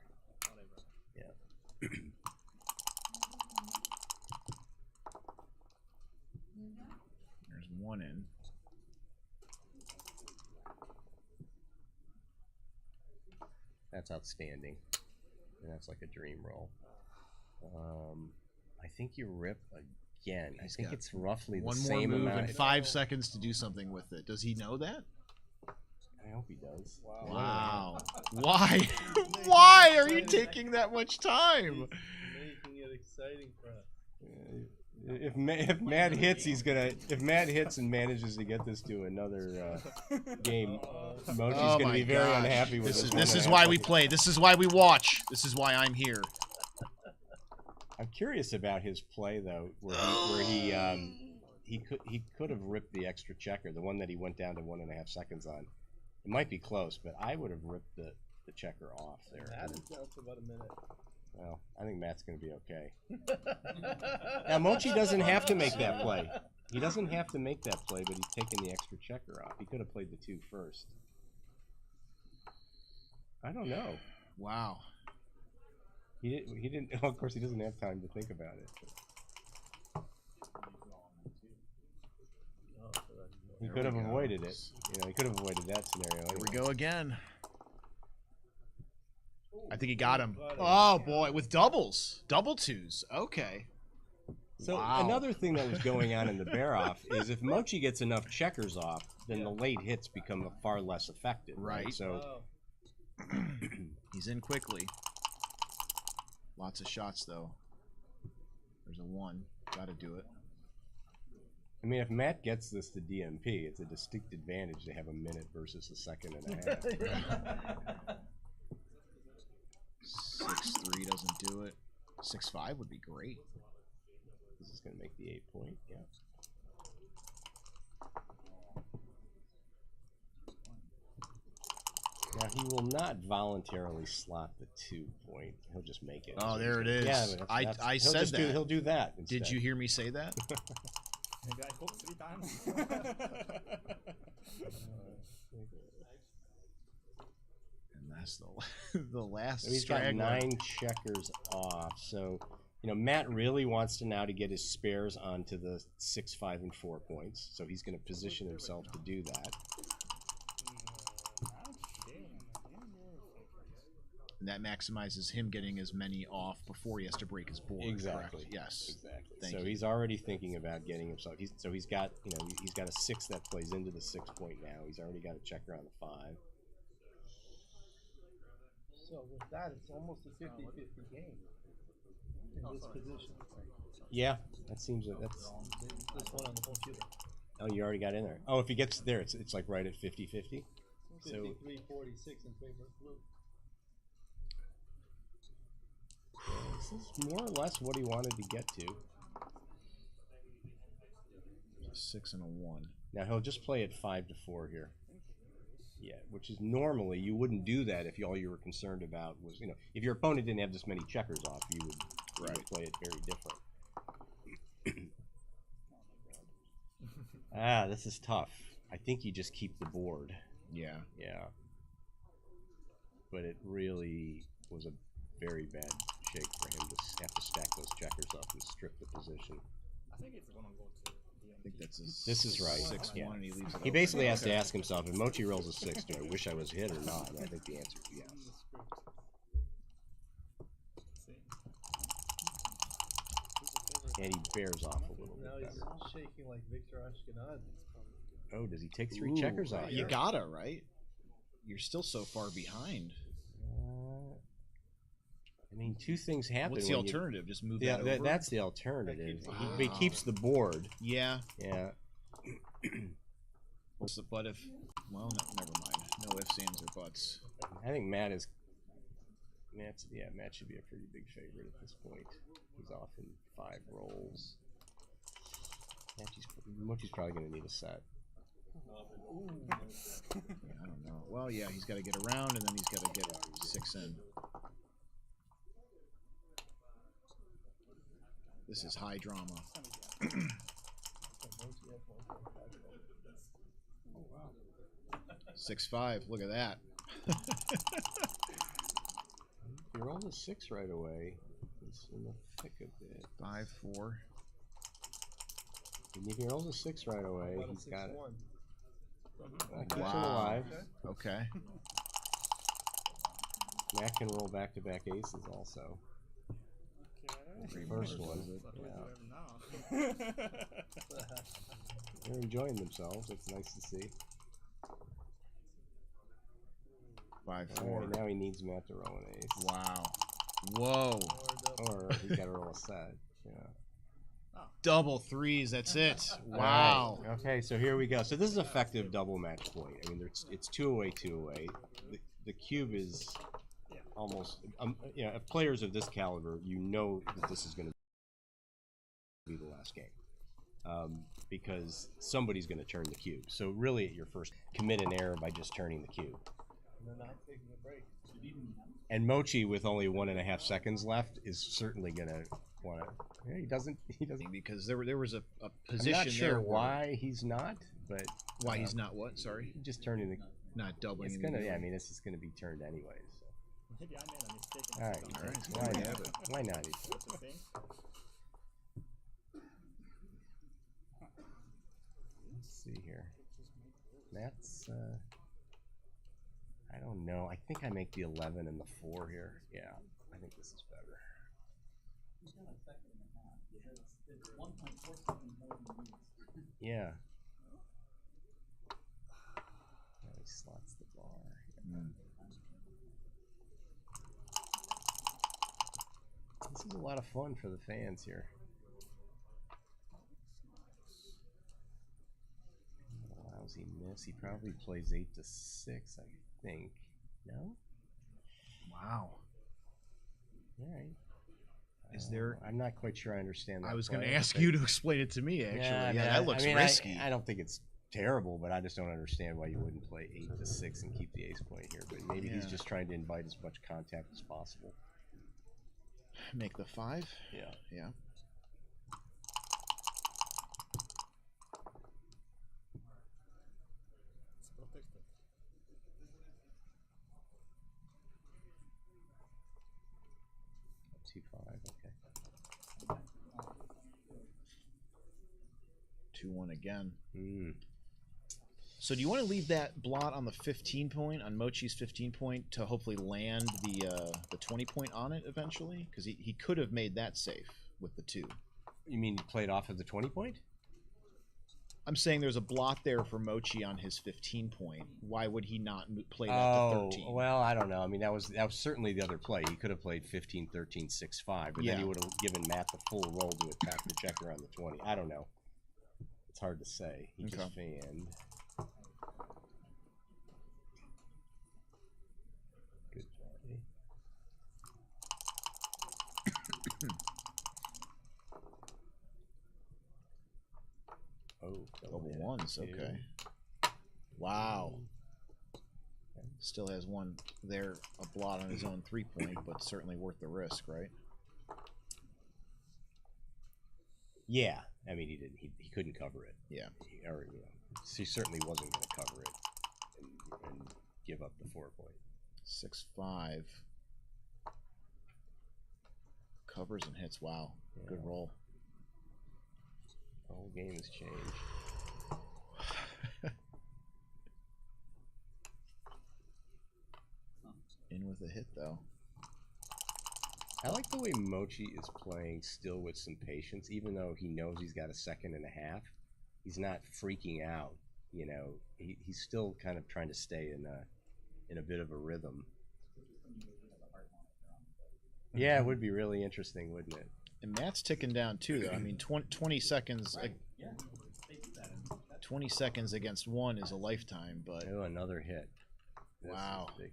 Yeah. There's 1 in. That's outstanding. And that's like a dream roll. I think you rip again. I think it's roughly the same one more move amount. and 5 seconds to do something with it. Does he know that? I hope he does. Wow. Why? Why are you taking that much time? Making it exciting for us. If Matt hits, he's gonna. If Matt hits and manages to get this to another game, Mochy's gonna be very unhappy with this. This is why we play. This is why we watch. This is why I'm here. I'm curious about his play though, where he could have ripped the extra checker, the one that he went down to 1.5 seconds on. It might be close, but I would have ripped the checker off there. That is down to about a minute. Well, I think Matt's going to be okay. Now, Mochy doesn't have to make that play. He doesn't have to make that play, but he's taken the extra checker off. He could have played the 2 first. I don't know. Wow. He didn't. Well, of course, he doesn't have time to think about it. He could have avoided it. You know, he could have avoided that scenario. Here we go again. I think he got him. Oh boy, with doubles, double 2s. Okay. So another thing that was going on in the bear-off is if Mochy gets enough checkers off, then the late hits become far less effective. Right. So he's in quickly. Lots of shots though. There's a 1. Got to do it. I mean, if Matt gets this to DMP, it's a distinct advantage to have a minute versus a 1.5 seconds. 6-3 doesn't do it. 6-5 would be great. This is going to make the 8-point, yeah. Now, he will not voluntarily slot the 2-point. He'll just make it. Oh, there it is. Yeah, I said that. He'll do that instead. Did you hear me say that? Maybe I hooked 3 times. And that's the last. So he's got 9 checkers off. So, you know, Matt really wants to now to get his spares onto the 6, 5, and 4 points. So he's going to position himself to do that. And that maximizes him getting as many off before he has to break his board. Exactly. Correct? Yes. Exactly. Thank so you. he's already thinking about getting himself. He's got, you know, he's got a 6 that plays into the 6-point now. He's already got a checker on the 5. So with that, it's almost a 50-50 game in this position. Yeah, that seems that's. This one on the computer. Oh, you already got in there. Oh, if he gets there, it's like right at 50-50. 53-46 in favor of blue. This is more or less what he wanted to get to. 6 and a 1. Now he'll just play it 5-4 here. Yeah, which is normally you wouldn't do that if all you were concerned about was, you know, if your opponent didn't have this many checkers off, you would play it very different. This is tough. I think you just keep the board. Yeah. Yeah. But it really was a very bad shake for him to have to stack those checkers up and strip the position. I think it's gonna go to I think that's his. This is right. 6-1, Yeah. and he leaves it. He open. basically has to ask himself, if Mochy rolls a 6, do I wish I was hit or not? And I think the answer is yes. And he bears off a little Now bit he's better. shaking like Victor Ashkenaz. Oh, does he take 3 Ooh, checkers off? You gotta, right? You're still so far behind. I mean, 2 things happen. What's the when you- alternative? Just move Yeah, that over? that's the alternative. Wow. He keeps the board. Yeah. Yeah. But if... Well, no, never mind. No ifs, ands, or buts. I think Matt should be a pretty big favorite at this point. He's off in 5 rolls. Mochy's probably going to need a set. Yeah, I don't know. Well, yeah, he's got to get around, and then he's got to get 6 in. This is high drama. 6-5. Look at that. He rolled a 6 right away. He's in the thick of it. 5-4. And if he rolls a 6 right away, he's got it. That keeps him Wow. alive. Okay. Matt can roll back-to-back aces also. The first one. Yeah. They're enjoying themselves. It's nice to see. 5-4. Alright, now he needs Matt to roll an ace. Wow. Whoa. Or he's got to roll a set. Yeah. Double threes. That's it. All Wow. right. Okay, so here we go. So this is effective double match point. I mean, it's 2-away, 2-away. The cube is almost, you know, if players of this caliber, you know that this is going to be the last game. Because somebody's going to turn the cube. So really at your first, commit an error by just turning the cube. And they're not taking a break. And Mochy, with only 1.5 seconds left, is certainly going to want to. Yeah, he doesn't. Because there was a position I'm not sure there where- why he's not, but Why he's not what? Sorry. just turning the. Not doubling. It's in gonna. the Yeah, I mean, this is gonna be turned anyways. So. Maybe I made a mistake. All right. All right, Why there we not? have it. Why not? What you think? Let's see here. That's. I don't know. I think I make the 11 and the 4 here. Yeah, I think this is better. Yeah. He slots the bar. This is a lot of fun for the fans here. Lousy miss. He probably plays 8-6, I think. No? Wow. All right. Is there? I'm not quite sure I understand that. I was going to play. ask you to explain it to me. Actually, Yeah, I mean, that looks I mean, risky. I don't think it's terrible, but I just don't understand why you wouldn't play 8-6 and keep the ace point here. But maybe he's Yeah. just trying to invite as much contact as possible. Make the 5. Yeah. Yeah. It's protected. 2-5. Okay. 2-1 again. Mm. So do you want to leave that blot on the 15 point, on Mochy's 15 point, to hopefully land the 20 point on it eventually? Because he could have made that safe with the 2. You mean you played off of the 20 point? I'm saying there's a blot there for Mochy on his 15 point. Why would he not play that to 13? Well, I don't know. I mean, that was certainly the other play. He could have played 15, 13, 6-5, but then he would have given Matt the full roll to attack the checker on the 20. I don't know. It's hard to say. He just fanned. Good play. Oh, Double ones, okay. Wow. Still has one there, a blot on his own 3 point, but certainly worth the risk, right? Yeah, I mean, he didn't. He couldn't cover it. Yeah. He certainly wasn't going to cover it and give up the 4 point. 6-5. Covers and hits. Wow, Yeah. good roll. The whole game has changed. In with a hit though. I like the way Mochy is playing still with some patience, even though he knows he's got a 2.5 seconds. He's not freaking out. You know, he's still kind of trying to stay in a bit of a rhythm. Yeah, it would be really interesting, wouldn't it? And Matt's ticking down too, though. I mean, 20 seconds. 20 seconds against 1 is a lifetime, but Oh, another hit. This is wow. big.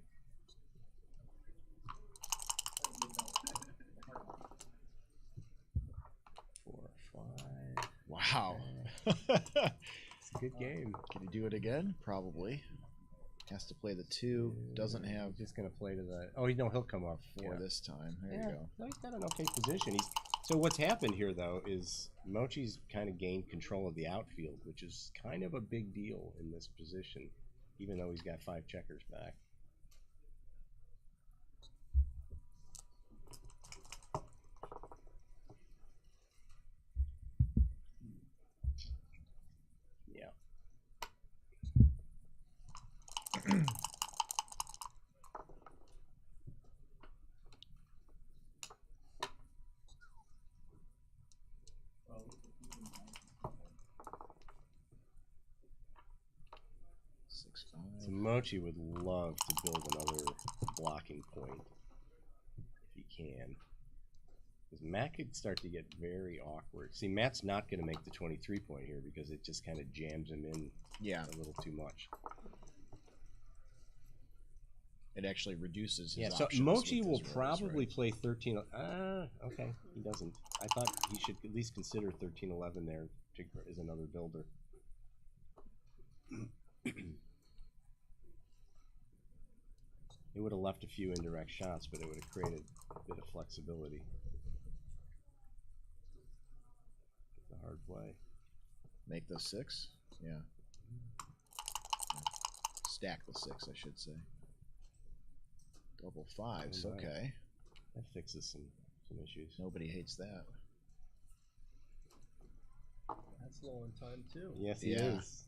Four, 5. Wow. It's a good game. Can he do it again? Probably. Has to play the 2. Doesn't have Just gonna play to the. Oh, no, he'll come up 4 this time. There you go. No, he's got an okay position. So what's happened here, though, is Mochy's kind of gained control of the outfield, which is kind of a big deal in this position, even though he's got 5 checkers back. Yeah. So Mochy would love to build another blocking point if he can. Because Matt could start to get very awkward. See, Matt's not going to make the 23-point here because it just kind of jams him in a little too much. It actually reduces his so options Mochy with will his rolls, probably right? play 13. Okay, he doesn't. I thought he should at least consider 13-11 there as another builder. It would have left a few indirect shots, but it would have created a bit of flexibility. It's a hard play. Make the 6? Yeah. Stack the 6, I should say. Double 5s, okay. That fixes some issues. Nobody hates that. That's low in time too. Yes, he is.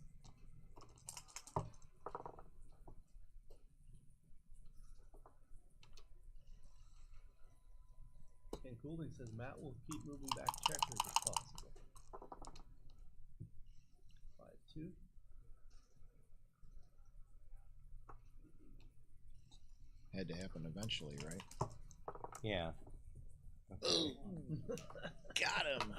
And Goulding says Matt will keep moving back checkers if possible. 5-2. Had to happen eventually, right? Yeah. Okay. Got him.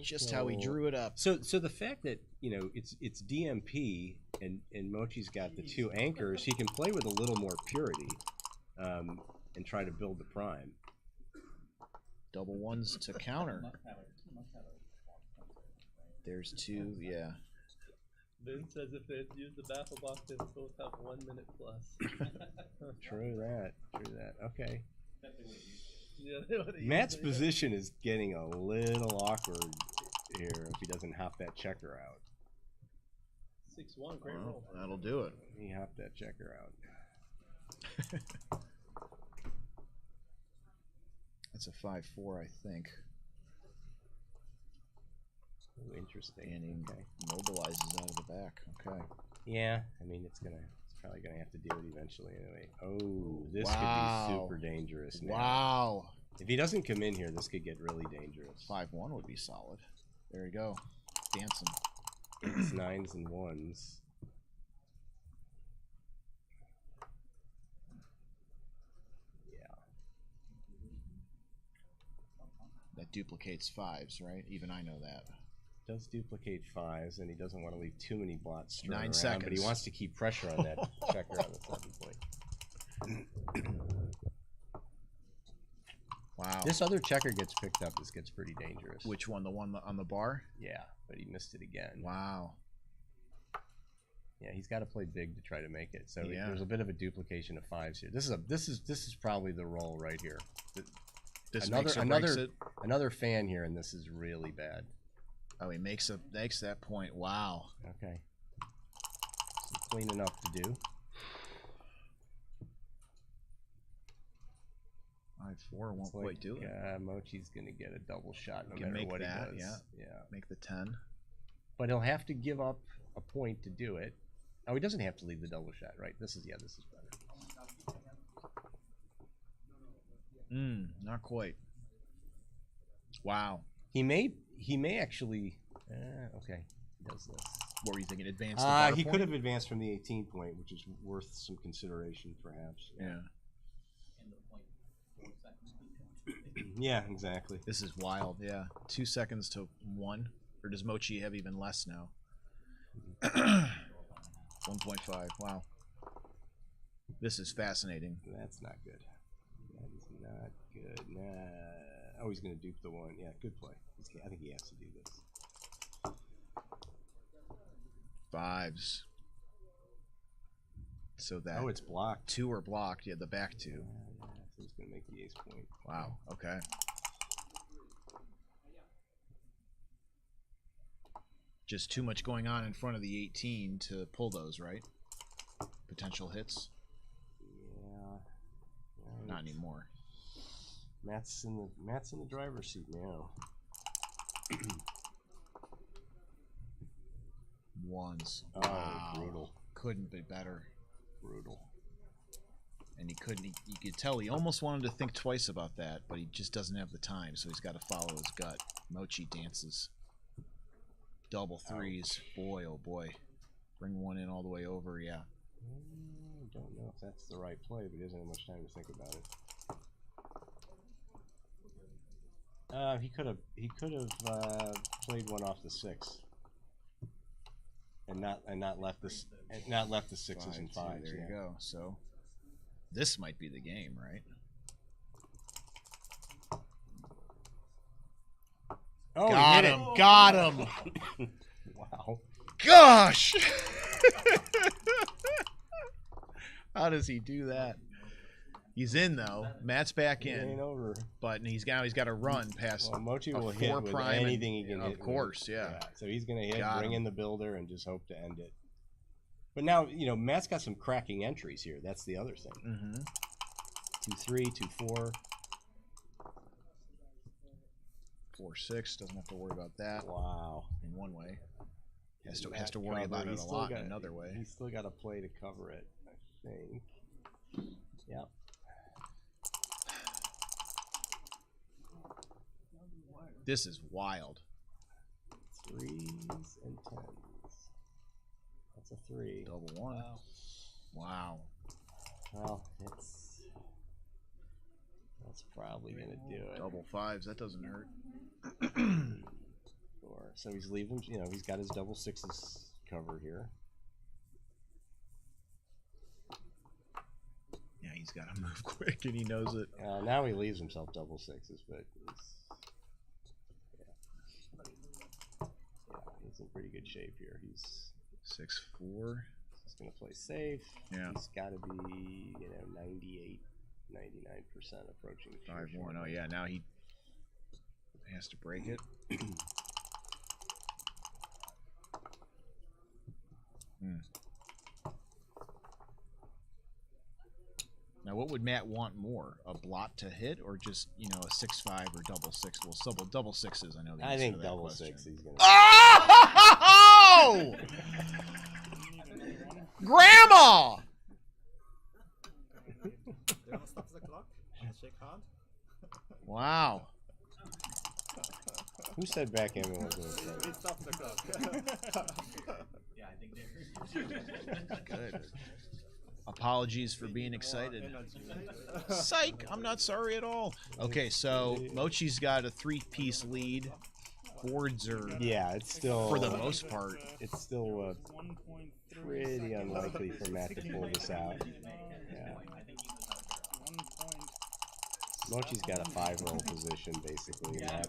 Just how he drew it up. So the fact that it's DMP and Mochy's got the 2 anchors, he can play with a little more purity, and try to build the prime. Double 1s to counter. There's 2, yeah. Ben says if they use the baffle box, they both have 1 minute plus. True that. Okay. Yeah, they would've Matt's used it. position is getting a little awkward here if he doesn't hop that checker out. 6-1, great Well, roll. that'll do it. He hopped that checker out. That's a 5-4, I think. Ooh, interesting. And he Okay. mobilizes out of the back. Okay. Yeah, I mean it's probably gonna have to do it eventually anyway. Oh, this Wow. could be super dangerous now. Wow. If he doesn't come in here, this could get really dangerous. 5-1 would be solid. There you go. Dancing. 8s, 9s, and 1s. Yeah. That duplicates 5s, right? Even I know that. Does duplicate 5s, and he doesn't want to leave too many blots strewn 9 around, seconds. but he wants to keep pressure on that checker on the 7 point. Wow. This other checker gets picked up. This gets pretty dangerous. Which one? The one on the bar? Yeah, but he missed it again. Wow. Yeah, he's got to play big to try to make it. So Yeah. there's a bit of a duplication of 5s here. This is probably the roll right here. This makes or breaks it. Another fan here, and this is really bad. Oh, he makes that point. Wow. Okay. Some cleaning up to do. 5-4 won't quite do it. Mochy's gonna get a double shot no Can matter make what that, he does. yeah. Make the 10. But he'll have to give up a point to do it. Oh, he doesn't have to leave the double shot, right? This is better. Not quite. Wow. He may actually. Okay, he does this. What were you thinking? Advance the bar He point? could have advanced from the 18 point, which is worth some consideration, perhaps. Yeah. Yeah, exactly. This is wild. Yeah. 2 seconds to 1. Or does Mochy have even less now? 1.5. Wow. This is fascinating. That's not good. That is not good. Nah. Oh, he's going to dupe the 1. Yeah, good play. I think he has to do this. 5s. So that. Oh, it's blocked. 2 are blocked. Yeah, the back 2. So he's going to make the ace point. Wow. Okay. Just too much going on in front of the 18 to pull those, right? Potential hits. Yeah. Right. Not anymore. Matt's in the driver's seat now. 1s. Oh, Wow. brutal. Couldn't be better. Brutal. And he couldn't. You could tell he almost wanted to think twice about that, but he just doesn't have the time, so he's got to follow his gut. Mochy dances. Double 3s. Boy, oh boy. Bring 1 in all the way over, yeah. Don't know if that's the right play, but he doesn't have much time to think about it. He could have played one off the 6, and not left the 6s and 5s. There you go. So this might be the game, right? Oh, got he hit him! it. Got him! Wow. Gosh! How does he do that? He's in though. Matt's back It in, ain't over. but he's got to run past. Well, Mochy a will 4 hit with prime anything he can hit. Of course, yeah. So he's gonna hit, Got bring him. in the builder, and just hope to end it. But now Matt's got some cracking entries here. That's the other thing. Mm-hmm. 2-3, 2-4. 4-6 doesn't have to worry about that. Wow. In one way, has to worry about it a lot in another way. He's still got a play to cover it, I think. Yep. This is wild. 3s and 10s. That's a 3. Double 1. Wow. Well, that's probably gonna do it. Double 5s. That doesn't hurt. So he's leaving. He's got his double 6s covered here. Yeah, he's got to move quick, and he knows it. Now he leaves himself double 6s, but he's in pretty good shape here. He's 6-4. He's gonna play safe. Yeah. He's got to be 98, 99% approaching. 5-1. Oh yeah. Now he has to break it. Now, what would Matt want more? A blot to hit, or just a 6-5 or double 6? Well, double 6s. I know. I think double 6. He's gonna. Oh! Grandma! Do you want to stop the clock? Shake hard. Wow. Who said backgammon was going to start? It stops the clock. Yeah, I think they're Good. Apologies for being excited. Psych! I'm not sorry at all. Okay, so Mochy's got a 3-piece lead. Boards are, it's still for the most part. It's still pretty unlikely for Matt to pull this out. Yeah. Mochy's got a 5-roll position basically. And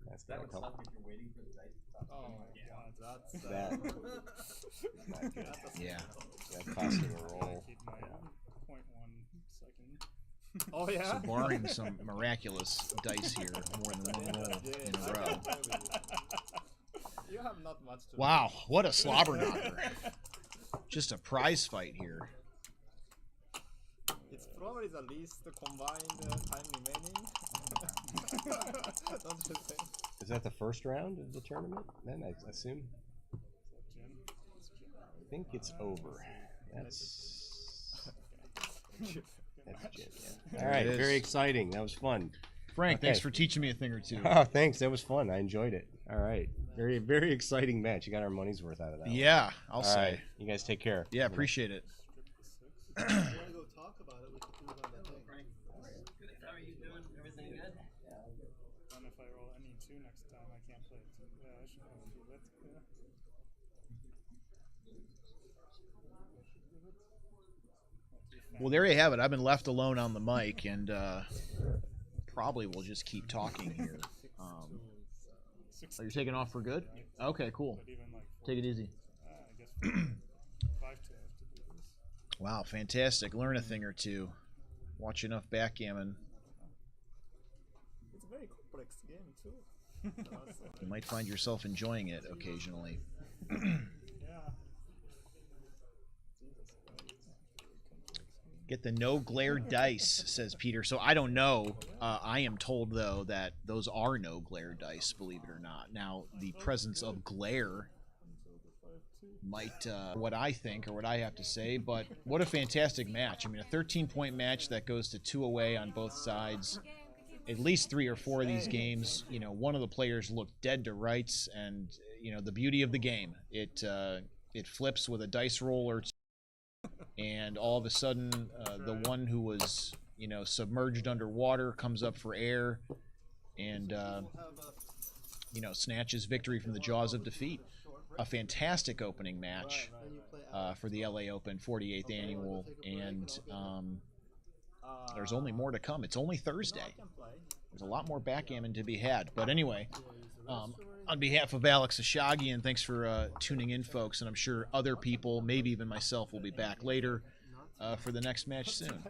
that's got a couple. Oh my god, That is not good. Yeah. That cost him a roll. Keep my 0.1 second. Oh yeah. So barring some miraculous dice here, more than one roll in a row. You have not much to Wow, what a slobber knocker. Just a prize fight here. It's probably the least combined time remaining. Don't you think? Is that the first round of the tournament? Then I assume. I think it's over. That's Jin. Yeah. All right, It is. very exciting. That was fun. Frank, thanks Okay. for teaching me a thing or two. Oh, thanks. That was fun. I enjoyed it. All right, very very exciting match. You got our money's worth out of that. one. Yeah, I'll All say. right. You guys take care. Yeah, appreciate it. If you want to go talk about it, we can do it on that thing. How are you doing? Everything good? And if I roll any 2 next time, I can't play it. Yeah, I should have to do that. Yeah. Well, there you have it. I've been left alone on the mic, and probably we'll just keep talking here. Oh, you're taking off for good? Okay, cool. Take it easy. I guess 5 to have to do this. Wow, fantastic. Learn a thing or two. Watch enough backgammon. It's a very complex game too. You might find yourself enjoying it occasionally. Get the no glare dice, says Peter. So I don't know. I am told, though, that those are no glare dice, believe it or not. Now, the presence of glare might, what I think or what I have to say, but what a fantastic match. I mean, a 13-point match that goes to 2 away on both sides. At least 3 or 4 of these games, one of the players looked dead to rights, and, the beauty of the game. It flips with a dice roll or two. And all of a sudden, the one who was you know, submerged underwater, comes up for air, and you know, snatches victory from the jaws of defeat. A fantastic opening match for the LA Open 48th annual, and there's only more to come. It's only Thursday. There's a lot more backgammon to be had. But anyway, on behalf of Alex Ashagian, thanks for tuning in, folks, and I'm sure other people, maybe even myself, will be back later for the next match soon.